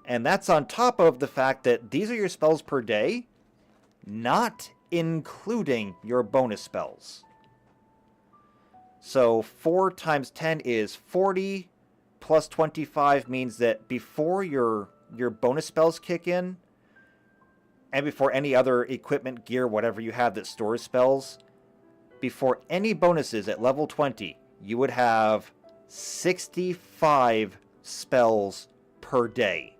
Speaker 1: And that's on top of the fact that these are your spells per day, not including your bonus spells. So 4 times 10 is 40, plus 25 means that before your bonus spells kick in, and before any other equipment, gear, whatever you have that stores spells, before any bonuses at level 20, you would have 65 spells per day.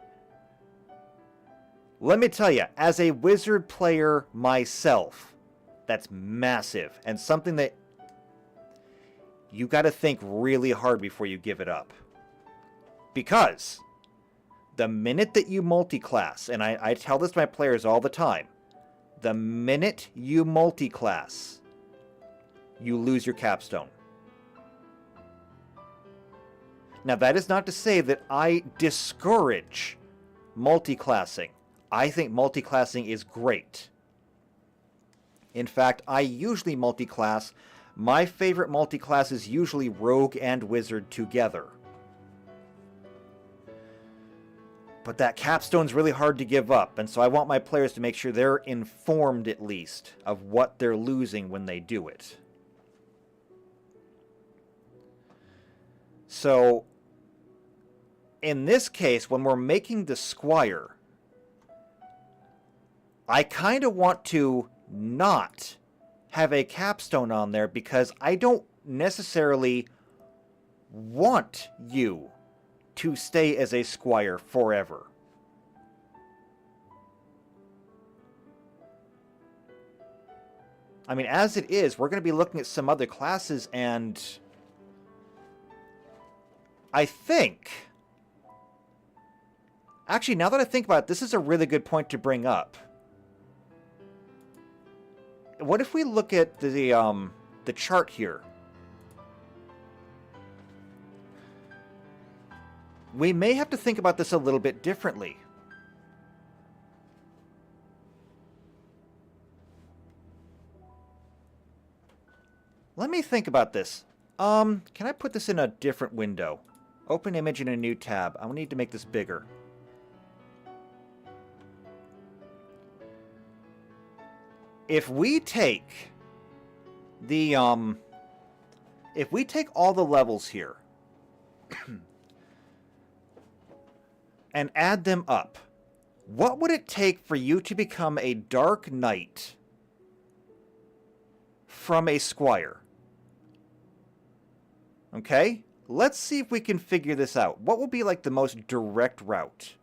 Speaker 1: Let me tell you, as a wizard player myself, that's massive, and something that you got to think really hard before you give it up. Because the minute that you multi-class, and I tell this to my players all the time, the minute you multi-class, you lose your capstone. Now, that is not to say that I discourage multi-classing. I think multi-classing is great. In fact, I usually multi-class. My favorite multi-class is usually Rogue and Wizard together. But that capstone's really hard to give up, and so I want my players to make sure they're informed at least of what they're losing when they do it. So, in this case, when we're making the squire, I kind of want to not have a capstone on there because I don't necessarily want you to stay as a squire forever. I mean, as it is, we're going to be looking at some other classes, and I think... Actually, now that I think about it, this is a really good point to bring up. What if we look at the chart here? We may have to think about this a little bit differently. Let me think about this. Can I put this in a different window? Open image in a new tab. I need to make this bigger. If we take the, if we take all the levels here and add them up, what would it take for you to become a Dark Knight from a Squire? Okay? Let's see if we can figure this out. What will be like the most direct route?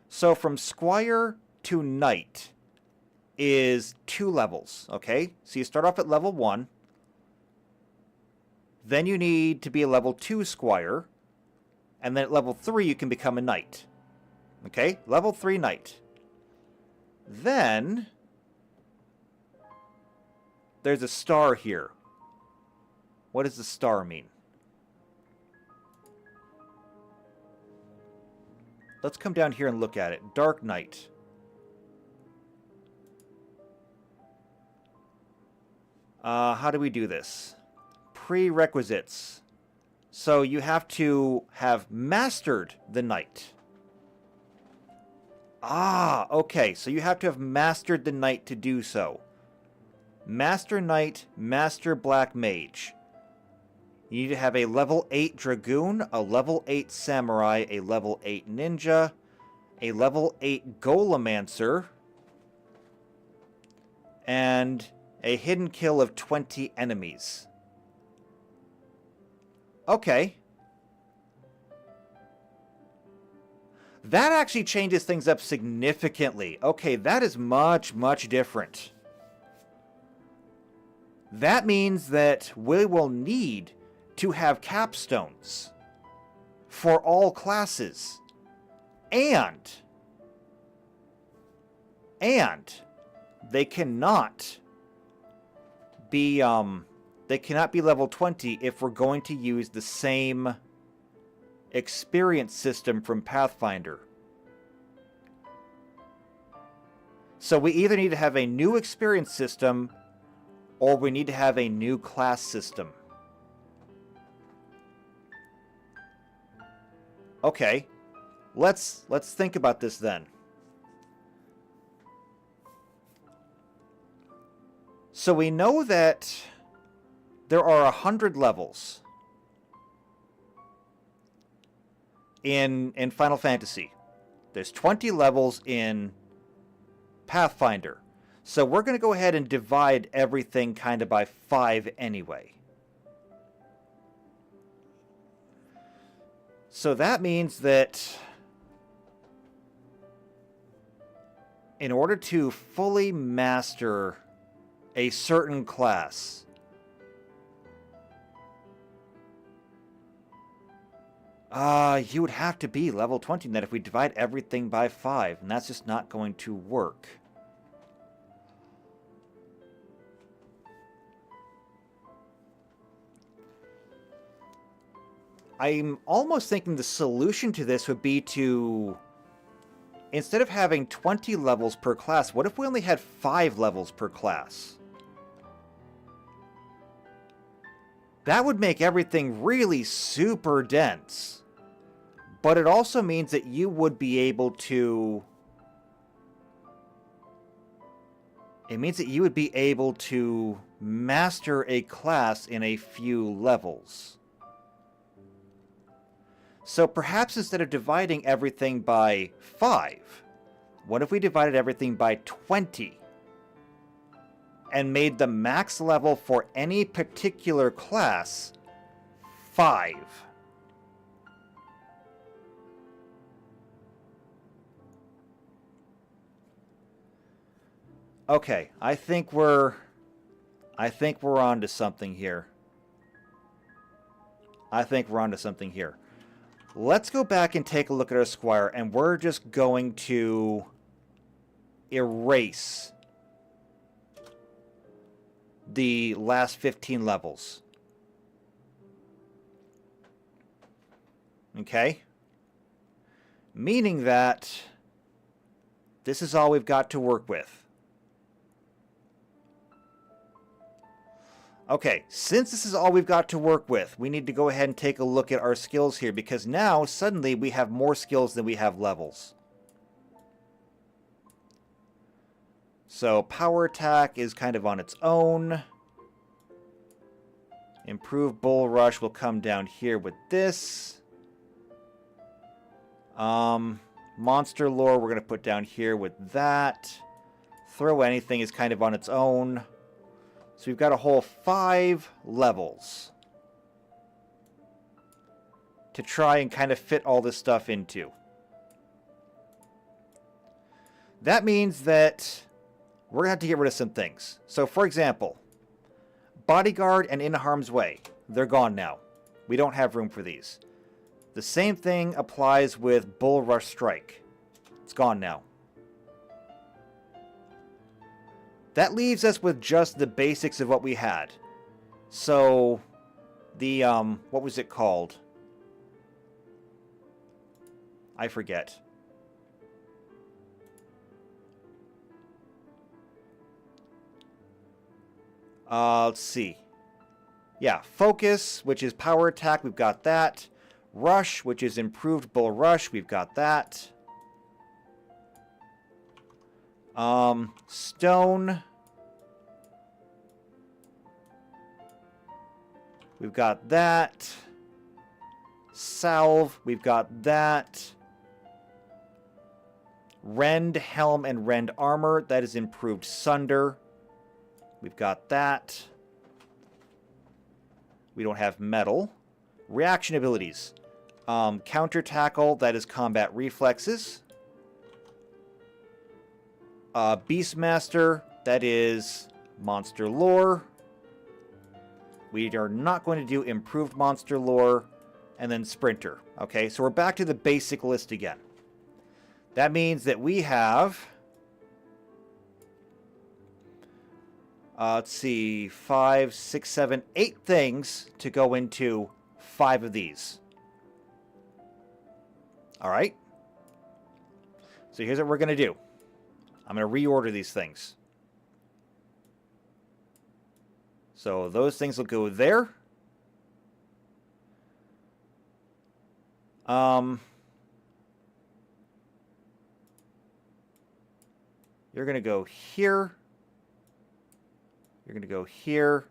Speaker 1: So from Squire to Knight is 2 levels, okay? So you start off at level 1. Then you need to be a level 2 Squire. And then at level 3 you can become a Knight. Okay? Level 3 Knight. Then there's a star here. What does the star mean? Let's come down here and look at it. Dark Knight. How do we do this? Prerequisites. So you have to have mastered the Knight. Ah, okay. So you have to have mastered the Knight to do so. Master Knight, Master Black Mage. You need to have a level 8 Dragoon, a level 8 Samurai, a level 8 Ninja, a level 8 Golemancer, and a hidden kill of 20 enemies. Okay. That actually changes things up significantly. Okay, that is much, much different. That means that we will need to have capstones for all classes. And they cannot be level 20 if we're going to use the same experience system from Pathfinder. So we either need to have a new experience system or we need to have a new class system. Okay, let's think about this then. So we know that there are 100 levels in Final Fantasy. There's 20 levels in Pathfinder. So we're going to go ahead and divide everything kind of by 5 anyway. So that means that in order to fully master a certain class, you would have to be level 20 in that if we divide everything by 5, and that's just not going to work. I'm almost thinking the solution to this would be to, instead of having 20 levels per class, what if we only had 5 levels per class? That would make everything really super dense. But it also means that you would be able to... It means that you would be able to master a class in a few levels. So perhaps instead of dividing everything by 5, what if we divided everything by 20? And made the max level for any particular class 5. Okay, I think we're onto something here. Let's go back and take a look at our squire, and we're just going to erase the last 15 levels. Okay? Meaning that this is all we've got to work with. Okay, since this is all we've got to work with, we need to go ahead and take a look at our skills here, because now, suddenly, we have more skills than we have levels. So, power attack is kind of on its own. Improved bull rush will come down here with this. Monster lore we're going to put down here with that. Throw anything is kind of on its own. So we've got a whole 5 levels to try and kind of fit all this stuff into. That means that we're going to have to get rid of some things. So for example, bodyguard and in harm's way. They're gone now. We don't have room for these. The same thing applies with bull rush strike. It's gone now. That leaves us with just the basics of what we had. So, the, what was it called? I forget. Let's see. Yeah, focus, which is power attack, we've got that. Rush, which is improved bull rush, we've got that. Stone. We've got that. Salve, we've got that. Rend helm and rend armor, that is improved sunder. We've got that. We don't have metal. Reaction abilities. Counter tackle, that is combat reflexes. Beastmaster, that is monster lore. We are not going to do improved monster lore. And then sprinter. Okay, so we're back to the basic list again. That means that we have... let's see, 5, 6, 7, 8 things to go into 5 of these. Alright? So here's what we're going to do. I'm going to reorder these things. So those things will go there. You're going to go here. You're going to go here.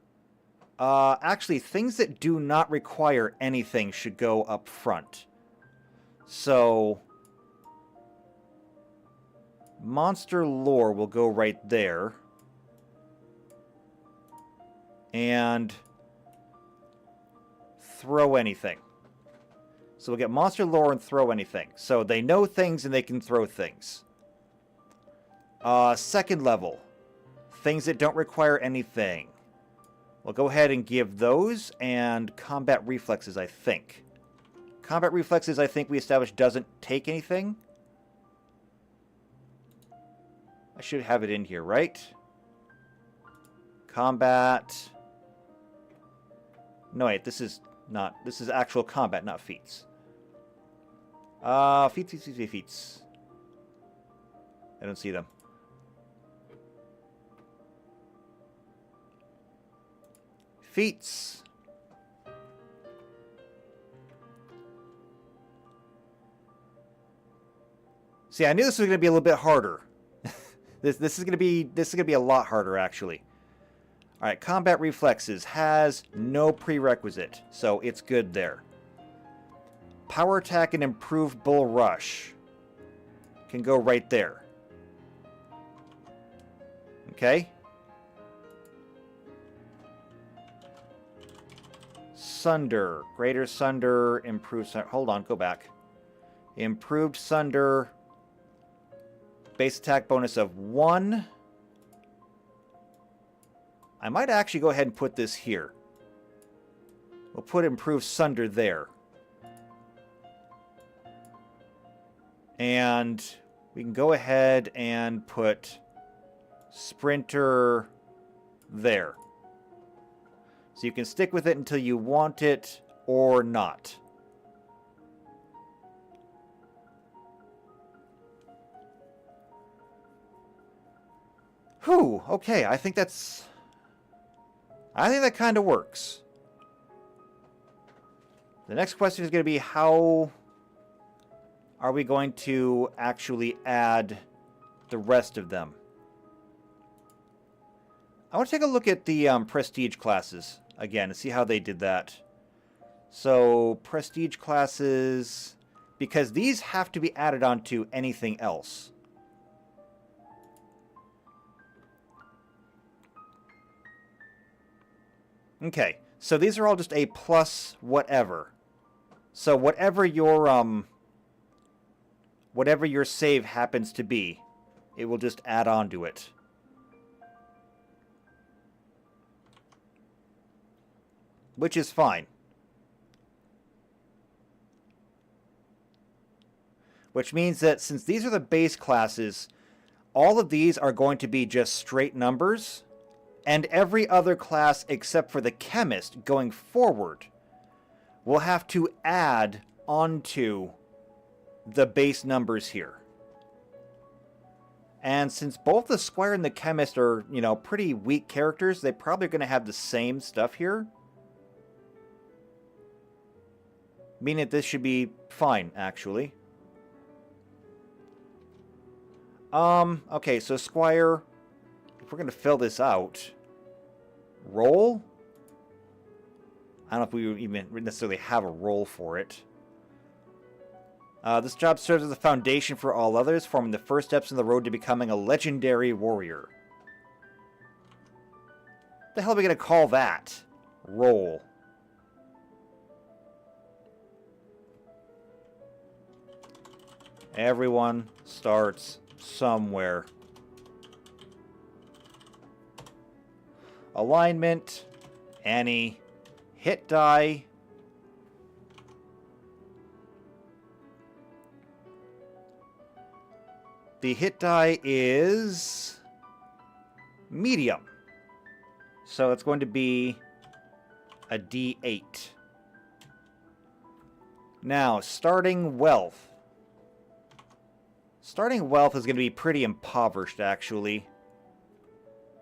Speaker 1: Actually, things that do not require anything should go up front. So, monster lore will go right there. And throw anything. So we'll get monster lore and throw anything. So they know things and they can throw things. Second level. Things that don't require anything. We'll go ahead and give those and combat reflexes, I think. Combat reflexes, I think we established doesn't take anything. I should have it in here, right? Combat. No, wait, this is not. This is actual combat, not feats. Feats. I don't see them. Feats. See, I knew this was going to be a little bit harder. This is going to be a lot harder, actually. All right, combat reflexes has no prerequisite, so it's good there. Power attack and improved bull rush can go right there. Okay. Sunder, greater sunder, improved sunder. Hold on, go back. Improved sunder. Base attack bonus of 1. I might actually go ahead and put this here. We'll put improved sunder there. And we can go ahead and put sprinter there. So you can stick with it until you want it or not. Whew, okay, I think that kind of works. The next question is going to be, how are we going to actually add the rest of them? I want to take a look at the prestige classes again and see how they did that. So, prestige classes, because these have to be added onto anything else. Okay, so these are all just a plus whatever. So whatever your save happens to be, it will just add on to it. Which is fine. Which means that since these are the base classes, all of these are going to be just straight numbers. And every other class except for the chemist going forward will have to add onto the base numbers here. And since both the squire and the chemist are, you know, pretty weak characters, they're probably going to have the same stuff here. Meaning that this should be fine, actually. Okay, so squire, if we're going to fill this out, roll? I don't know if we even necessarily have a role for it. This job serves as the foundation for all others, forming the first steps in the road to becoming a legendary warrior. What the hell are we going to call that? Role. Everyone starts somewhere. Alignment, any, hit die. The hit die is medium. So it's going to be a D8. Now, starting wealth. Starting wealth is going to be pretty impoverished, actually.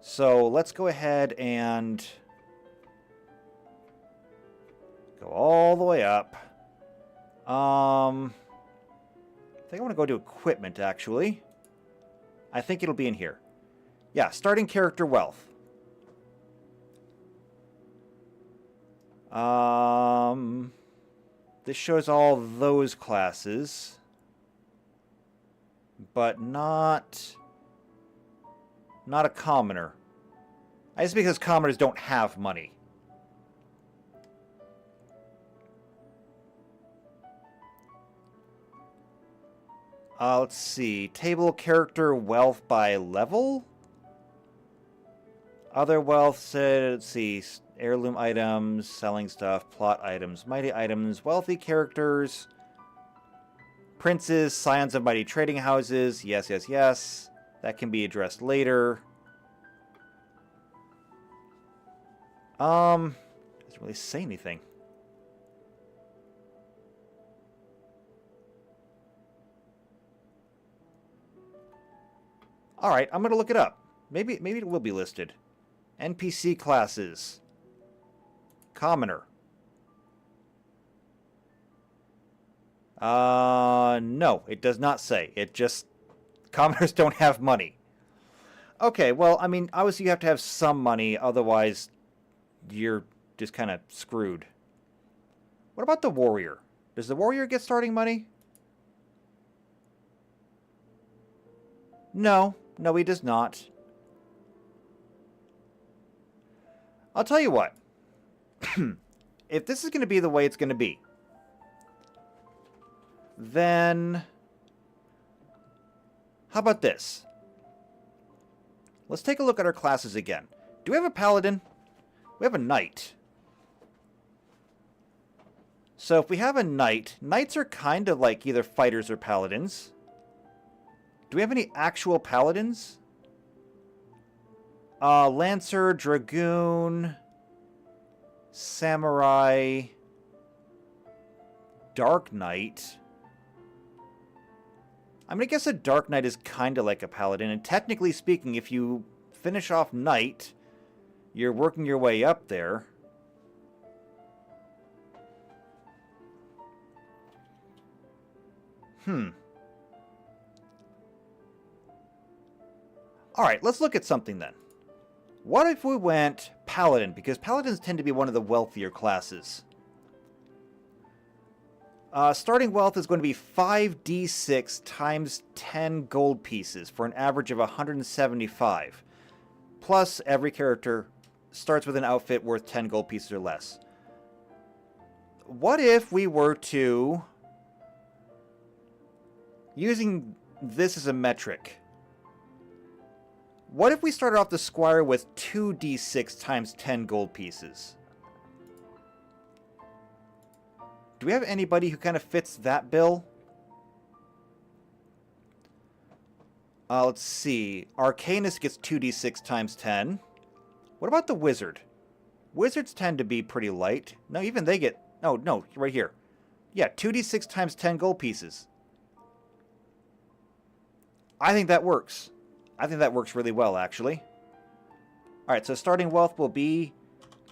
Speaker 1: So let's go ahead and go all the way up. I think I want to go to equipment, actually. I think it'll be in here. Yeah, starting character wealth. This shows all those classes, but not a commoner. I guess because commoners don't have money. Let's see. Table character wealth by level? Other wealth said, let's see. Heirloom items, selling stuff, plot items, mighty items, wealthy characters, princes, scions of mighty trading houses. Yes, yes, yes. That can be addressed later. Doesn't really say anything. All right, I'm gonna look it up. Maybe it will be listed. NPC classes. Commoner. No, it does not say. It just... Commoners don't have money. Okay, well, I mean, obviously you have to have some money, otherwise you're just kind of screwed. What about the warrior? Does the warrior get starting money? No, he does not. I'll tell you what. If this is going to be the way it's going to be, then how about this? Let's take a look at our classes again. Do we have a paladin? We have a knight. So if we have a knight, knights are kind of like either fighters or paladins. Do we have any actual paladins? Lancer, Dragoon, Samurai, Dark Knight. I'm going to guess a Dark Knight is kind of like a paladin, and technically speaking, if you finish off Knight, you're working your way up there. Alright, let's look at something then. What if we went Paladin? Because Paladins tend to be one of the wealthier classes. Starting wealth is going to be 5d6 times 10 gold pieces for an average of 175. Plus, every character starts with an outfit worth 10 gold pieces or less. What if we were to... Using this as a metric... What if we started off the Squire with 2d6 times 10 gold pieces? Do we have anybody who kind of fits that bill? Let's see. Arcanist gets 2d6 times 10. What about the Wizard? Wizards tend to be pretty light. No, even they get... Oh, no, right here. Yeah, 2d6 times 10 gold pieces. I think that works. I think that works really well, actually. Alright, so starting wealth will be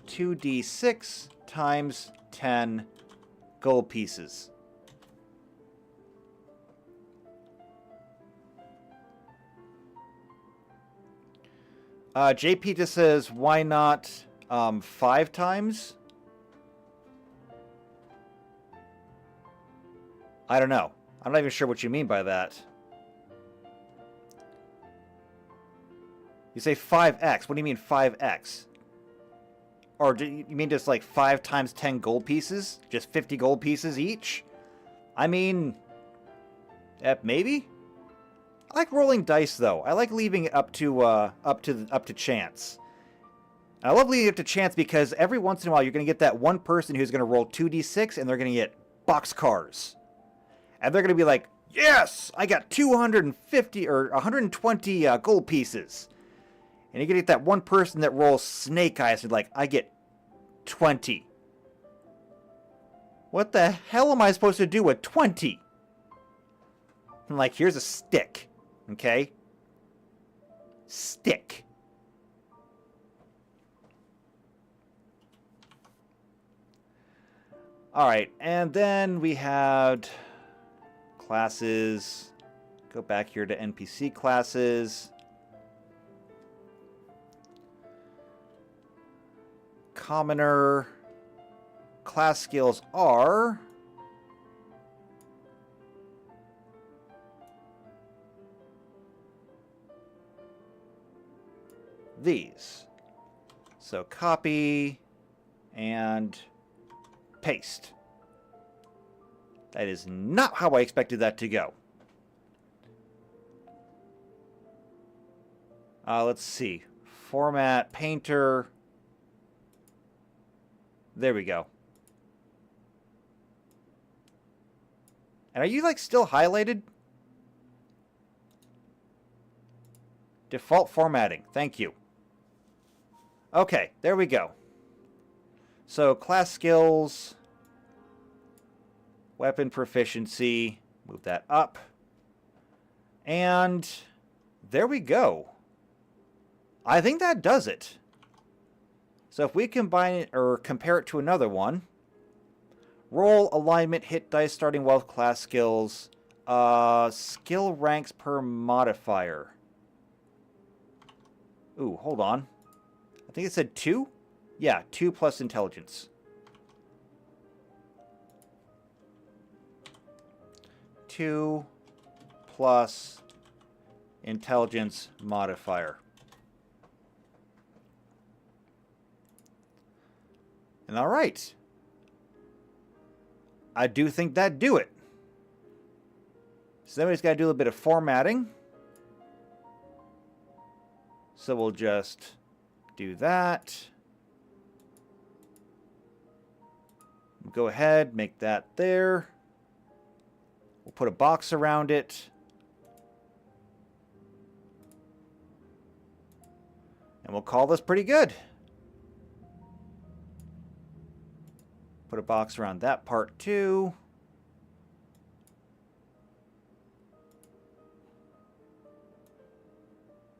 Speaker 1: 2d6 times 10 gold pieces. JP just says, why not 5 times? I don't know. I'm not even sure what you mean by that. You say 5x. What do you mean 5x? Or do you mean just like 5 times 10 gold pieces? Just 50 gold pieces each? I mean... maybe? I like rolling dice, though. I like leaving it up to chance. And I love leaving it up to chance because every once in a while you're going to get that one person who's going to roll 2d6 and they're going to get boxcars. And they're going to be like, yes! I got 250 or 120 gold pieces. And you're going to get that one person that rolls snake eyes and like, I get 20. What the hell am I supposed to do with 20? I'm like, here's a stick. Okay? Stick. Alright, and then we had classes. Go back here to NPC classes. Commoner. Class skills are... these. So copy and paste. That is not how I expected that to go. Let's see. Format, painter. There we go. And are you like still highlighted? Default formatting. Thank you. Okay, there we go. So class skills, weapon proficiency, move that up. And there we go. I think that does it. So if we combine it or compare it to another one, Roll, alignment, hit dice, starting wealth, class, skills. Skill ranks per modifier. Ooh, hold on. I think it said 2? Yeah, 2 plus intelligence. 2 plus intelligence modifier. And all right. I do think that'd do it. So then we just got to do a little bit of formatting. So we'll just do that. Go ahead, make that there. We'll put a box around it. And we'll call this pretty good. Put a box around that part too.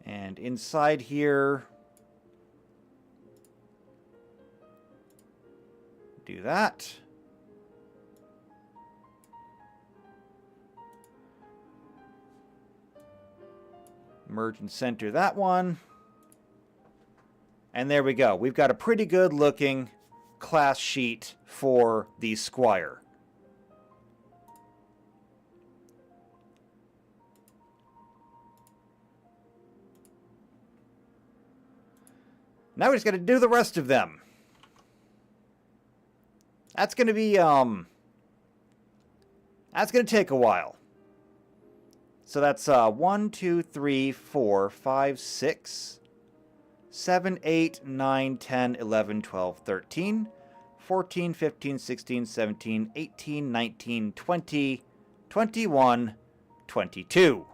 Speaker 1: And inside here, do that. Merge and center that one. And there we go. We've got a pretty good looking class sheet for the Squire. Now we just got to do the rest of them. That's going to be, that's going to take a while. So that's 1, 2, 3, 4, 5, 6, 7, 8, 9, 10, 11, 12, 13, 14, 15, 16, 17, 18, 19, 20, 21, 22.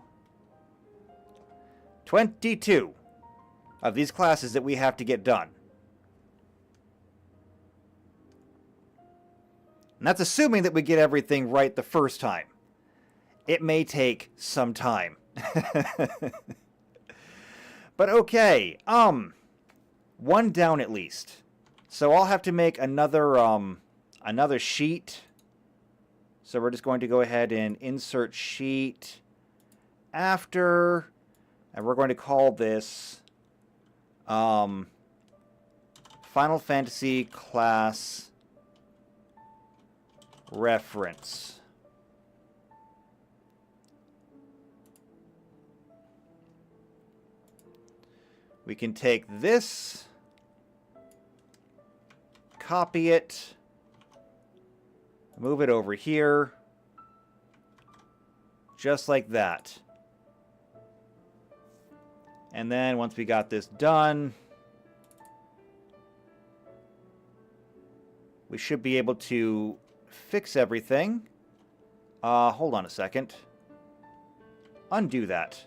Speaker 1: 22 of these classes that we have to get done. And that's assuming that we get everything right the first time. It may take some time. But okay, one down at least. So I'll have to make another another sheet. So we're just going to go ahead and insert sheet after, and we're going to call this Final Fantasy class reference. We can take this, copy it, move it over here, just like that. And then once we got this done, we should be able to fix everything. Hold on a second. Undo that.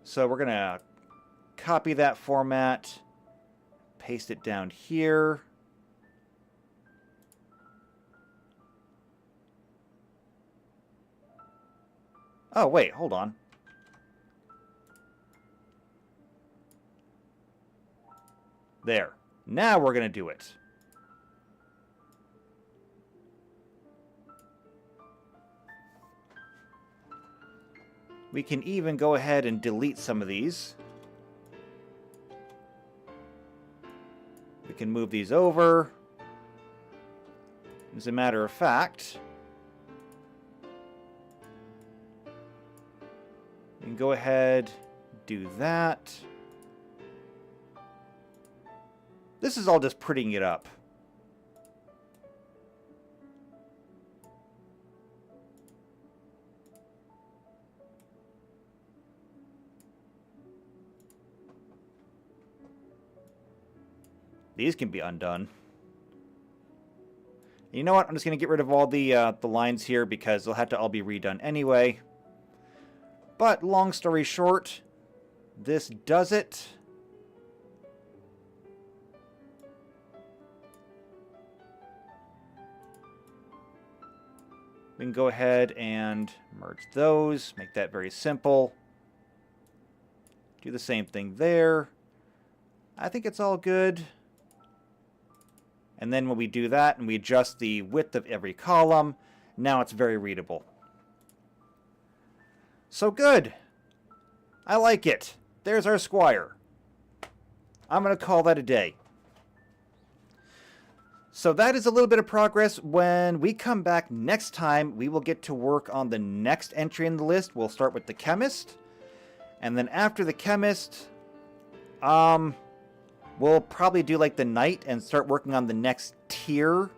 Speaker 1: So we're going to copy that format, paste it down here. Oh, wait, hold on. There. Now we're going to do it. We can even go ahead and delete some of these. We can move these over. As a matter of fact, we can go ahead, do that. This is all just prettying it up. These can be undone. You know what? I'm just going to get rid of all the lines here because they'll have to all be redone anyway. But long story short, this does it. We can go ahead and merge those, make that very simple. Do the same thing there. I think it's all good. And then when we do that and we adjust the width of every column, now it's very readable. So good. I like it. There's our squire. I'm going to call that a day. So that is a little bit of progress. When we come back next time, we will get to work on the next entry in the list. We'll start with the chemist. And then after the chemist, we'll probably do like the knight and start working on the next tier.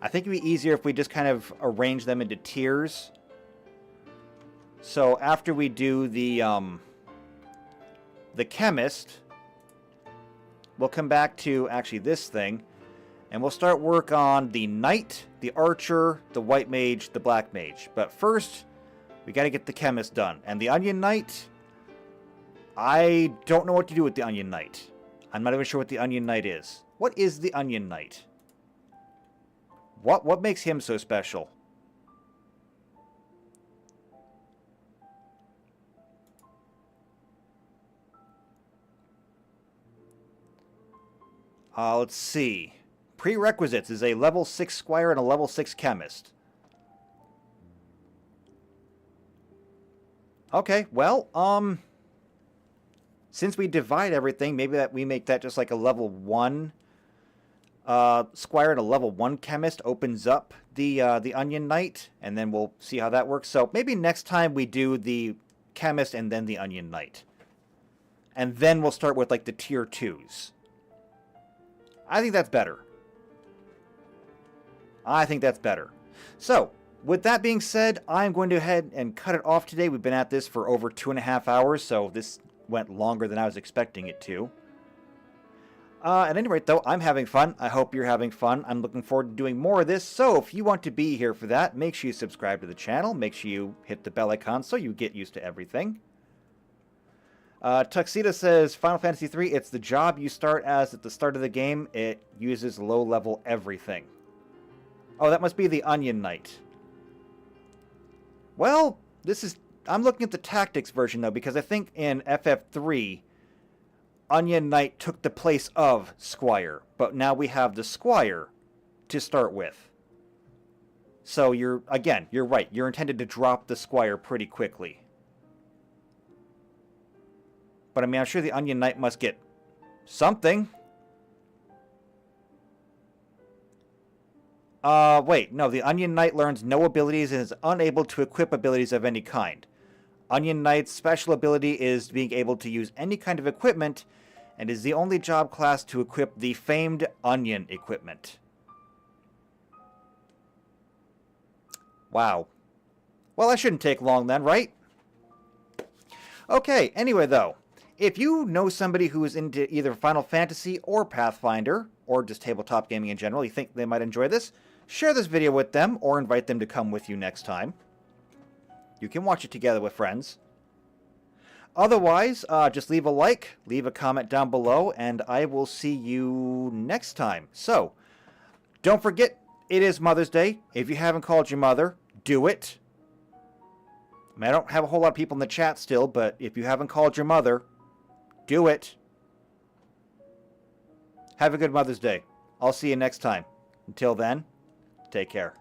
Speaker 1: I think it'd be easier if we just kind of arrange them into tiers. So after we do the chemist, we'll come back to actually this thing. And we'll start work on the knight, the archer, the white mage, the black mage. But first, we got to get the chemist done. And the onion knight, I don't know what to do with the onion knight. I'm not even sure what the onion knight is. What is the onion knight? What makes him so special? Let's see. Prerequisites is a level 6 squire and a level 6 chemist. Okay, well, since we divide everything, maybe that we make that just like a level 1 squire and a level 1 chemist opens up the onion knight, and then we'll see how that works. So maybe next time we do the chemist and then the onion knight. And then we'll start with like the tier 2s. I think that's better. I think that's better. So, with that being said, I'm going to go ahead and cut it off today. We've been at this for over 2.5 hours, so this went longer than I was expecting it to. At any rate, though, I'm having fun. I hope you're having fun. I'm looking forward to doing more of this, so if you want to be here for that, make sure you subscribe to the channel. Make sure you hit the bell icon so you get used to everything. Tuxedo says, Final Fantasy III, it's the job you start as at the start of the game. It uses low-level everything. Oh, that must be the Onion Knight. Well, I'm looking at the tactics version, though, because I think in FF3, Onion Knight took the place of Squire. But now we have the Squire to start with. So you're right. You're intended to drop the Squire pretty quickly. But I mean, I'm sure the Onion Knight must get something. Wait, no, the Onion Knight learns no abilities and is unable to equip abilities of any kind. Onion Knight's special ability is being able to use any kind of equipment, and is the only job class to equip the famed Onion equipment. Wow. Well, that shouldn't take long then, right? Okay, anyway though, if you know somebody who is into either Final Fantasy or Pathfinder, or just tabletop gaming in general, you think they might enjoy this, share this video with them, or invite them to come with you next time. You can watch it together with friends. Otherwise, just leave a like, leave a comment down below, and I will see you next time. So, don't forget, it is Mother's Day. If you haven't called your mother, do it. I mean, I don't have a whole lot of people in the chat still, but if you haven't called your mother, do it. Have a good Mother's Day. I'll see you next time. Until then, take care.